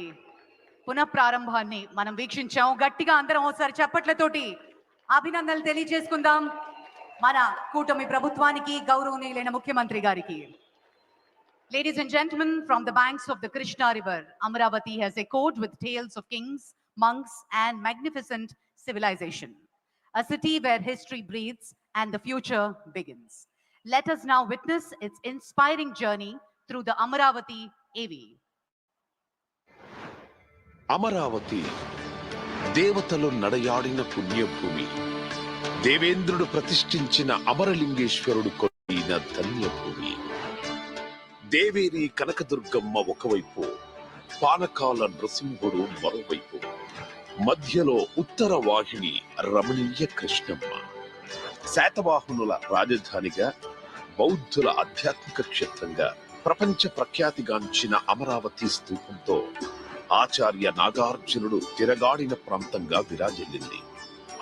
పునఃప్రారంభాన్ని మనం వీక్షించాం. గట్టిగా అందరం ఒకసారి చప్పట్లతోటి అభినందనలు తెలియజేసుకుందాం మన కూటమి ప్రభుత్వానికి, గౌరవనీయులైన ముఖ్యమంత్రి గారికి. Ladies and gentlemen, from the banks of the Krishna River, Amaravati has echoed with tales of kings, monks, and magnificent civilization. A city where history breathes and the future begins. Let us now witness its inspiring journey through the Amaravati AV. Amaravati దేవతలు నడయాడిన పుణ్యభూమి. దేవేంద్రుడు ప్రతిష్ఠించిన అమరలింగేశ్వరుడు కొట్టిన ధన్యభూమి. దేవేరి కనకదుర్గమ్మ ఒకవైపు, పానకాల నృసింహుడు మరోవైపు, మధ్యలో ఉత్తర వాహిని రమణీయ కృష్ణమ్మ. శాతవాహనుల రాజధానిగా, బౌద్ధుల ఆధ్యాత్మిక క్షేత్రంగా ప్రపంచ ప్రఖ్యాతిగాంచిన అమరావతి స్తూపంతో ఆచార్య నాగార్జునుడు తిరగాడిన ప్రాంతంగా విరాజిల్లింది.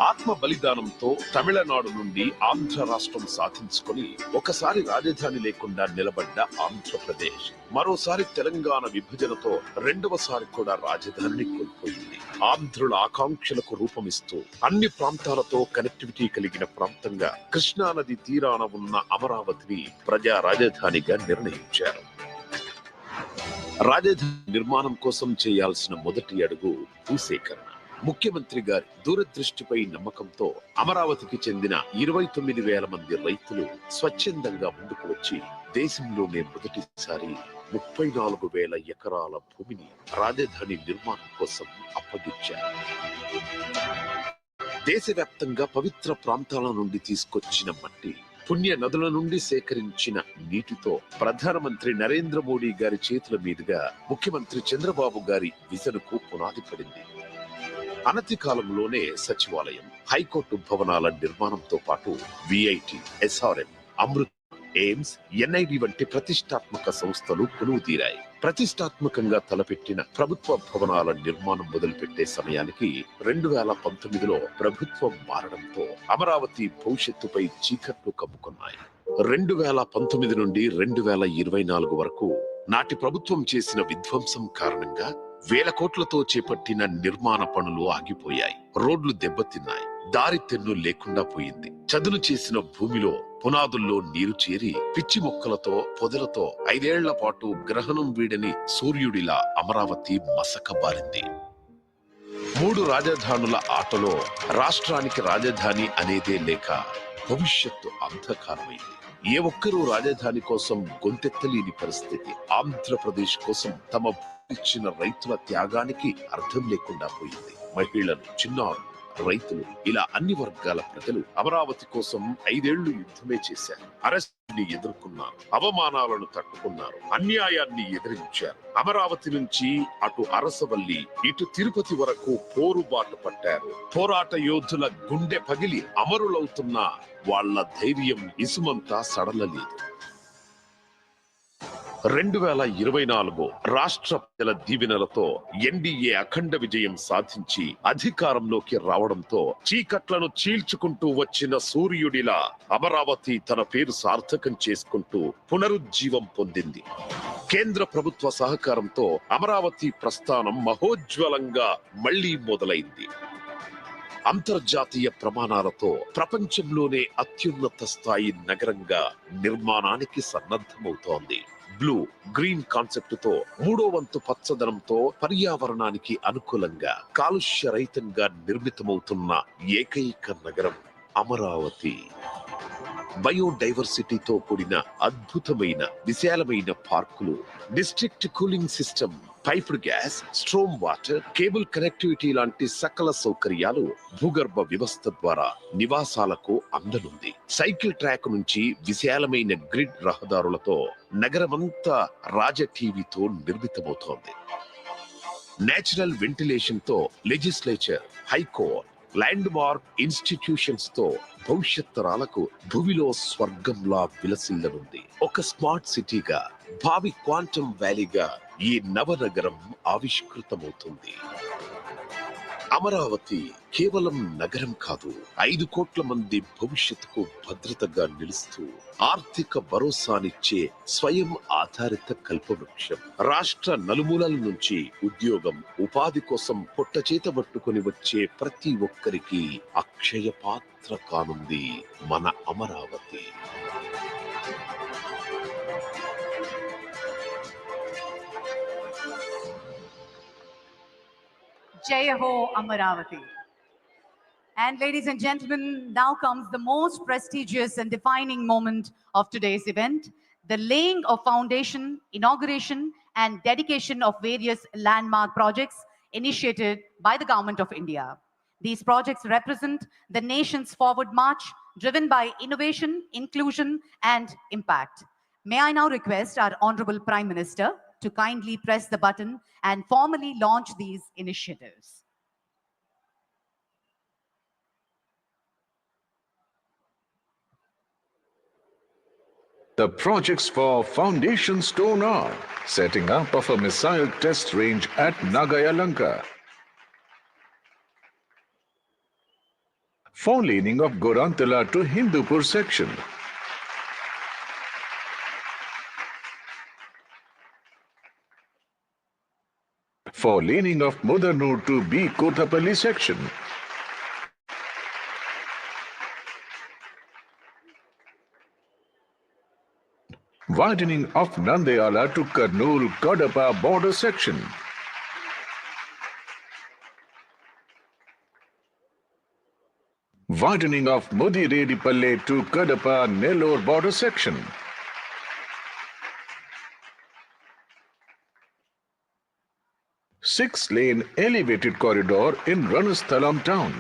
ఆత్మ బలిదానంతో తమిళనాడు నుండి ఆంధ్ర రాష్ట్రం సాధించుకొని ఒకసారి రాజధాని లేకుండా నిలబడ్డ ఆంధ్రప్రదేశ్ మరోసారి తెలంగాణ విభజనతో రెండవసారి కూడా రాజధానిని కోల్పోయింది. ఆంధ్రుల ఆకాంక్షలకు రూపమిస్తూ అన్ని ప్రాంతాలతో కనెక్టివిటీ కలిగిన ప్రాంతంగా కృష్ణానది తీరాన ఉన్న అమరావతిని ప్రజా రాజధానిగా నిర్ణయించారు. రాజధాని నిర్మాణం కోసం చేయాల్సిన మొదటి అడుగు భూసేకరణ. ముఖ్యమంత్రి గారి దూరదృష్టిపై నమ్మకంతో అమరావతికి చెందిన 29,000 మంది రైతులు స్వచ్ఛందంగా ముందుకు వచ్చి దేశంలోనే మొదటిసారి 34,000 ఎకరాల భూమిని రాజధాని నిర్మాణం కోసం అప్పగించారు. దేశవ్యాప్తంగా పవిత్ర ప్రాంతాల నుండి తీసుకొచ్చిన మట్టి, పుణ్య నదుల నుండి సేకరించిన నీటితో ప్రధానమంత్రి నరేంద్ర మోడీ గారి చేతుల మీదుగా ముఖ్యమంత్రి చంద్రబాబు గారి విజన్కు పునాది పడింది. అనతి కాలంలోనే సచివాలయం, హైకోర్టు భవనాల నిర్మాణంతో పాటు VIT, SRM, Amrit, AIIMS, NID వంటి ప్రతిష్టాత్మక సంస్థలు కొలువుదీరాయి. ప్రతిష్టాత్మకంగా తలపెట్టిన ప్రభుత్వ భవనాల నిర్మాణం మొదలుపెట్టే సమయానికి 2019లో ప్రభుత్వం మారడంతో అమరావతి భవిష్యత్తుపై చీకట్లు కమ్ముకున్నాయి. 2019 నుండి 2024 వరకు నాటి ప్రభుత్వం చేసిన విధ్వంసం కారణంగా 1,000 కోట్లతో చేపట్టిన నిర్మాణ పనులు ఆగిపోయాయి. రోడ్లు దెబ్బతిన్నాయి. దారి తెన్ను లేకుండా పోయింది. చదును చేసిన భూమిలో పునాదుల్లో నీరు చేరి పిచ్చి మొక్కలతో, పొదలతో 5 ఏళ్ల పాటు గ్రహణం వీడని సూర్యుడిలా అమరావతి మసకబారింది. 3 రాజధానుల ఆటలో రాష్ట్రానికి రాజధాని అనేదే లేక భవిష్యత్తు అంధకారమైంది. ఏ ఒక్కరూ రాజధాని కోసం గొంతెత్తలేని పరిస్థితి. ఆంధ్రప్రదేశ్ కోసం తమ ఇచ్చిన రైతుల త్యాగానికి అర్థం లేకుండా పోయింది. మహిళలు, చిన్నారులు, రైతులు ఇలా అన్ని వర్గాల ప్రజలు అమరావతి కోసం 5 ఏళ్లు యుద్ధమే చేశారు. అరెస్టుని ఎదుర్కొన్నారు, అవమానాలను తట్టుకున్నారు, అన్యాయాన్ని ఎదిరించారు. అమరావతి నుంచి అటు అరసవల్లి, ఇటు తిరుపతి వరకు పోరుబాటు పట్టారు. పోరాట యోధుల గుండె పగిలి అమరులవుతున్న వాళ్ళ ధైర్యం ఇసుమంతా సడలలేదు. 2024 రాష్ట్ర ప్రజల దీవెనలతో ఎన్డీఏ అఖండ విజయం సాధించి అధికారంలోకి రావడంతో చీకట్లను చీల్చుకుంటూ వచ్చిన సూర్యుడిలా అమరావతి తన పేరు సార్థకం చేసుకుంటూ పునరుజ్జీవం పొందింది. కేంద్ర ప్రభుత్వ సహకారంతో అమరావతి ప్రస్థానం మహోజ్వలంగా మళ్లీ మొదలైంది. అంతర్జాతీయ ప్రమాణాలతో ప్రపంచంలోనే అత్యున్నత స్థాయి నగరంగా నిర్మాణానికి సన్నద్ధమవుతోంది. బ్లూ గ్రీన్ కాన్సెప్ట్ తో 3వ వంతు పచ్చదనంతో పర్యావరణానికి అనుకూలంగా కాలుష్య రహితంగా నిర్మితమవుతున్న ఏకైక నగరం అమరావతి. బయోడైవర్సిటీతో కూడిన అద్భుతమైన విశాలమైన పార్కులు, district cooling system, piped gas, storm water, cable connectivity లాంటి సకల సౌకర్యాలు భూగర్భ వ్యవస్థ ద్వారా నివాసాలకు అందనుంది. సైకిల్ ట్రాక్ నుంచి విశాలమైన గ్రిడ్ రహదారులతో నగరమంతా రాజ టీవీతో నిర్మితమవుతోంది. నేచురల్ వెంటిలేషన్ తో legislature, high court, land mark institutions తో భవిష్యత్ తరాలకు భూమిలో స్వర్గంలా విలసిల్లనుంది. ఒక స్మార్ట్ సిటీగా, భావి క్వాంటమ్ వ్యాలీగా ఈ నవనగరం ఆవిష్కృతమవుతుంది. అమరావతి కేవలం నగరం కాదు, 5 కోట్ల మంది భవిష్యత్తుకు భద్రతగా నిలుస్తూ ఆర్థిక భరోసానిచ్చే స్వయం ఆధారిత కల్పవృక్షం. రాష్ట్ర నలుమూలల నుంచి ఉద్యోగం, ఉపాధి కోసం పొట్టచేత పట్టుకుని వచ్చే ప్రతి ఒక్కరికి అక్షయ పాత్ర కానుంది మన Amaravati. Jai Ho Amaravati. And ladies and gentlemen, now comes the most prestigious and defining moment of today's event, the laying of foundation, inauguration, and dedication of various landmark projects initiated by the Government of India. These projects represent the nation's forward march, driven by innovation, inclusion, and impact. May I now request our Honorable Prime Minister to kindly press the button and formally launch these initiatives. The projects for foundation stone are setting up of a missile test range at Nagayalanka, four-laning of Gorantala to Hindupur section, four-laning of Mudanur to B. Kotapalli section, widening of Nandeala to Kurnool-Kadapa border section, widening of Mudiredipalli to Kadapa-Nellore border section, six-lane elevated corridor in Ranasthalam town,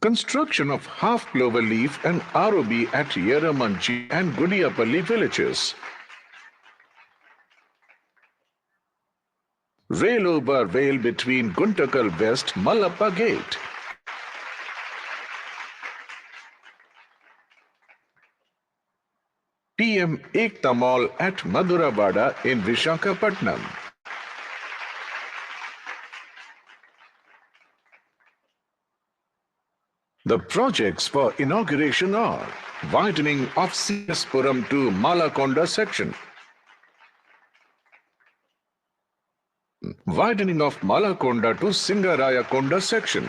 construction of half clover leaf and ROB at Yeramanchi and Gudiyapalli villages, rail over rail between Guntakal West Malappa Gate, PM Ekta Mall at Maduravada in Vishakhapatnam, the projects for inauguration are widening of CS Puram to Malakonda section, widening of Malakonda to Singarayakonda section,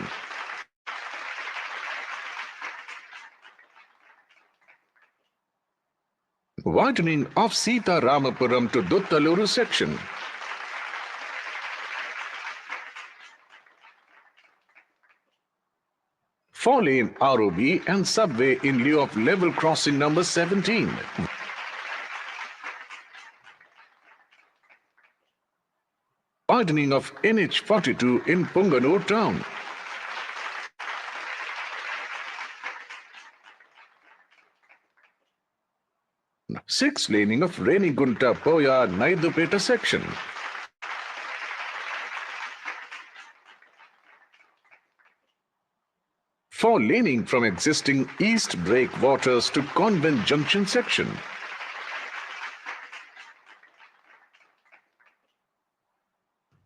widening of Sita Ramapuram to Duttaluru section, four-lane ROB and subway in lieu of level crossing number 17. Widening of NH42 in Punganur town. Six-laning of Renigunta-Poya Naidupeta section. Four-laning from existing East Breakwaters to Convent Junction section.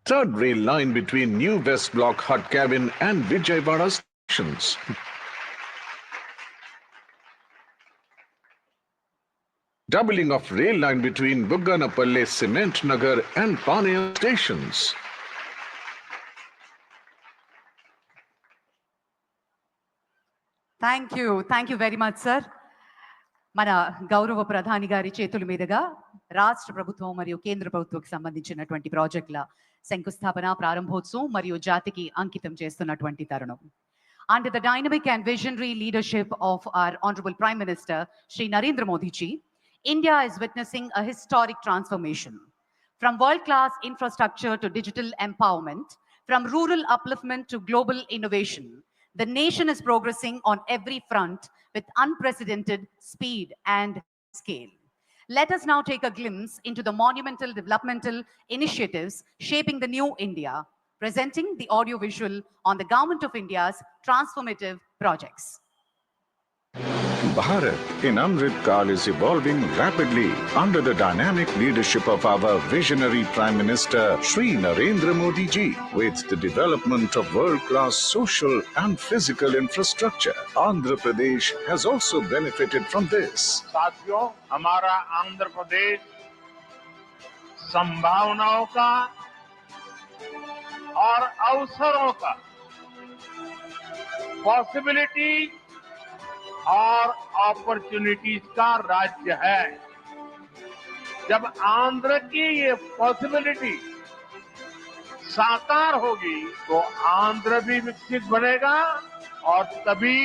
Third rail line between New West Block Hut Cabin and Vijayawada stations. Doubling of rail line between Bugganapalle Cement Nagar and Panaya stations. Thank you very much, sir. మన గౌరవ ప్రధాని గారి చేతుల మీదుగా రాష్ట్ర ప్రభుత్వం మరియు కేంద్ర ప్రభుత్వంకి సంబంధించినటువంటి ప్రాజెక్టుల శంకుస్థాపన, ప్రారంభోత్సవం మరియు జాతికి అంకితం చేస్తున్నటువంటి తరుణం. Under the dynamic and visionary leadership of our Honorable Prime Minister, Shri Narendra Modi ji, India is witnessing a historic transformation. From world-class infrastructure to digital empowerment, from rural upliftment to global innovation, the nation is progressing on every front with unprecedented speed and scale. Let us now take a glimpse into the monumental developmental initiatives shaping the new India, presenting the audiovisual on the Government of India's transformative projects. Bharat in Amrit Kaal is evolving rapidly under the dynamic leadership of our visionary Prime Minister Shri Narendra Modi ji. With the development of world-class social and physical infrastructure, Andhra Pradesh has also benefited from this. साथियों, हमारा आंध्र प्रदेश संभावनाओं का और अवसरों का, possibility और opportunities का राज्य है। जब आंध्र की ये पॉसिबिलिटी साकार होगी तो आंध्र भी विकसित बनेगा और तभी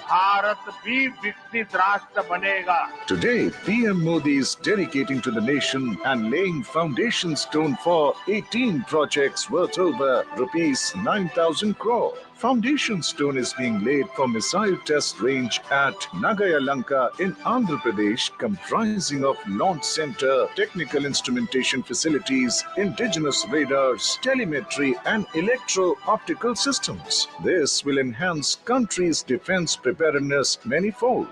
भारत भी विकसित राष्ट्र बनेगा। Today, PM Modi is dedicating to the nation and laying foundation stone for 18 projects worth over rupees 9,000 crore. Foundation stone is being laid for missile test range at Nagayalanka in Andhra Pradesh, comprising of launch center, technical instrumentation facilities, indigenous radars, telemetry and electro-optical systems. This will enhance country's defense preparedness manifold.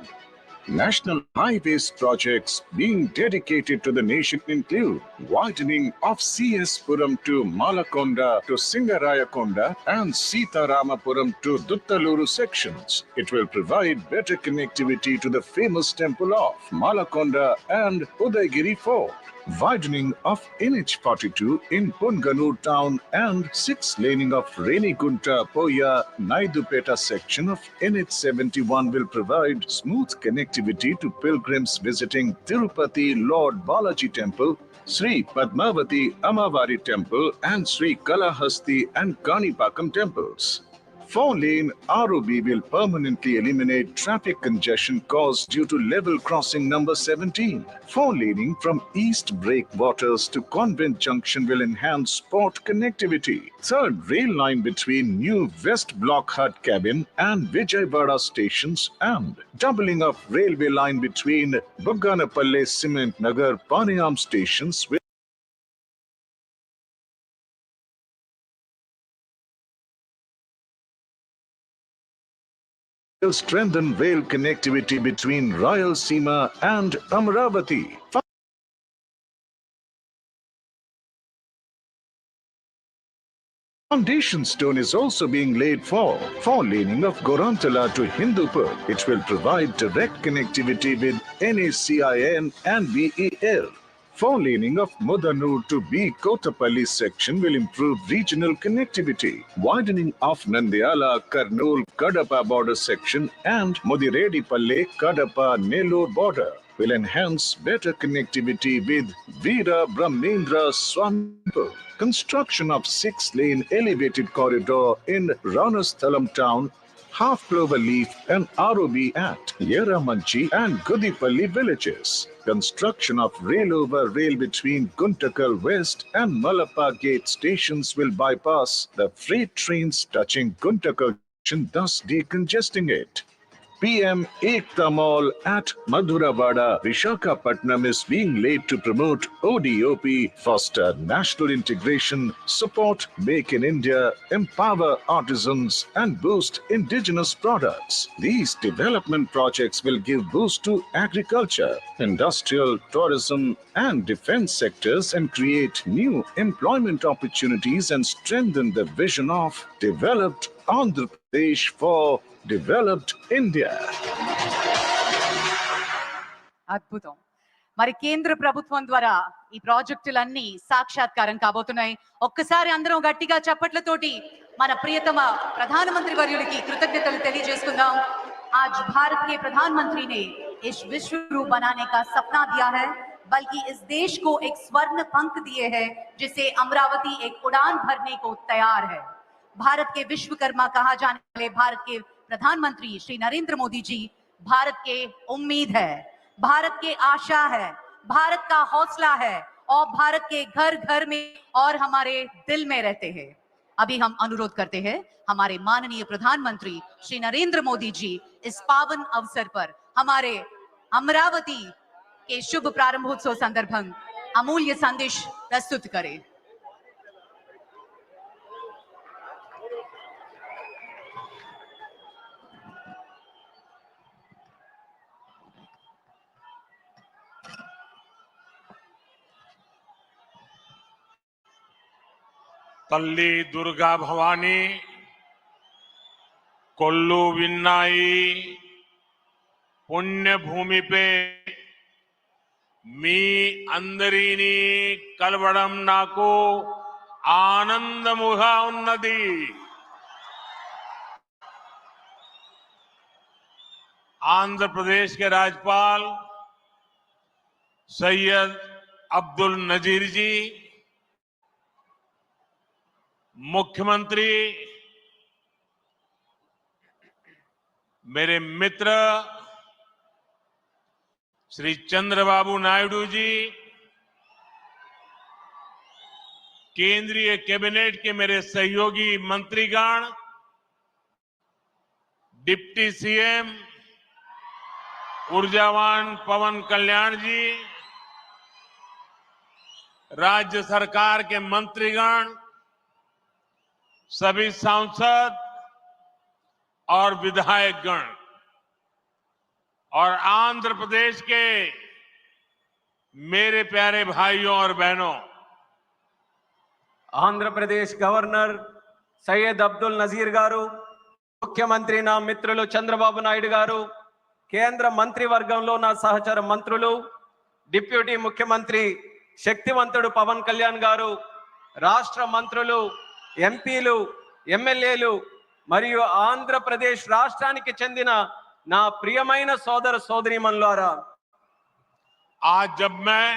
National highways projects being dedicated to the nation include widening of CS Puram to Malakonda to Singarayakonda and Sitaramapuram to Duttaluru sections. It will provide better connectivity to the famous temple of Malakonda and Udaygiri Fort. Widening of NH42 in Punganur town and 6-laning of Renigunta Poya Naidupeta section of NH71 will provide smooth connectivity to pilgrims visiting Tirupati Lord Balaji Temple, Sri Padmavati Amavari Temple and Sri Kalahasti and Kanipakam temples. 4-lane ROB will permanently eliminate traffic congestion caused due to level crossing number 17. 4-laning from East Breakwaters to Convent Junction will enhance port connectivity. 3rd rail line between new West Block Hut Cabin and Vijayawada stations and doubling of railway line between Bugganapalle Cement Nagar Paniyam stations will strengthen rail connectivity between Rayalaseema and Amaravati. Foundation stone is also being laid for 4-laning of Gorantala to Hindupur. It will provide direct connectivity with NACIN and VEL. 4-laning of Mudanur to B. Kotapalli section will improve regional connectivity. Widening of Nandyala, Kurnool, Kadapa border section and Mudiredipalli, Kadapa, Nellore border will enhance better connectivity with Veera Brahmendra Swamipur. Construction of 6-lane elevated corridor in Ranasthalam town, Half Clover Leaf and ROB at Yeramanchi and Gudipalli villages. Construction of rail over rail between Guntakal West and Malappa Gate stations will bypass the freight trains touching Guntakal junction, thus decongesting it. PM Ekta Mall at Madhuravada, Vishakhapatnam is being laid to promote ODOP, foster national integration, support Make in India, empower artisans and boost indigenous products. These development projects will give boost to agriculture, industrial, tourism and defense sectors and create new employment opportunities and strengthen the vision of developed Andhra Pradesh for developed India. అద్భుతం. మరి కేంద్ర ప్రభుత్వం ద్వారా ఈ ప్రాజెక్టులన్నీ సాక్షాత్కారం కాబోతున్నాయి. ఒక్కసారి అందరం గట్టిగా చప్పట్లతోటి మన ప్రియతమ ప్రధానమంత్రి వర్యుడికి కృతజ్ఞతలు తెలియజేసుకుందాం. आज भारत के प्रधानमंत्री ने इस विश्व रूप बनाने का सपना दिया है, बल्कि इस देश को एक स्वर्ण पंख दिए हैं जिसे अमरावती एक उड़ान भरने को तैयार है. भारत के विश्वकर्मा कहा जाने वाले भारत के प्रधानमंत्री श्री नरेंद्र मोदी जी भारत के उम्मीद है, भारत के आशा है, भारत का हौसला है और भारत के घर घर में और हमारे दिल में रहते हैं। अभी हम अनुरोध करते हैं हमारे माननीय प्रधानमंत्री श्री नरेंद्र मोदी जी इस पावन अवसर पर हमारे अमरावती के शुभ प्रारंभोत्सव संदर्भं अमूल्य संदेश प्रस्तुत करें। तल्ली दुर्गा भवानी कोल्लू विन्नाई पुण्य भूमि पे मी अंदरीनी कलवड़म नाको आनंद मुहा उन्नति आंध्र प्रदेश के राज्यपाल सैयद अब्दुल नजीर जी, मुख्यमंत्री मेरे मित्र श्री चंद्रबाबू नायडू जी, केंद्रीय कैबिनेट के मेरे सहयोगी मंत्रीगण, डिप्टी सीएम ऊर्जावान पवन कल्याण जी, राज्य सरकार के मंत्रीगण, सभी सांसद और विधायकगण और आंध्र प्रदेश के मेरे प्यारे भाइयों और बहनों, ఆంధ్ర ప్రదేశ్ గవర్నర్ సయ్యద్ అబ్దుల్ నజీర్ గారు, ముఖ్యమంత్రి నా మిత్రులు చంద్రబాబు నాయుడు గారు, కేంద్ర మంత్రివర్గంలో నా సహచర మంత్రులు, డిప్యూటీ ముఖ్యమంత్రి శక్తివంతుడు పవన్ కళ్యాణ్ గారు, రాష్ట్ర మంత్రులు, ఎంపీలు, ఎమ్మెల్యేలు మరియు ఆంధ్రప్రదేశ్ రాష్ట్రానికి చెందిన నా ప్రియమైన సోదర సోదరీమణులారా, आज जब मैं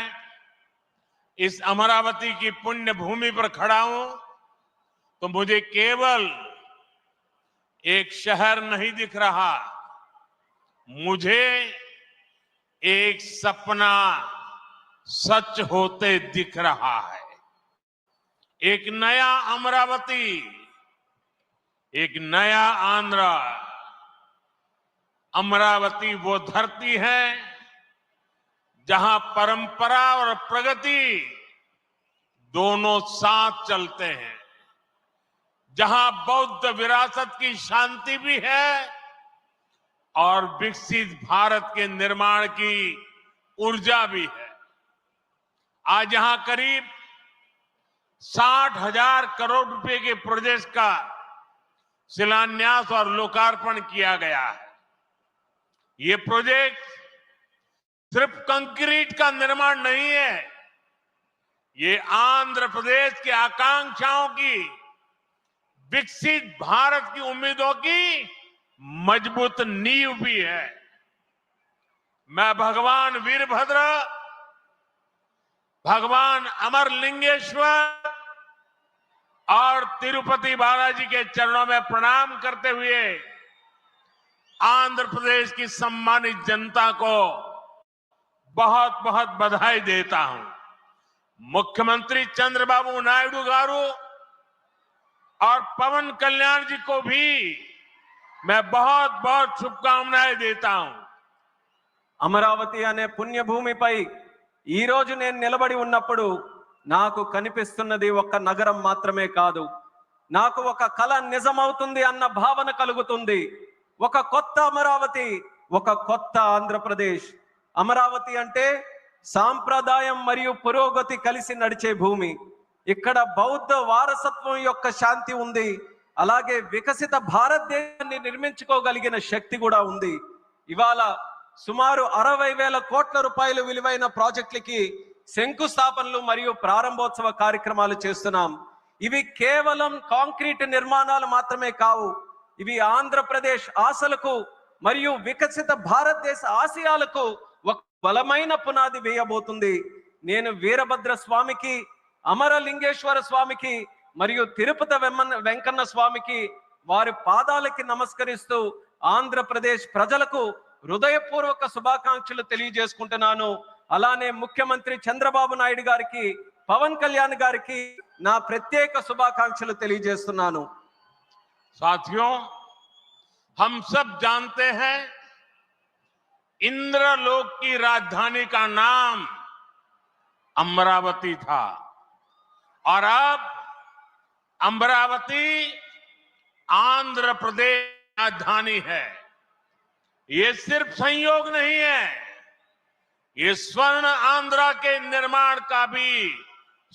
इस अमरावती की पुण्य भूमि पर खड़ा हूं तो मुझे केवल एक शहर नहीं दिख रहा, मुझे एक सपना सच होते दिख रहा है। एक नया अमरावती, एक नया आंध्र। अमरावती वो धरती है जहां परंपरा और प्रगति दोनों साथ चलते हैं, जहां बौद्ध विरासत की शांति भी है और विकसित भारत के निर्माण की ऊर्जा भी है। आज यहां करीब 60,000 करोड़ रुपए के प्रोजेक्ट का शिलान्यास और लोकार्पण किया गया है। ये प्रोजेक्ट सिर्फ कंक्रीट का निर्माण नहीं है, ये आंध्र प्रदेश की आकांक्षाओं की, विकसित भारत की उम्मीदों की मजबूत नींव भी है। मैं भगवान वीरभद्र, भगवान अमरलिंगेश्वर और तिरुपति बालाजी के चरणों में प्रणाम करते हुए आंध्र प्रदेश की सम्मानित जनता को बहुत बहुत बधाई देता हूं। मुख्यमंत्री चंद्रबाबू नायडू गारू और पवन कल्याण जी को भी मैं बहुत बहुत शुभकामनाएं देता हूं। అమరావతి అనే పుణ్యభూమిపై ఈ రోజు నేను నిలబడి ఉన్నప్పుడు నాకు కనిపిస్తున్నది ఒక నగరం మాత్రమే కాదు, నాకు ఒక కల నిజమవుతుంది అన్న భావన కలుగుతుంది। ఒక కొత్త అమరావతి, ఒక కొత్త ఆంధ్రప్రదేశ్। అమరావతి అంటే సాంప్రదాయం మరియు పురోగతి కలిసి నడిచే భూమి। ఇక్కడ బౌద్ధ వారసత్వం యొక్క శాంతి ఉంది, అలాగే వికసిత భారతదేశాన్ని నిర్మించుకోగలిగిన శక్తి కూడా ఉంది। ఇవాళ సుమారు 60,000 కోట్ల రూపాయలు విలువైన ప్రాజెక్టులకి శంకుస్థాపనలు మరియు ప్రారంభోత్సవ కార్యక్రమాలు చేస్తున్నాం। ఇవి కేవలం కాంక్రీట్ నిర్మాణాలు మాత్రమే కావు, ఇవి ఆంధ్రప్రదేశ్ ఆశలకు మరియు వికసిత భారతదేశ ఆశయాలకు ఒక బలమైన పునాది వేయబోతుంది। నేను వీరభద్ర స్వామికి, అమరలింగేశ్వర స్వామికి మరియు తిరుపతి వెంకన్న స్వామికి వారి పాదాలకి నమస్కరిస్తూ ఆంధ్రప్రదేశ్ ప్రజలకు హృదయపూర్వక శుభాకాంక్షలు తెలియజేసుకుంటున్నాను. అలానే ముఖ్యమంత్రి చంద్రబాబు నాయుడు గారికి, పవన్ కళ్యాణ్ గారికి నా ప్రత్యేక శుభాకాంక్షలు తెలియజేస్తున్నాను. साथियों, हम सब जानते हैं इंद्रलोक की राजधानी का नाम अमरावती था और अब अमरावती आंध्र प्रदेश राजधानी है। ये सिर्फ संयोग नहीं है, ये स्वर्ण आंध्रा के निर्माण का भी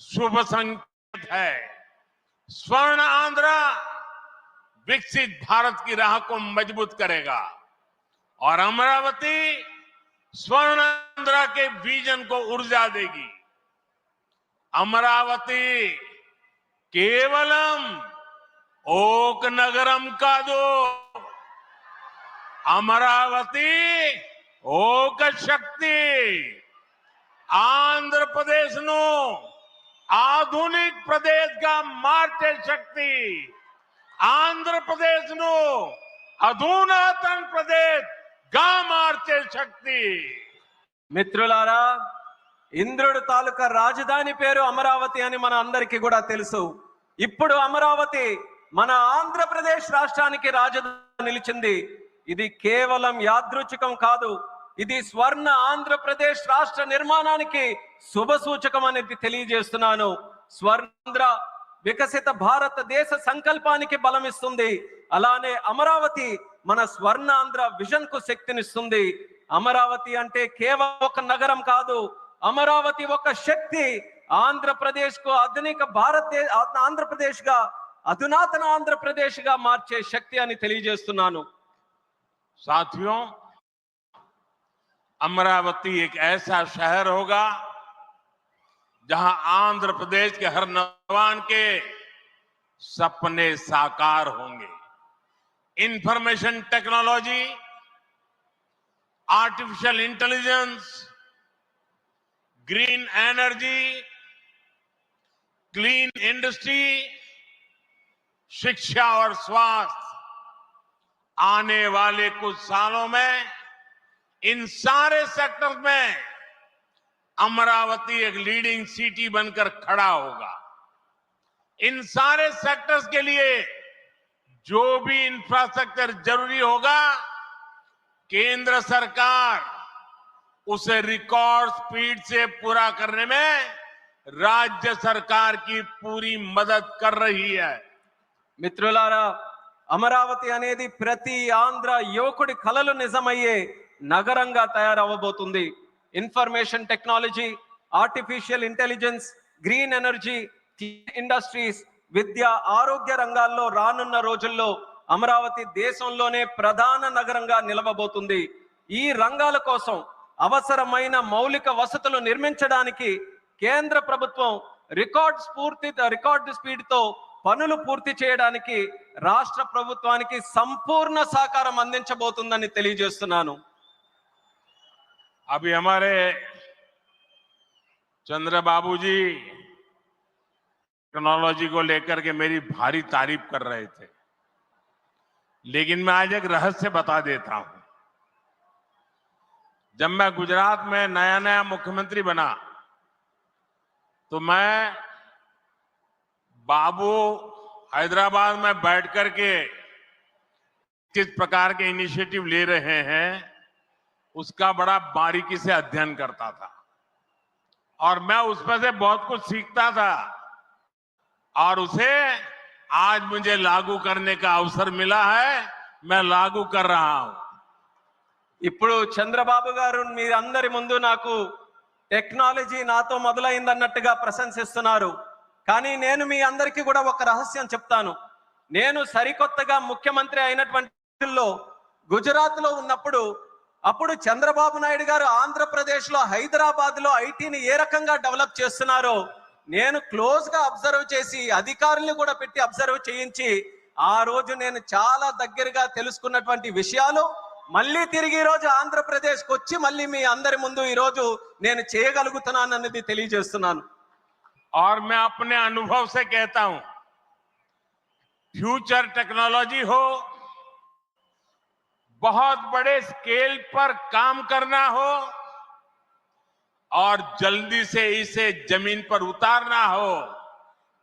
शुभ संकेत है। स्वर्ण आंध्रा विकसित भारत की राह को मजबूत करेगा और अमरावती स्वर्ण आंध्रा के विजन को ऊर्जा देगी। अमरावती केवलम ओक नगरम का दो, अमरावती ओक शक्ति आंध्र प्रदेश नो आधुनिक प्रदेश का मार्चे शक्ति आंध्र प्रदेश नो अधुनातन प्रदेश గా మార్చే శక్తి. మిత్రులారా, ఇంద్రుడు తాలూకా రాజధాని పేరు అమరావతి అని మన అందరికీ కూడా తెలుసు. ఇప్పుడు అమరావతి మన ఆంధ్రప్రదేశ్ రాష్ట్రానికి రాజధాని నిలిచింది. ఇది కేవలం యాదృచ్ఛికం కాదు, ఇది స్వర్ణ ఆంధ్రప్రదేశ్ రాష్ట్ర నిర్మాణానికి శుభ సూచకం అనేది తెలియజేస్తున్నాను. స్వర్ణాంధ్ర వికసిత భారతదేశ సంకల్పానికి బలమిస్తుంది. అలానే అమరావతి మన స్వర్ణాంధ్ర విజన్ కు శక్తినిస్తుంది. అమరావతి అంటే కేవలం ఒక నగరం కాదు, అమరావతి ఒక శక్తి. ఆంధ్రప్రదేశ్ కు ఆధునిక ఆంధ్రప్రదేశ్ గా అధునాతన ఆంధ్రప్రదేశ్ గా మార్చే శక్తి అని తెలియజేస్తున్నాను. साथियों, अमरावती एक ऐसा शहर होगा जहां आंध्र प्रदेश के हर नौजवान के सपने साकार होंगे। Information technology, artificial intelligence, green energy, clean industry, शिक्षा और स्वास्थ्य, आने वाले कुछ सालों में इन सारे सेक्टर्स में अमरावती एक लीडिंग सिटी बनकर खड़ा होगा। इन सारे सेक्टर्स के लिए जो भी इंफ्रास्ट्रक्चर जरूरी होगा, केंद्र सरकार उसे रिकॉर्ड स्पीड से पूरा करने में राज्य सरकार की पूरी मदद कर रही है. మిత్రులారా, అమరావతి అనేది ప్రతి ఆంధ్ర యువకుడి కలలు నిజమయ్యే నగరంగా తయారవబోతుంది. Information technology, artificial intelligence, green energy, industries, విద్య, ఆరోగ్య రంగాల్లో రానున్న రోజుల్లో అమరావతి దేశంలోనే ప్రధాన నగరంగా నిలవబోతుంది. ఈ రంగాల కోసం అవసరమైన మౌలిక వసతులు నిర్మించడానికి కేంద్ర ప్రభుత్వం రికార్డ్ స్పీడ్ తో పనులు పూర్తి చేయడానికి రాష్ట్ర ప్రభుత్వానికి సంపూర్ణ సహకారం అందించబోతుందని తెలియజేస్తున్నాను. अभी हमारे चंद्रबाबू जी टेक्नोलॉजी को लेकर के मेरी भारी तारीफ कर रहे थे, लेकिन मैं आज एक रहस्य बता देता हूं. जब मैं गुजरात में नया मुख्यमंत्री बना तो मैं बाबू हैदराबाद में बैठ करके किस प्रकार के इनिशिएटिव ले रहे हैं उसका बड़ा बारीकी से अध्ययन करता था और मैं उसमें से बहुत कुछ सीखता था और उसे आज मुझे लागू करने का अवसर मिला है. मैं लागू कर रहा हूं. ఇప్పుడు చంద్రబాబు గారు మీ అందరి ముందు నాకు టెక్నాలజీ నాతో మొదలైందన్నట్టుగా ప్రశంసిస్తున్నారు. కానీ నేను మీ అందరికీ కూడా ఒక రహస్యం చెప్తాను. నేను సరికొత్తగా ముఖ్యమంత్రి అయినటువంటి గుజరాత్ లో ఉన్నప్పుడు అప్పుడు చంద్రబాబు నాయుడు గారు ఆంధ్రప్రదేశ్ లో హైదరాబాద్ లో ఐటీని ఏ రకంగా డెవలప్ చేస్తున్నారో నేను క్లోజ్ గా అబ్జర్వ్ చేసి అధికారులను కూడా పెట్టి అబ్జర్వ్ చేయించి ఆ రోజు నేను చాలా దగ్గరగా తెలుసుకున్నటువంటి విషయాలు మళ్ళీ తిరిగి ఈ రోజు ఆంధ్రప్రదేశ్ కు వచ్చి మళ్ళీ మీ అందరి ముందు ఈ రోజు నేను చేయగలుగుతున్నాను అన్నది తెలియజేస్తున్నాను. और मैं अपने अनुभव से कहता हूं, फ्यूचर टेक्नोलॉजी हो, बहुत बड़े स्केल पर काम करना हो और जल्दी से इसे जमीन पर उतारना हो,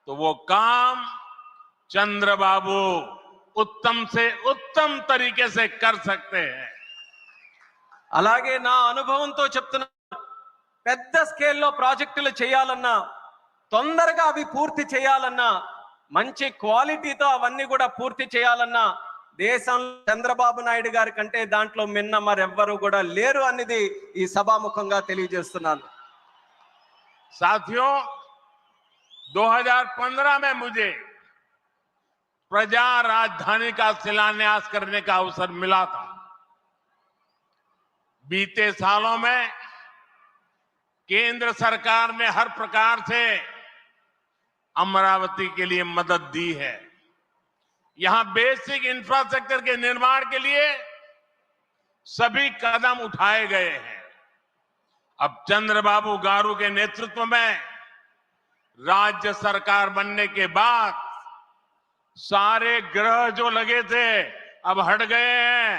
तो वो काम चंद्रबाबू उत्तम से उत्तम तरीके से कर सकते हैं। అలాగే నా అనుభవంతో చెప్తున్నా, పెద్ద స్కేల్లో ప్రాజెక్టులు చేయాలన్నా, తొందరగా అవి పూర్తి చేయాలన్నా, మంచి క్వాలిటీతో అవన్నీ కూడా పూర్తి చేయాలన్నా దేశంలో చంద్రబాబు నాయుడు గారి కంటే దాంట్లో మిన్న మరెవ్వరూ కూడా లేరు అనేది ఈ సభాముఖంగా తెలియజేస్తున్నాను. साथियों, 2015 में मुझे प्रजा राजधानी का शिलान्यास करने का अवसर मिला था। बीते सालों में केंद्र सरकार ने हर प्रकार से अमरावती के लिए मदद दी है। यहां बेसिक इंफ्रास्ट्रक्चर के निर्माण के लिए सभी कदम उठाए गए हैं। अब चंद्रबाबू गारू के नेतृत्व में राज्य सरकार बनने के बाद सारे ग्रह जो लगे थे अब हट गए हैं।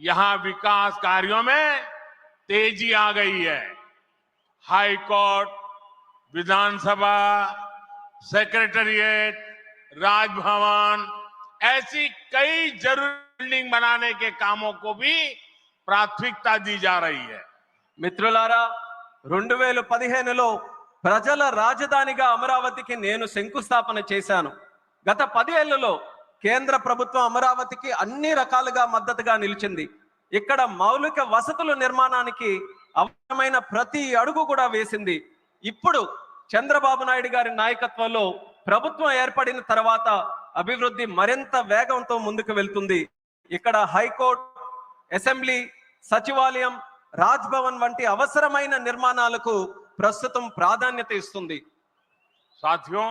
यहां विकास कार्यों में तेजी आ गई है। हाई कोर्ट, विधानसभा, सेक्रेटेरिएट, राजभवन, ऐसी कई जरूरी बिल्डिंग बनाने के कामों को भी प्राथमिकता दी जा रही है। మిత్రులారా, 2015లో ప్రజల రాజధానిగా అమరావతికి నేను శంకుస్థాపన చేశాను. గత 10 ఏళ్లలో కేంద్ర ప్రభుత్వం అమరావతికి అన్ని రకాలుగా మద్దతుగా నిలిచింది. ఇక్కడ మౌలిక వసతుల నిర్మాణానికి అవసరమైన ప్రతి అడుగు కూడా వేసింది. ఇప్పుడు చంద్రబాబు నాయుడు గారి నాయకత్వంలో ప్రభుత్వం ఏర్పడిన తర్వాత అభివృద్ధి మరింత వేగంతో ముందుకు వెళ్తుంది. ఇక్కడ హైకోర్టు, అసెంబ్లీ, సచివాలయం, రాజ్భవన్ వంటి అవసరమైన నిర్మాణాలకు ప్రస్తుతం ప్రాధాన్యత ఇస్తుంది. साथियों,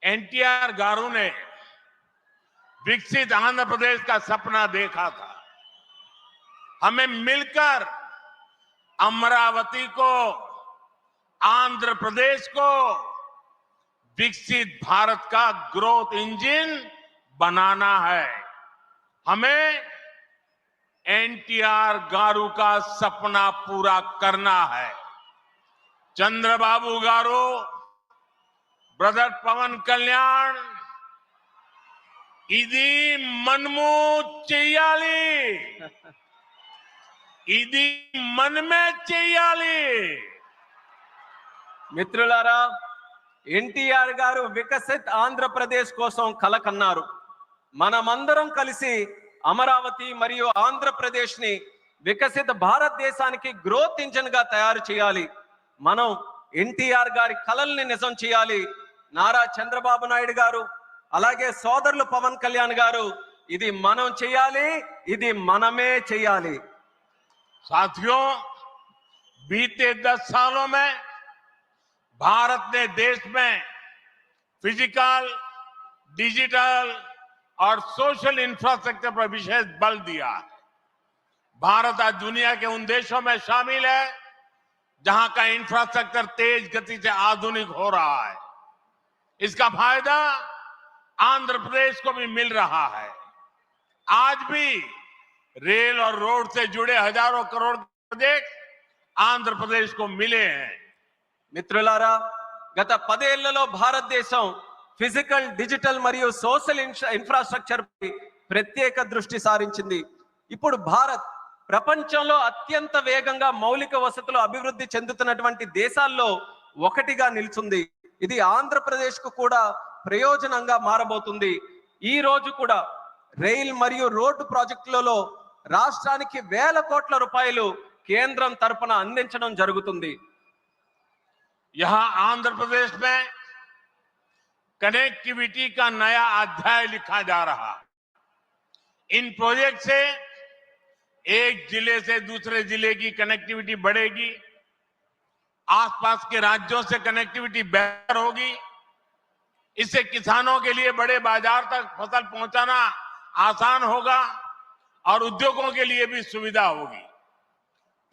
एनटीआर गारू ने विकसित आंध्र प्रदेश का सपना देखा था। हमें मिलकर अमरावती को, आंध्र प्रदेश को विकसित भारत का ग्रोथ इंजन बनाना है। हमें एनटीआर गारू का सपना पूरा करना है। चंद्रबाबू गारू, ब्रदर पवन कल्याण, इदी मनमू చెయ్యాలి, ఇది మనమే చెయ్యాలి. మిత్రులారా, ఎన్టీఆర్ గారు వికసిత్ ఆంధ్రప్రదేశ్ కోసం కల కన్నారు. మనమందరం కలిసి అమరావతి మరియు ఆంధ్రప్రదేశ్ ని వికసిత భారతదేశానికి గ్రోత్ ఇంజిన్ గా తయారు చేయాలి. మనం ఎన్టీఆర్ గారి కలల్ని నిజం చేయాలి. నారా చంద్రబాబు నాయుడు గారు, అలాగే సోదరులు పవన్ కళ్యాణ్ గారు, ఇది మనం చేయాలి, ఇది మనమే చేయాలి. साथियों, बीते 10 सालों में भारत ने देश में फिजिकल, डिजिटल और सोशल इंफ्रास्ट्रक्चर पर विशेष बल दिया है। भारत आज दुनिया के उन देशों में शामिल है जहां का इंफ्रास्ट्रक्चर तेज गति से आधुनिक हो रहा है। इसका फायदा आंध्र प्रदेश को भी मिल रहा है। आज भी रेल और रोड से जुड़े हजारों करोड़ प्रोजेक्ट आंध्र प्रदेश को मिले हैं। మిత్రులారా, గత 10 ఏళ్లలో భారతదేశం ఫిజికల్, డిజిటల్ మరియు సోషల్ ఇన్ఫ్రాస్ట్రక్చర్ పై ప్రత్యేక దృష్టి సారించింది. ఇప్పుడు భారత్ ప్రపంచంలో అత్యంత వేగంగా మౌలిక వసతులు అభివృద్ధి చెందుతున్నటువంటి దేశాల్లో ఒకటిగా నిలిచింది. ఇది ఆంధ్రప్రదేశ్ కు కూడా ప్రయోజనంగా మారబోతుంది. ఈ రోజు కూడా రైల్ మరియు రోడ్డు ప్రాజెక్టులలో రాష్ట్రానికి వేల కోట్ల రూపాయలు కేంద్రం తరపున అందించడం జరుగుతుంది. यहां आंध्र प्रदेश में कनेक्टिविटी का नया अध्याय लिखा जा रहा। इन प्रोजेक्ट से एक जिले से दूसरे जिले की कनेक्टिविटी बढ़ेगी, आसपास के राज्यों से कनेक्टिविटी बेहतर होगी। इससे किसानों के लिए बड़े बाजार तक फसल पहुंचाना आसान होगा और उद्योगों के लिए भी सुविधा होगी।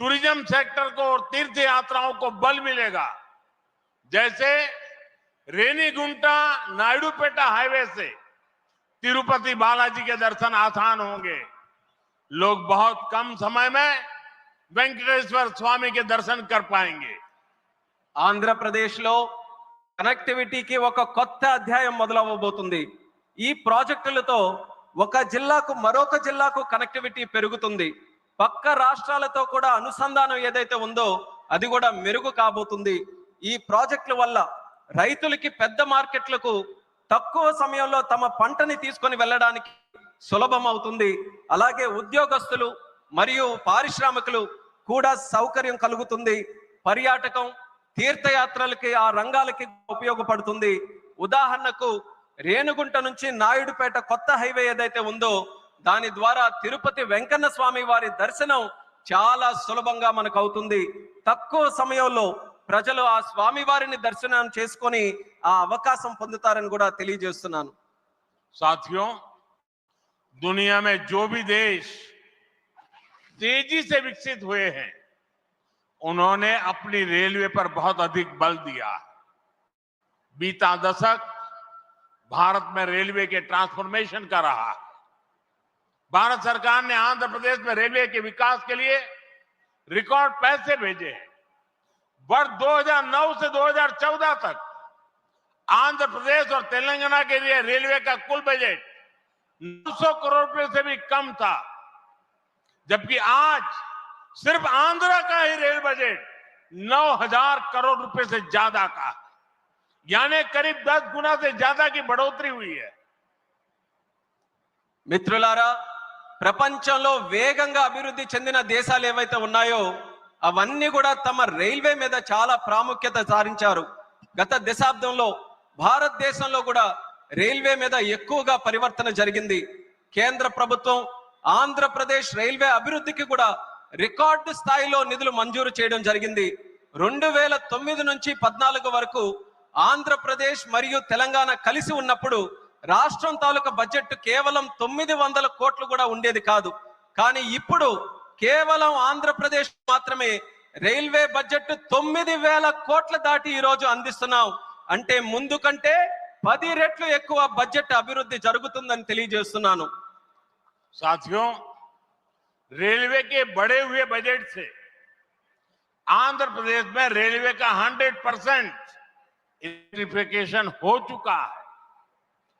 टूरिज्म सेक्टर को और तीर्थ यात्राओं को बल मिलेगा। जैसे रेनीगुंटा नायडूपेटा हाईवे से तिरुपति बालाजी के दर्शन आसान होंगे। लोग बहुत कम समय में वेंकटेश्वर स्वामी के दर्शन कर पाएंगे। ఆంధ్రప్రదేశ్లో కనెక్టివిటీకి ఒక కొత్త అధ్యాయం మొదలవబోతుంది. ఈ ప్రాజెక్టులతో ఒక జిల్లాకు మరొక జిల్లాకు కనెక్టివిటీ పెరుగుతుంది. పక్క రాష్ట్రాలతో కూడా అనుసంధానం ఏదైతే ఉందో అది కూడా మెరుగు కాబోతుంది. ఈ ప్రాజెక్టుల వల్ల రైతులకి పెద్ద మార్కెట్లకు తక్కువ సమయంలో తమ పంటని తీసుకొని వెళ్ళడానికి సులభం అవుతుంది. అలాగే ఉద్యోగస్తులు మరియు పారిశ్రామికులు కూడా సౌకర్యం కలుగుతుంది. పర్యాటకం, తీర్థయాత్రలకి ఆ రంగాలకి ఉపయోగపడుతుంది. ఉదాహరణకు రేణుగుంట నుంచి నాయుడుపేట కొత్త హైవే ఏదైతే ఉందో దాని ద్వారా తిరుపతి వెంకన్న స్వామి వారి దర్శనం చాలా సులభంగా మనకు అవుతుంది. తక్కువ సమయంలో ప్రజలు ఆ స్వామి వారిని దర్శనం చేసుకొని ఆ అవకాశం పొందుతారని కూడా తెలియజేస్తున్నాను. साथियों, दुनिया में जो भी देश तेजी से विकसित हुए हैं उन्होंने अपनी रेलवे पर बहुत अधिक बल दिया। बीता दशक भारत में रेलवे के ट्रांसफॉर्मेशन का रहा। भारत सरकार ने आंध्र प्रदेश में रेलवे के विकास के लिए रिकॉर्ड पैसे भेजे हैं। वर्ष 2009 से 2014 तक आंध्र प्रदेश और तेलंगाना के लिए रेलवे का कुल बजट 900 करोड़ रुपए से भी कम था, जबकि आज सिर्फ आंध्र का ही रेल बजट 9000 करोड़ रुपए से ज्यादा का, यानी करीब 10 गुना से ज्यादा की बढ़ोतरी हुई है। మిత్రులారా, ప్రపంచంలో వేగంగా అభివృద్ధి చెందిన దేశాలు ఏవైతే ఉన్నాయో అవన్నీ కూడా తమ రైల్వే మీద చాలా ప్రాముఖ్యత సారించారు. గత దశాబ్దంలో భారతదేశంలో కూడా రైల్వే మీద ఎక్కువగా పరివర్తన జరిగింది. కేంద్ర ప్రభుత్వం ఆంధ్రప్రదేశ్ రైల్వే అభివృద్ధికి కూడా రికార్డు స్థాయిలో నిధులు మంజూరు చేయడం జరిగింది. 2009 నుంచి 14 వరకు ఆంధ్రప్రదేశ్ మరియు తెలంగాణ కలిసి ఉన్నప్పుడు రాష్ట్రం తాలూకా బడ్జెట్ కేవలం 900 కోట్లు కూడా ఉండేది కాదు. కానీ ఇప్పుడు కేవలం ఆంధ్రప్రదేశ్ మాత్రమే రైల్వే బడ్జెట్ 9000 కోట్ల దాటి ఈ రోజు అందిస్తున్నాం. అంటే ముందు కంటే 10 రెట్లు ఎక్కువ బడ్జెట్ అభివృద్ధి జరుగుతుందని తెలియజేస్తున్నాను. साथियों, रेलवे के बढ़े हुए बजट से आंध्र प्रदेश में रेलवे का 100% इलेक्ट्रिफिकेशन हो चुका है।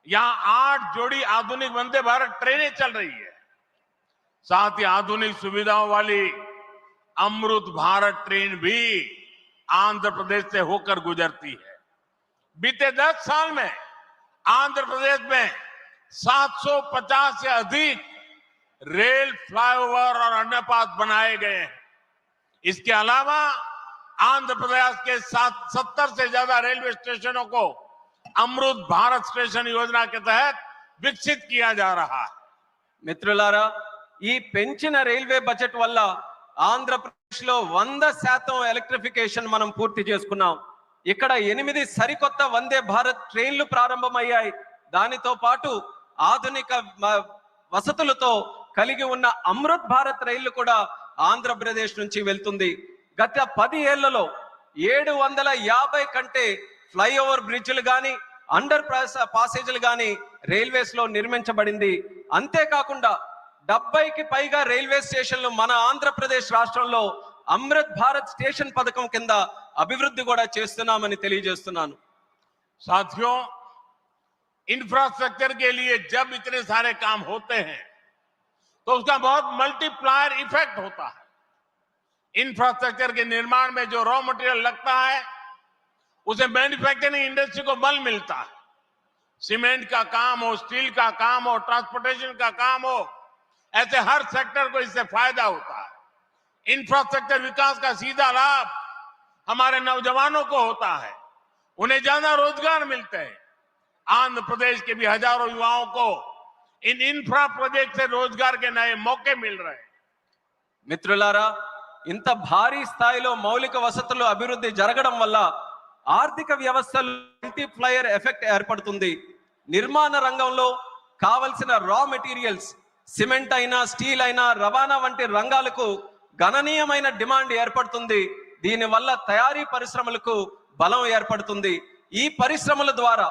यहां 8 जोड़ी आधुनिक वंदे भारत ट्रेनें चल रही है। साथ ही आधुनिक सुविधाओं वाली अमृत भारत ट्रेन भी आंध्र प्रदेश से होकर गुजरती है। बीते 10 साल में आंध्र प्रदेश में 750 से अधिक रेल फ्लाईओवर और अंडरपास बनाए गए हैं। इसके अलावा आंध्र प्रदेश के 70 से ज्यादा रेलवे स्टेशनों को अमृत भारत स्टेशन योजना के तहत विकसित किया जा रहा है। మిత్రులారా, ఈ పెంచిన రైల్వే బడ్జెట్ వల్ల ఆంధ్రప్రదేశ్ లో 100% ఎలక్ట్రిఫికేషన్ మనం పూర్తి చేసుకున్నాం. ఇక్కడ 8 సరికొత్త వందే భారత్ ట్రైన్లు ప్రారంభమయ్యాయి. దానితో పాటు ఆధునిక వసతులతో కలిగి ఉన్న అమృత్ భారత్ రైళ్లు కూడా ఆంధ్రప్రదేశ్ నుంచి వెళ్తుంది. గత 10 ఏళ్లలో 750 కంటే ఫ్లైఓవర్ బ్రిడ్జ్లు గాని అండర్ పాసేజీలు గాని రైల్వేస్ లో నిర్మించబడింది. అంతేకాకుండా 70కి పైగా రైల్వే స్టేషన్లు మన ఆంధ్రప్రదేశ్ రాష్ట్రంలో అమృత్ భారత్ స్టేషన్ పథకం కింద అభివృద్ధి కూడా చేస్తున్నామని తెలియజేస్తున్నాను. साथियों, इंफ्रास्ट्रक्चर के लिए जब इतने सारे काम होते हैं तो उसका बहुत मल्टीप्लायर इफेक्ट होता है। इंफ्रास्ट्रक्चर के निर्माण में जो रॉ मटेरियल लगता है उसे मैन्युफैक्चरिंग इंडस्ट्री को बल मिलता है। सीमेंट का काम हो, स्टील का काम हो, ट्रांसपोर्टेशन का काम हो, ऐसे हर सेक्टर को इससे फायदा होता है। इंफ्रास्ट्रक्चर विकास का सीधा लाभ हमारे नौजवानों को होता है, उन्हें ज्यादा रोजगार मिलते हैं। आंध्र प्रदेश के भी हजारों युवाओं को इन इंफ्रा प्रोजेक्ट से रोजगार के नए मौके मिल रहे हैं। మిత్రులారా, ఇంత భారీ స్థాయిలో మౌలిక వసతులు అభివృద్ధి జరగడం వల్ల ఆర్థిక వ్యవస్థలో మల్టీప్లయర్ ఎఫెక్ట్ ఏర్పడుతుంది. నిర్మాణ రంగంలో కావలసిన రా మెటీరియల్స్, సిమెంట్ అయినా, స్టీల్ అయినా, రవాణా వంటి రంగాలకు గణనీయమైన డిమాండ్ ఏర్పడుతుంది. దీనివల్ల తయారీ పరిశ్రమలకు బలం ఏర్పడుతుంది. ఈ పరిశ్రమల ద్వారా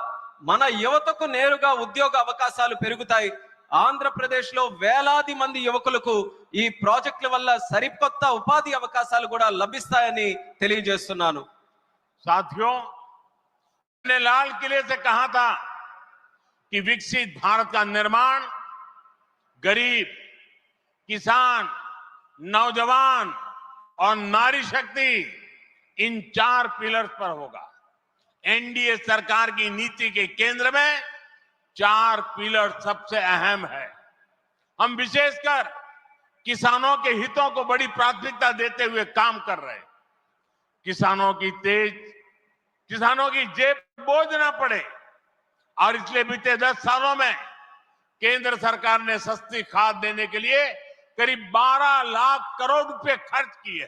మన యువతకు నేరుగా ఉద్యోగ అవకాశాలు పెరుగుతాయి. ఆంధ్రప్రదేశ్ లో వేలాది మంది యువకులకు ఈ ప్రాజెక్టుల వల్ల సరికొత్త ఉపాధి అవకాశాలు కూడా లభిస్తాయని తెలియజేస్తున్నాను. साथियों, मैंने लाल किले से कहा था कि विकसित भारत का निर्माण गरीब, किसान, नौजवान और नारी शक्ति इन 4 पिलर्स पर होगा। एनडीए सरकार की नीति के केंद्र में 4 पिलर सबसे अहम है। हम विशेषकर किसानों के हितों को बड़ी प्राथमिकता देते हुए काम कर रहे हैं। किसानों की जेब बोझ ना पड़े, और इसलिए बीते 10 सालों में केंद्र सरकार ने सस्ती खाद देने के लिए करीब 12 लाख करोड़ रुपए खर्च किए।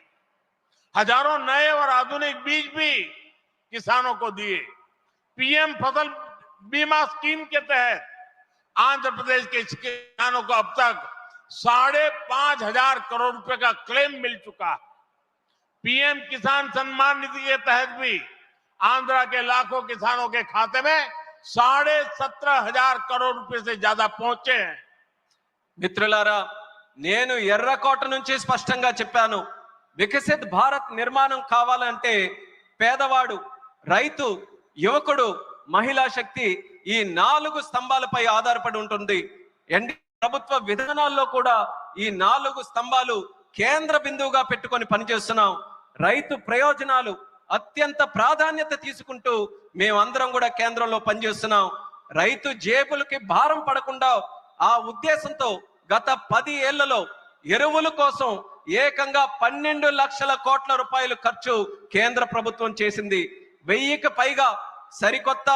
हजारों नए और आधुनिक बीज भी किसानों को दिए। पीएम फसल बीमा स्कीम के तहत आंध्र प्रदेश के किसानों को अब तक 5,500 करोड़ रुपए का क्लेम मिल चुका है। पीएम किसान सम्मान निधि के तहत भी आंध्र के लाखों किसानों के खाते में 17,500 करोड़ रुपए से ज्यादा पहुंचे हैं। మిత్రులారా, నేను ఎర్రకోట నుంచి స్పష్టంగా చెప్పాను, వికసిత్ భారత్ నిర్మాణం కావాలంటే పేదవాడు, రైతు, యువకుడు, మహిళా శక్తి ఈ 4 స్తంభాలపై ఆధారపడి ఉంటుంది. ఎన్డీఏ ప్రభుత్వ విధానాల్లో కూడా ఈ 4 స్తంభాలు కేంద్ర బిందువుగా పెట్టుకొని పనిచేస్తున్నాం. రైతు ప్రయోజనాలు అత్యంత ప్రాధాన్యత తీసుకుంటూ మేమందరం కూడా కేంద్రంలో పనిచేస్తున్నాం. రైతు జేబులకి భారం పడకుండా ఆ ఉద్దేశంతో గత 10 ఏళ్లలో ఎరువుల కోసం ఏకంగా 12 లక్షల కోట్ల రూపాయలు ఖర్చు కేంద్ర ప్రభుత్వం చేసింది. 1000కి పైగా సరికొత్త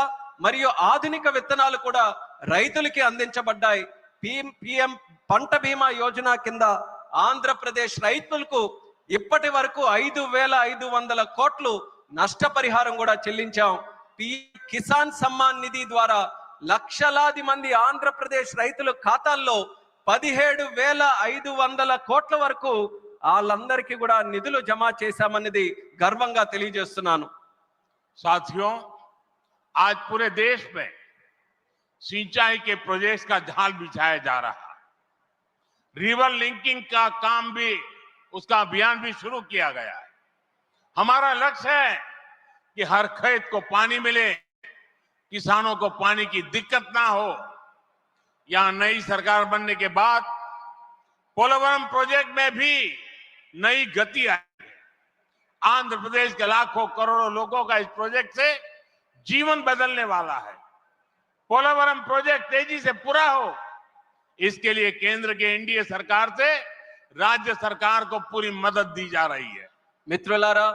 మరియు ఆధునిక విత్తనాలు కూడా రైతులకి అందించబడ్డాయి. పిఎం పంట బీమా యోజన కింద ఆంధ్రప్రదేశ్ రైతులకు ఇప్పటి వరకు 5,500 కోట్లు నష్టపరిహారం కూడా చెల్లించాం. కిసాన్ సమ్మాన్ నిధి ద్వారా లక్షలాది మంది ఆంధ్రప్రదేశ్ రైతుల ఖాతాల్లో 17,500 కోట్ల వరకు వాళ్ళందరికీ కూడా నిధులు జమ చేశామన్నది గర్వంగా తెలియజేస్తున్నాను. साथियों, आज पूरे देश में सिंचाई के प्रोजेक्ट्स का जाल बिछाया जा रहा है। रिवर लिंकिंग का काम भी, उसका अभियान भी शुरू किया गया है। हमारा लक्ष्य है कि हर खेत को पानी मिले, किसानों को पानी की दिक्कत ना हो। यहां नई सरकार बनने के बाद पोलवरम प्रोजेक्ट में भी नई गति आई। आंध्र प्रदेश के लाखों करोड़ों लोगों का इस प्रोजेक्ट से जीवन बदलने वाला है। पोलवरम प्रोजेक्ट तेजी से पूरा हो, इसके लिए केंद्र के एनडीए सरकार से राज्य सरकार को पूरी मदद दी जा रही है. మిత్రులారా,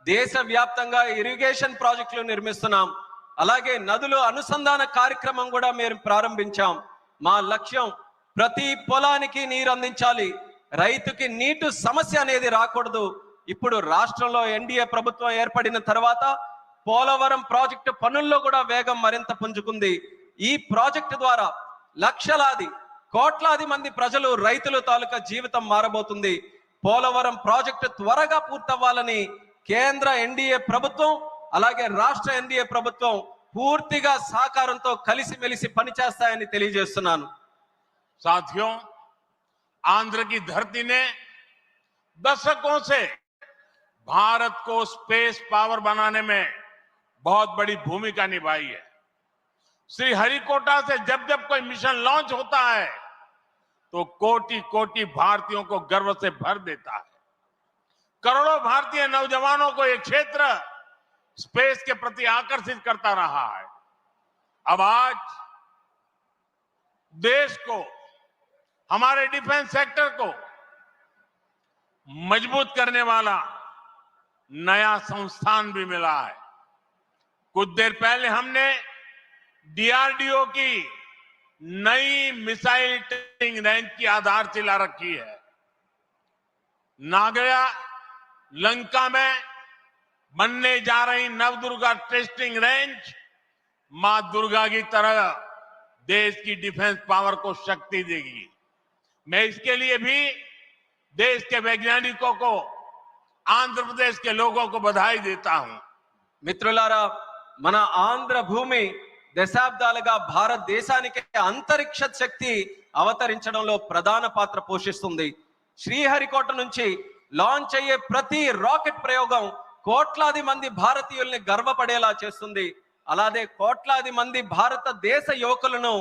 దేశవ్యాప్తంగా ఇరిగేషన్ ప్రాజెక్టులు నిర్మిస్తున్నాం. అలాగే నదుల అనుసంధాన కార్యక్రమం కూడా మేము ప్రారంభించాం. మా లక్ష్యం ప్రతి పొలానికి నీరు అందించాలి, రైతుకి నీటి సమస్య అనేది రాకూడదు. ఇప్పుడు రాష్ట్రంలో ఎన్డీఏ ప్రభుత్వం ఏర్పడిన తర్వాత పోలవరం ప్రాజెక్టు పనుల్లో కూడా వేగం మరింత పుంజుకుంది. ఈ ప్రాజెక్టు ద్వారా లక్షలాది కోట్లాది మంది ప్రజలు, రైతుల తాలూకా జీవితం మారబోతుంది. పోలవరం ప్రాజెక్టు త్వరగా పూర్తవ్వాలని కేంద్ర ఎన్డీఏ ప్రభుత్వం అలాగే రాష్ట్ర ఎన్డీఏ ప్రభుత్వం పూర్తిగా సహకారంతో కలిసిమెలిసి పనిచేస్తాయని తెలియజేస్తున్నాను. साथियों, आंध्र की धरती ने दशकों से भारत को स्पेस पावर बनाने में बहुत बड़ी भूमिका निभाई है। श्रीहरिकोटा से जब जब कोई मिशन लॉन्च होता है तो कोटि कोटि भारतीयों को गर्व से भर देता है। करोड़ों भारतीय नौजवानों को यह क्षेत्र स्पेस के प्रति आकर्षित करता रहा है। अब आज देश को, हमारे डिफेंस सेक्टर को मजबूत करने वाला नया संस्थान भी मिला है। कुछ देर पहले हमने डीआरडीओ की नई मिसाइल टेस्टिंग रेंज की आधारशिला रखी है। नागया लंका में बनने जा रही नवदुर्गा टेस्टिंग रेंज मां दुर्गा की तरह देश की डिफेंस पावर को शक्ति देगी। मैं इसके लिए भी देश के वैज्ञानिकों को, आंध्र प्रदेश के लोगों को बधाई देता हूं. మిత్రులారా, మన ఆంధ్ర భూమి దశాబ్దాలుగా భారతదేశానికి అంతరిక్ష శక్తి అవతరించడంలో ప్రధాన పాత్ర పోషిస్తుంది. శ్రీహరికోట నుంచి లాంచ్ అయ్యే ప్రతి రాకెట్ ప్రయోగం కోట్లాది మంది భారతీయుల్ని గర్వపడేలా చేస్తుంది. అలాగే కోట్లాది మంది భారతదేశ యువకులను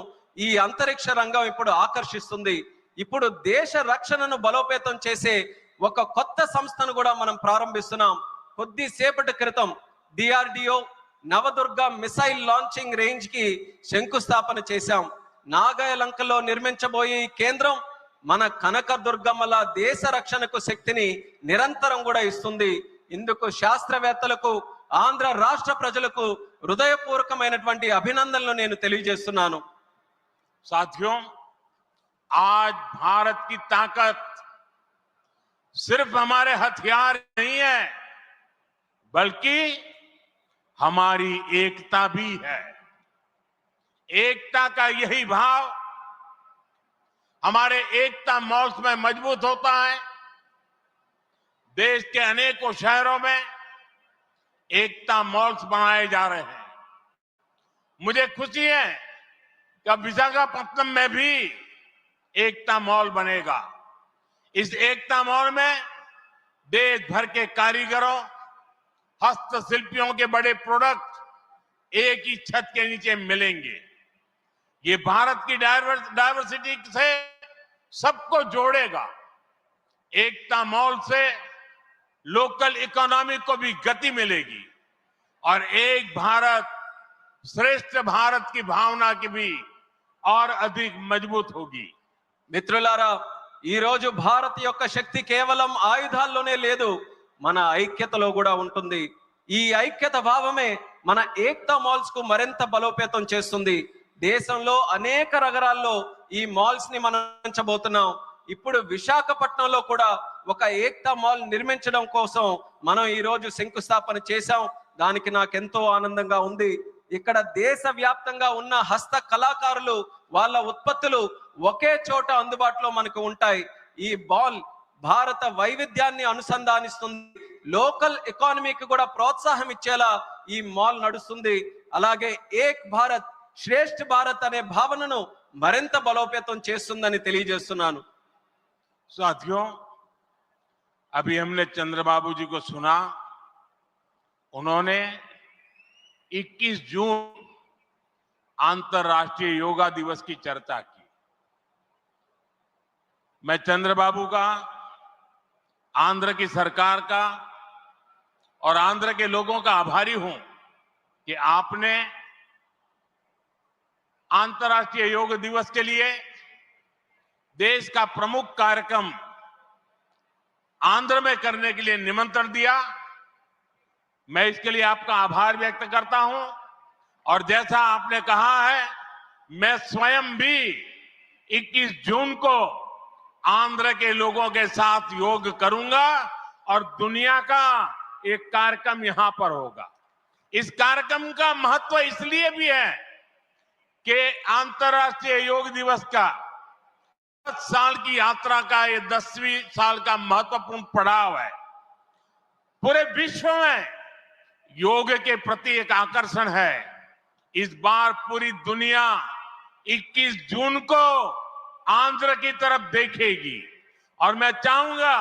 ఈ అంతరిక్ష రంగం ఇప్పుడు ఆకర్షిస్తుంది. ఇప్పుడు దేశ రక్షణను బలోపేతం చేసే ఒక కొత్త సంస్థను కూడా మనం ప్రారంభిస్తున్నాం. కొద్దిసేపటి క్రితం DRDO Navadurga missile launching range కి శంకుస్థాపన చేశాం. నాగాయలంకలో నిర్మించబోయే ఈ కేంద్రం మన కనకదుర్గమ్మల దేశ రక్షణకు శక్తిని నిరంతరం కూడా ఇస్తుంది. ఇందుకు శాస్త్రవేత్తలకు ఆంధ్ర రాష్ట్ర ప్రజలకు హృదయపూర్వకమైనటువంటి అభినందనలు నేను తెలియజేస్తున్నాను. साथियों, आज भारत की ताकत सिर्फ हमारे हथियार नहीं है, बल्कि हमारी एकता भी है। एकता का यही भाव हमारे एकता मॉल्स में मजबूत होता है। देश के अनेकों शहरों में एकता मॉल्स बनाए जा रहे हैं। मुझे खुशी है कि अब विशाखापट्टनम में भी एकता मॉल बनेगा। इस एकता मॉल में देश भर के कारीगरों, हस्तशिल्पियों के बड़े प्रोडक्ट एक ही छत के नीचे मिलेंगे। ये भारत की डायवर्सिटी से सबको जोड़ेगा। एकता मॉल से लोकल इकोनॉमी को भी गति मिलेगी और एक भारत श्रेष्ठ भारत की भावना की भी और अधिक मजबूत होगी। మిత్రులారా, ఈ రోజు భారత్ యొక్క శక్తి కేవలం ఆయుధాల్లోనే లేదు, మన ఐక్యతలో కూడా ఉంటుంది. ఈ ఐక్యత భావమే మన ఏక్తా మాల్స్ కు మరింత బలోపేతం చేస్తుంది. దేశంలో అనేక నగరాల్లో ఈ మాల్స్ ని మనం నిర్మించబోతున్నాం. ఇప్పుడు విశాఖపట్నంలో కూడా ఒక ఏక్తా మాల్ నిర్మించడం కోసం మనం ఈ రోజు శంకుస్థాపన చేశాం. దానికి నాకెంతో ఆనందంగా ఉంది. ఇక్కడ దేశవ్యాప్తంగా ఉన్న హస్త కళాకారులు వాళ్ళ ఉత్పత్తులు ఒకే చోట అందుబాటులో మనకు ఉంటాయి. ఈ మాల్ భారత వైవిధ్యాన్ని అనుసంధానిస్తుంది. లోకల్ ఎకానమీకి కూడా ప్రోత్సాహం ఇచ్చేలా ఈ మాల్ నడుస్తుంది. అలాగే ఏక్ భారత్ శ్రేష్ఠ భారత్ అనే భావనను మరింత బలోపేతం చేస్తుందని తెలియజేస్తున్నాను. साथियों, अभी हमने चंद्रबाबू जी को सुना। उन्होंने 21 जून अंतर्राष्ट्रीय योगा दिवस की चर्चा की। मैं चंद्रबाबू का, आंध्र की सरकार का और आंध्र के लोगों का आभारी हूं कि आपने अंतर्राष्ट्रीय योग दिवस के लिए देश का प्रमुख कार्यक्रम आंध्र में करने के लिए निमंत्रण दिया। मैं इसके लिए आपका आभार व्यक्त करता हूं और जैसा आपने कहा है, मैं स्वयं भी 21 जून को आंध्र के लोगों के साथ योग करूंगा और दुनिया का एक कार्यक्रम यहां पर होगा। इस कार्यक्रम का महत्व इसलिए भी है कि अंतर्राष्ट्रीय योग दिवस का 10 साल की यात्रा का ये 10वीं साल का महत्वपूर्ण पड़ाव है। पूरे विश्व में योग के प्रति एक आकर्षण है। इस बार पूरी दुनिया 21 जून को आंध्र की तरफ देखेगी और मैं चाहूंगा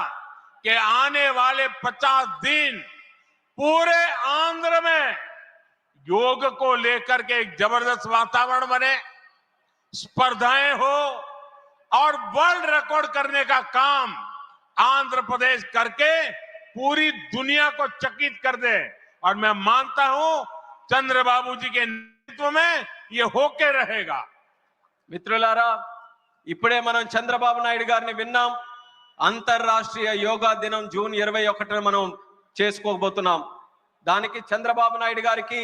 कि आने वाले 50 दिन पूरे आंध्र में योग को लेकर के एक जबरदस्त वातावरण बने, स्पर्धाएं हो और वर्ल्ड रिकॉर्ड करने का काम आंध्र प्रदेश करके पूरी दुनिया को चकित कर दे। और मैं मानता हूं चंद्रबाबू जी के नेतृत्व में ये होके रहेगा। మిత్రులారా, ఇప్పుడే మనం చంద్రబాబు నాయుడు గారిని విన్నాం. అంతర్రాష్ట్రీయ యోగా దినం జూన్ 21న మనం చేసుకోబోతున్నాం. దానికి చంద్రబాబు నాయుడు గారికి,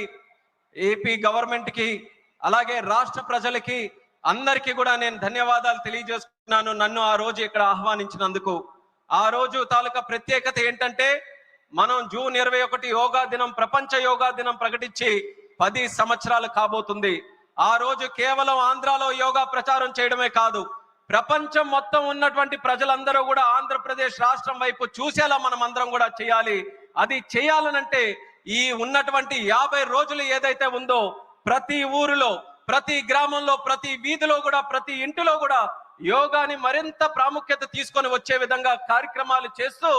ఏపీ గవర్నమెంట్ కి, అలాగే రాష్ట్ర ప్రజలకి అందరికీ కూడా నేను ధన్యవాదాలు తెలియజేస్తున్నాను నన్ను ఆ రోజు ఇక్కడ ఆహ్వానించినందుకు. ఆ రోజు తాలూకా ప్రత్యేకత ఏంటంటే, మనం జూన్ 21 యోగా దినం, ప్రపంచ యోగా దినం ప్రకటించి 10 సంవత్సరాలు కాబోతుంది. ఆ రోజు కేవలం ఆంధ్రాలో యోగా ప్రచారం చేయడమే కాదు, ప్రపంచం మొత్తం ఉన్నటువంటి ప్రజలందరూ కూడా ఆంధ్రప్రదేశ్ రాష్ట్రం వైపు చూసేలా మనం అందరం కూడా చేయాలి. అది చేయాలనంటే ఈ ఉన్నటువంటి 50 రోజులు ఏదైతే ఉందో ప్రతి ఊరిలో, ప్రతి గ్రామంలో, ప్రతి వీధిలో కూడా, ప్రతి ఇంటిలో కూడా యోగాని మరింత ప్రాముఖ్యత తీసుకొని వచ్చే విధంగా కార్యక్రమాలు చేస్తూ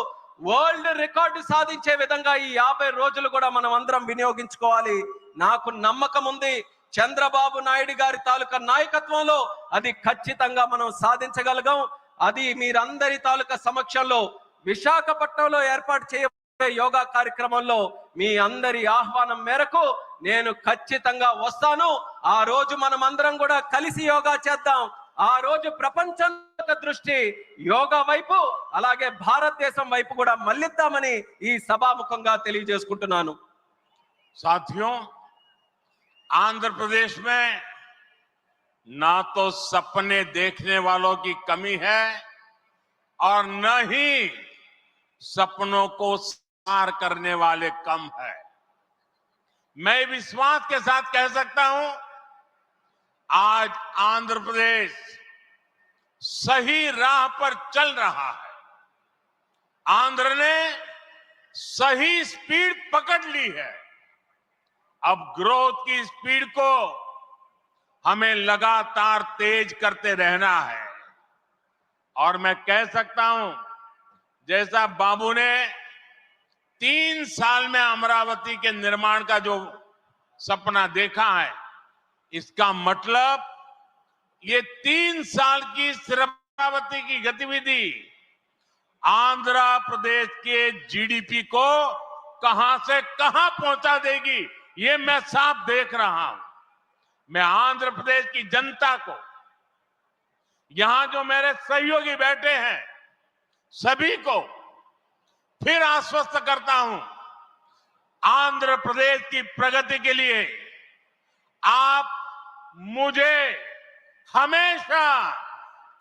వరల్డ్ రికార్డు సాధించే విధంగా ఈ 50 రోజులు కూడా మనం అందరం వినియోగించుకోవాలి. నాకు నమ్మకం ఉంది, చంద్రబాబు నాయుడు గారి తాలూకా నాయకత్వంలో అది ఖచ్చితంగా మనం సాధించగలగాం. అది మీరందరి తాలూకా సమక్షంలో విశాఖపట్నంలో ఏర్పాటు చేయబోయే యోగా కార్యక్రమంలో మీ అందరి ఆహ్వానం మేరకు నేను ఖచ్చితంగా వస్తాను. ఆ రోజు మనం అందరం కూడా కలిసి యోగా చేద్దాం. ఆ రోజు ప్రపంచం యొక్క దృష్టి యోగా వైపు, అలాగే భారతదేశం వైపు కూడా మళ్ళిద్దామని ఈ సభాముఖంగా తెలియజేసుకుంటున్నాను. साथियों, आंध्र प्रदेश में ना तो सपने देखने वालों की कमी है और न ही सपनों को साकार करने वाले कम है। मैं विश्वास के साथ कह सकता हूं, आज आंध्र प्रदेश सही राह पर चल रहा है। आंध्र ने सही स्पीड पकड़ ली है। अब ग्रोथ की स्पीड को हमें लगातार तेज करते रहना है। और मैं कह सकता हूं, जैसा बाबू ने 3 साल में अमरावती के निर्माण का जो सपना देखा है, इसका मतलब ये 3 साल की सिर्फ अमरावती की गतिविधि आंध्र प्रदेश के जीडीपी को कहां से कहां पहुंचा देगी, ये मैं साफ देख रहा हूं। मैं आंध्र प्रदेश की जनता को, यहां जो मेरे सहयोगी बैठे हैं, सभी को फिर आश्वस्त करता हूं, आंध्र प्रदेश की प्रगति के लिए आप मुझे हमेशा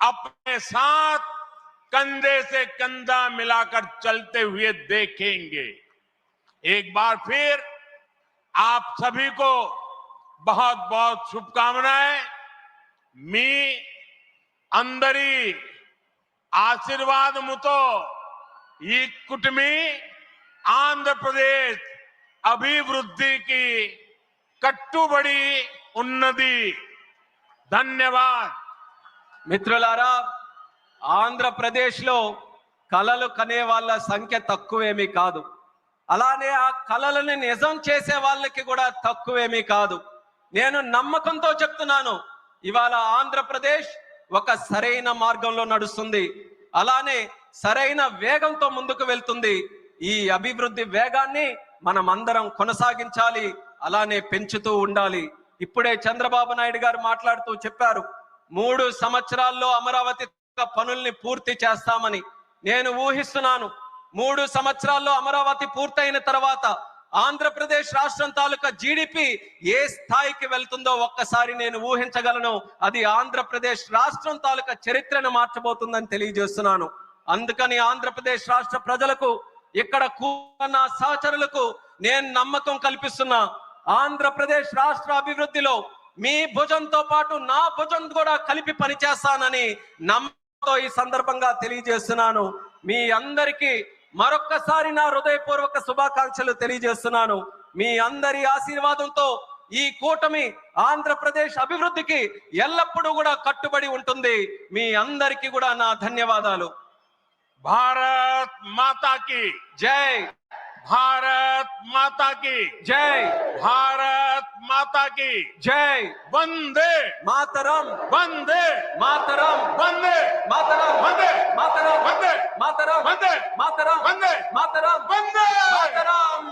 अपने साथ कंधे से कंधा मिलाकर चलते हुए देखेंगे। एक बार फिर आप सभी को बहुत बहुत शुभकामनाएं। मी अंदरी आशीर्वादमुतो ఈ కుటుంబీ ఆంధ్రప్రదేశ్ అభివృద్ధికి కట్టుబడి ఉన్నది. ధన్యవాద్. మిత్రులారా, ఆంధ్రప్రదేశ్లో కలలు కనే వాళ్ళ సంఖ్య తక్కువేమీ కాదు. అలానే ఆ కలలను నిజం చేసే వాళ్ళకి కూడా తక్కువేమీ కాదు. నేను నమ్మకంతో చెప్తున్నాను, ఇవాళ ఆంధ్రప్రదేశ్ ఒక సరైన మార్గంలో నడుస్తుంది. అలానే సరైన వేగంతో ముందుకు వెళ్తుంది. ఈ అభివృద్ధి వేగాన్ని మనం అందరం కొనసాగించాలి, అలానే పెంచుతూ ఉండాలి. ఇప్పుడే చంద్రబాబు నాయుడు గారు మాట్లాడుతూ చెప్పారు, 3 సంవత్సరాల్లో అమరావతి పనుల్ని పూర్తి చేస్తామని. నేను ఊహిస్తున్నాను, 3 సంవత్సరాల్లో అమరావతి పూర్తయిన తర్వాత ఆంధ్రప్రదేశ్ రాష్ట్రం తాలూకా జీడిపి ఏ స్థాయికి వెళ్తుందో ఒక్కసారి నేను ఊహించగలను. అది ఆంధ్రప్రదేశ్ రాష్ట్రం తాలూకా చరిత్రను మార్చబోతుందని తెలియజేస్తున్నాను. అందుకని ఆంధ్రప్రదేశ్ రాష్ట్ర ప్రజలకు, ఇక్కడ కూర్చున్న సహచరులకు నేను నమ్మకం కల్పిస్తున్నా, ఆంధ్రప్రదేశ్ రాష్ట్ర అభివృద్ధిలో మీ భుజంతో పాటు నా భుజం కూడా కలిపి పనిచేస్తానని నమ్మకంతో ఈ సందర్భంగా తెలియజేస్తున్నాను. మీ అందరికీ మరొక్కసారి నా హృదయపూర్వక శుభాకాంక్షలు తెలియజేస్తున్నాను. మీ అందరి ఆశీర్వాదంతో ఈ కూటమి ఆంధ్రప్రదేశ్ అభివృద్ధికి ఎల్లప్పుడూ కూడా కట్టుబడి ఉంటుంది. మీ అందరికీ కూడా నా ధన్యవాదాలు. भारत माता की జై. भारत माता की జై. भारत माता की జై. वंदे మాతరం. वंदे మాతరం. वंदे మాతరం. वंदे మాతరం. वंदे మాతరం. वंदे మాతరం. वंदे మాతరం. वंदे మాతరం.